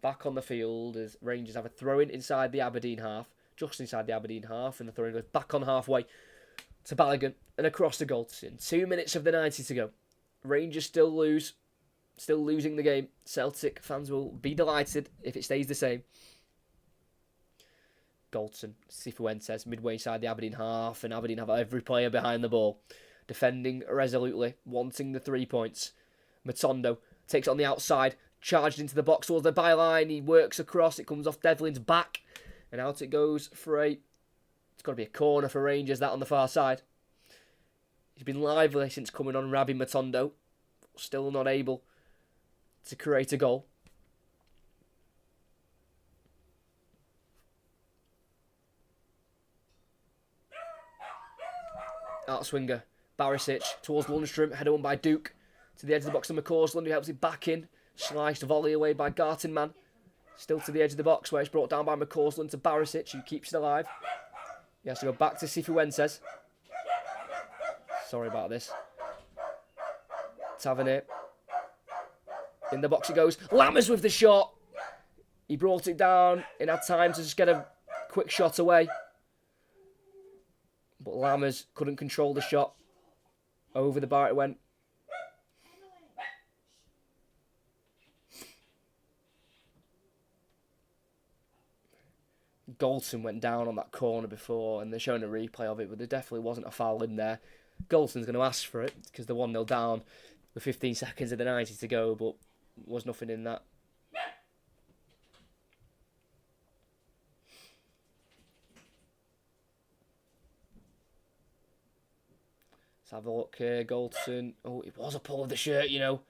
back on the field as Rangers have a throw-in inside the Aberdeen half, just inside the Aberdeen half, and the throw-in goes back on halfway to Balogun and across to Goldson. 2 minutes of the 90 to go. Rangers still losing the game. Celtic fans will be delighted if it stays the same. Goldson, Cifuentes, midway inside the Aberdeen half, and Aberdeen have every player behind the ball, defending resolutely, wanting the 3 points. Matondo takes it on the outside, charged into the box towards the byline. He works across. It comes off Devlin's back, and out it goes for it's got to be a corner for Rangers, that on the far side. He's been lively since coming on, Rabbi Matondo. Still not able to create a goal. Outswinger, Barisic towards Lundstrom, header on by Duke. To the edge of the box to McCausland, who helps it back in. Sliced volley away by Gartenman. Still to the edge of the box, where it's brought down by McCausland to Barisic, who keeps it alive. He has to go back to Cifuentes. Sorry about this. Tavernier. In the box it goes. Lammers with the shot. He brought it down and had time to just get a quick shot away. But Lammers couldn't control the shot. Over the bar it went. Goldson went down on that corner before, and they're showing a replay of it, but there definitely wasn't a foul in there. Goldson's going to ask for it because they're 1-0 down with 15 seconds of the 90 to go, but there was nothing in that. Let's have a look here. Goldson. Oh, it was a pull of the shirt, you know.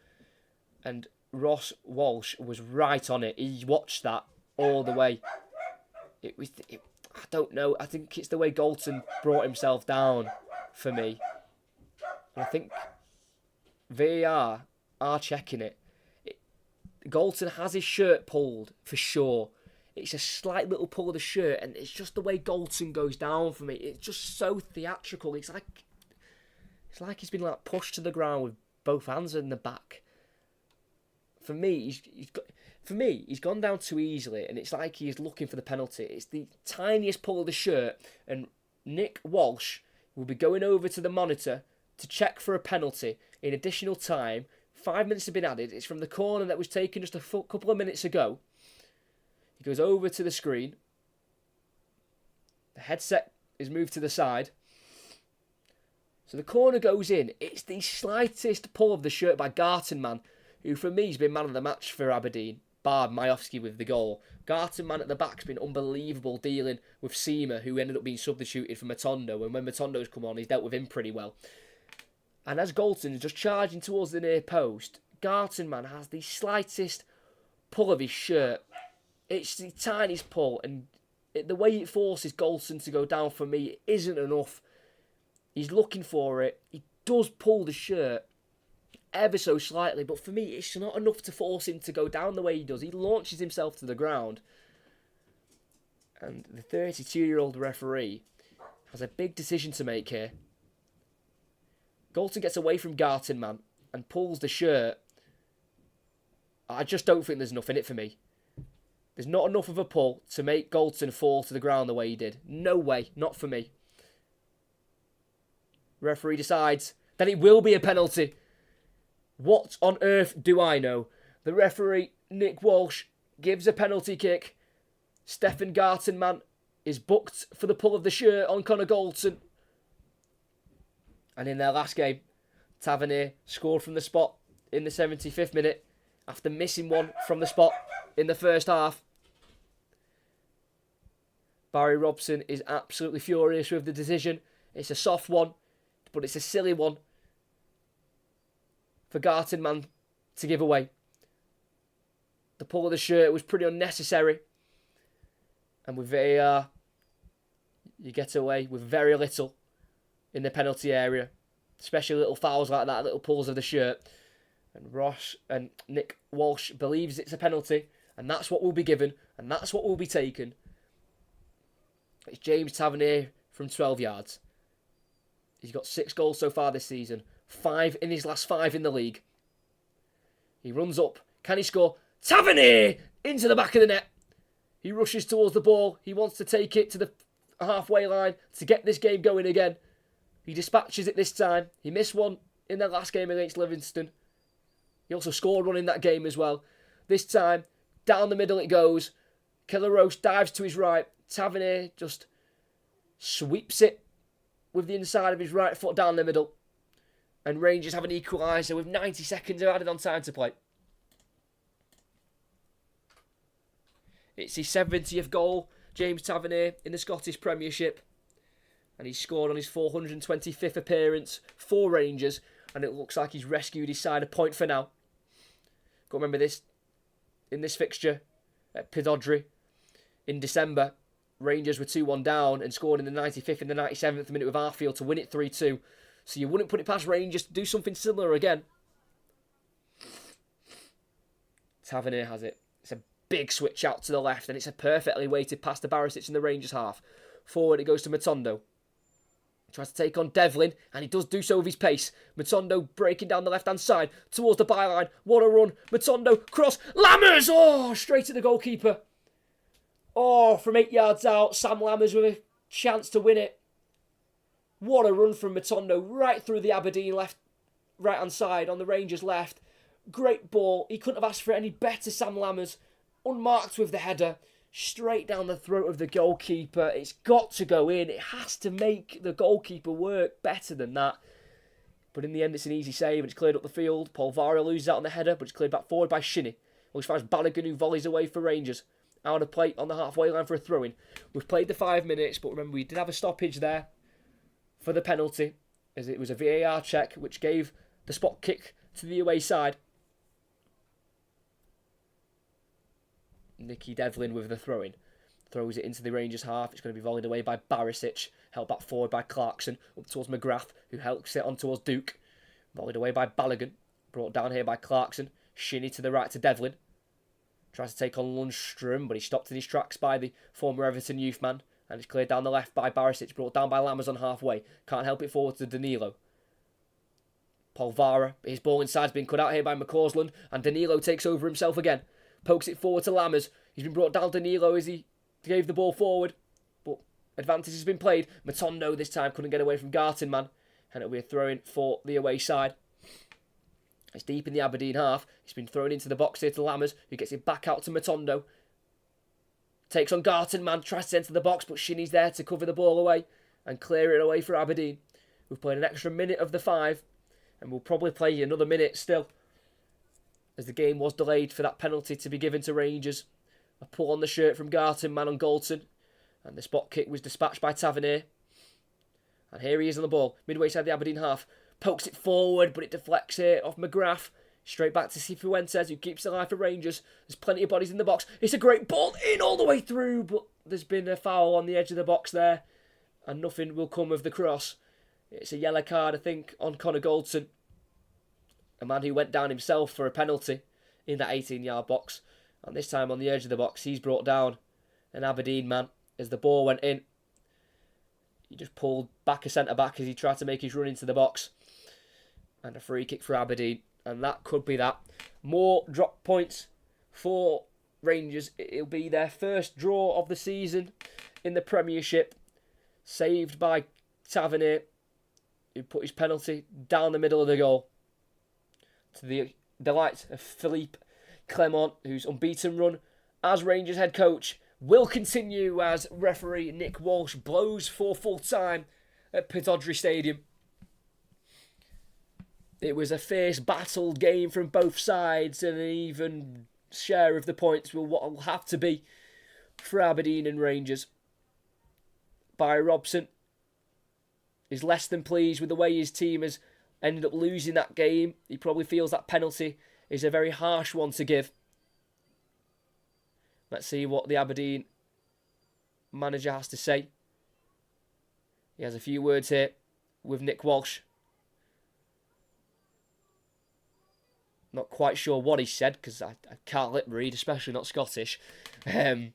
And Ross Walsh was right on it. He watched that all the way. I don't know. I think it's the way Goldson brought himself down for me. And I think VAR are checking it. Goldson has his shirt pulled for sure. It's a slight little pull of the shirt, and it's just the way Goldson goes down for me. It's just so theatrical. It's like he's been like pushed to the ground with both hands in the back. For me, he's gone down too easily, and it's like he's looking for the penalty. It's the tiniest pull of the shirt, and Nick Walsh will be going over to the monitor to check for a penalty in additional time. 5 minutes have been added. It's from the corner that was taken just a couple of minutes ago. He goes over to the screen. The headset is moved to the side. So the corner goes in. It's the slightest pull of the shirt by Gartenman, who for me has been man of the match for Aberdeen, bar Majowski with the goal. Gartenman at the back's been unbelievable, dealing with Seamer, who ended up being substituted for Matondo, and when Matondo's come on, he's dealt with him pretty well. And as Goldson is just charging towards the near post, Gartenman has the slightest pull of his shirt. It's the tiniest pull, and the way it forces Goldson to go down for me isn't enough. He's looking for it. He does pull the shirt ever so slightly, but for me, it's not enough to force him to go down the way he does. He launches himself to the ground. And the 32-year-old referee has a big decision to make here. Goldson gets away from Gartenman and pulls the shirt. I just don't think there's enough in it for me. There's not enough of a pull to make Goldson fall to the ground the way he did. No way, not for me. Referee decides that it will be a penalty. What on earth do I know? The referee, Nick Walsh, gives a penalty kick. Stefan Gartenman is booked for the pull of the shirt on Connor Goldson. And in their last game, Tavernier scored from the spot in the 75th minute after missing one from the spot in the first half. Barry Robson is absolutely furious with the decision. It's a soft one, but it's a silly one for Gartenmann to give away. The pull of the shirt was pretty unnecessary. And with VAR, you get away with very little in the penalty area. Especially little fouls like that, little pulls of the shirt. And Ross and Nick Walsh believes it's a penalty. And that's what will be given. And that's what will be taken. It's James Tavernier from 12 yards. He's got 6 goals so far this season. 5 in his last 5 in the league. He runs up. Can he score? Tavernier! Into the back of the net. He rushes towards the ball. He wants to take it to the halfway line to get this game going again. He dispatches it this time. He missed one in the last game against Livingston. He also scored one in that game as well. This time, down the middle it goes. Kellaros dives to his right. Tavernier just sweeps it with the inside of his right foot down the middle. And Rangers have an equaliser with 90 seconds added on time to play. It's his 70th goal, James Tavernier, in the Scottish Premiership. And he's scored on his 425th appearance for Rangers. And it looks like he's rescued his side a point for now. Got to remember this, in this fixture at Pittodrie in December, Rangers were 2-1 down and scored in the 95th and the 97th minute with Arfield to win it 3-2. So you wouldn't put it past Rangers to do something similar again. Tavernier has it. It's a big switch out to the left and it's a perfectly weighted pass to Barisic in the Rangers half. Forward it goes to Matondo. He tries to take on Devlin and he does do so with his pace. Matondo breaking down the left-hand side towards the byline. What a run. Matondo, cross. Lammers! Oh, straight at the goalkeeper. Oh, from 8 yards out, Sam Lammers with a chance to win it. What a run from Matondo, right through the Aberdeen right-hand side on the Rangers left. Great ball. He couldn't have asked for it any better, Sam Lammers. Unmarked with the header. Straight down the throat of the goalkeeper. It's got to go in. It has to make the goalkeeper work better than that. But in the end, it's an easy save and it's cleared up the field. Paul Vara loses out on the header, but it's cleared back forward by Shinnie. Which finds Balogun, who volleys away for Rangers. Out of play on the halfway line for a throw-in. We've played the 5 minutes, but remember we did have a stoppage there for the penalty, as it was a VAR check which gave the spot kick to the away side. Nicky Devlin with the throw-in. Throws it into the Rangers half. It's going to be volleyed away by Barisic. Held back forward by Clarkson. Up towards McGrath, who helps it on towards Duke. Volleyed away by Balogun. Brought down here by Clarkson. Shinnie to the right to Devlin. Tries to take on Lundstrom, but he's stopped in his tracks by the former Everton youth man. And it's cleared down the left by Barisic. Brought down by Lammers on halfway. Can't help it forward to Danilo. Paul Vara. His ball inside's been cut out here by McCausland. And Danilo takes over himself again. Pokes it forward to Lammers. He's been brought down Danilo as he gave the ball forward. But advantage has been played. Matondo this time couldn't get away from Gartenmann. And it'll be a throw-in for the away side. It's deep in the Aberdeen half. It's been thrown into the box here to Lammers, who gets it back out to Matondo. Takes on Gartenmann, tries to enter the box, but Shinnie's there to cover the ball away and clear it away for Aberdeen. We've played an extra minute of the 5, and we'll probably play another minute still, as the game was delayed for that penalty to be given to Rangers. A pull on the shirt from Gartenmann on Galton, and the spot kick was dispatched by Tavernier. And here he is on the ball, midway side of the Aberdeen half. Pokes it forward, but it deflects here off McGrath. Straight back to Cifuentes, who keeps the line for Rangers. There's plenty of bodies in the box. It's a great ball in all the way through, but there's been a foul on the edge of the box there. And nothing will come of the cross. It's a yellow card, I think, on Connor Goldson. A man who went down himself for a penalty in that 18-yard box. And this time on the edge of the box, he's brought down an Aberdeen man as the ball went in. He just pulled back a centre-back as he tried to make his run into the box. And a free kick for Aberdeen. And that could be that. More drop points for Rangers. It'll be their first draw of the season in the Premiership. Saved by Tavernier, who put his penalty down the middle of the goal. To the delight of Philippe Clement, whose unbeaten run as Rangers head coach will continue as referee Nick Walsh blows for full time at Pittodrie Stadium. It was a fierce, battled game from both sides, and an even share of the points will what will have to be for Aberdeen and Rangers. Barry Robson is less than pleased with the way his team has ended up losing that game. He probably feels that penalty is a very harsh one to give. Let's see what the Aberdeen manager has to say. He has a few words here with Nick Walsh. Not quite sure what he said because I can't lip read, especially not Scottish. The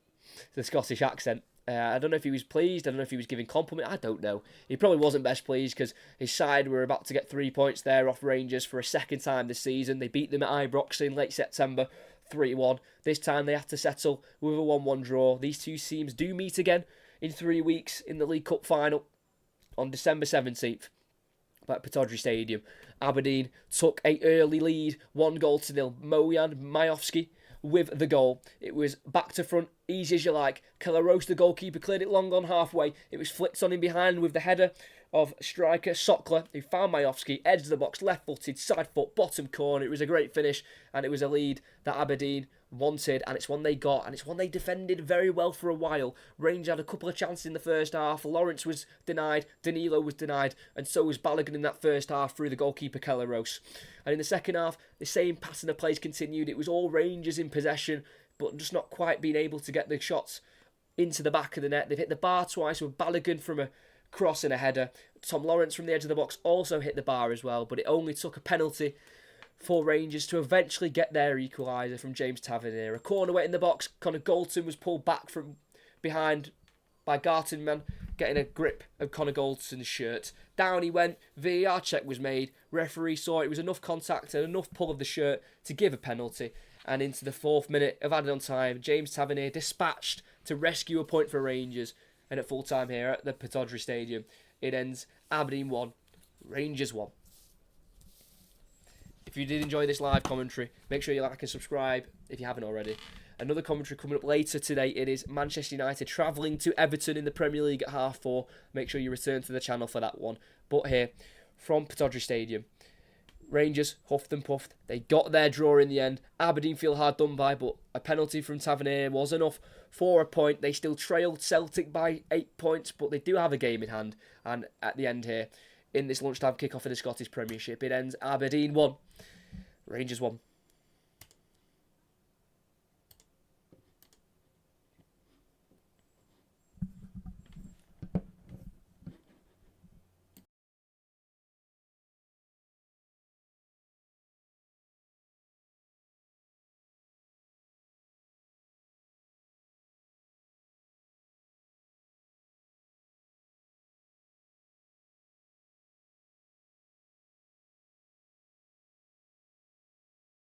Scottish accent. I don't know if he was pleased. I don't know if he was giving compliment. I don't know. He probably wasn't best pleased because his side were about to get 3 points there off Rangers for a second time this season. They beat them at Ibrox in late September, 3-1. This time they have to settle with a 1-1 draw. These two teams do meet again in 3 weeks in the League Cup final on December 17th at Pittodrie Stadium. Aberdeen took an early lead, 1-0. Mojan Majowski with the goal. It was back to front, easy as you like. Kelaros, the goalkeeper, cleared it long on halfway. It was flicked on in behind with the header of striker Sokler, who found Majowski, edge of the box, left-footed, side foot, bottom corner. It was a great finish, and it was a lead that Aberdeen wanted, and it's one they got, and it's one they defended very well for a while. Rangers had a couple of chances in the first half. Lawrence was denied, Danilo was denied, and so was Balogun in that first half through the goalkeeper Kelaros. And in the second half, the same pattern of plays continued. It was all Rangers in possession, but just not quite being able to get the shots into the back of the net. They've hit the bar twice with Balogun from a cross and a header. Tom Lawrence from the edge of the box also hit the bar as well, but it only took a penalty for Rangers to eventually get their equaliser from James Tavernier. A corner went in the box. Connor Goldson was pulled back from behind by Gartenman, getting a grip of Connor Goldson's shirt. Down he went. VAR check was made. Referee saw it was enough contact and enough pull of the shirt to give a penalty. And into the 4th minute of added on time, James Tavernier dispatched to rescue a point for Rangers. And at full time here at the Pittodrie Stadium, it ends Aberdeen 1, Rangers 1. If you did enjoy this live commentary, make sure you like and subscribe if you haven't already. Another commentary coming up later today. It is Manchester United travelling to Everton in the Premier League at 4:30. Make sure you return to the channel for that one. But here, from Pittodrie Stadium, Rangers huffed and puffed. They got their draw in the end. Aberdeen feel hard done by, but a penalty from Tavernier was enough for a point. They still trailed Celtic by 8 points, but they do have a game in hand. And at the end here, in this lunchtime kickoff in the Scottish Premiership, it ends Aberdeen 1, Rangers 1.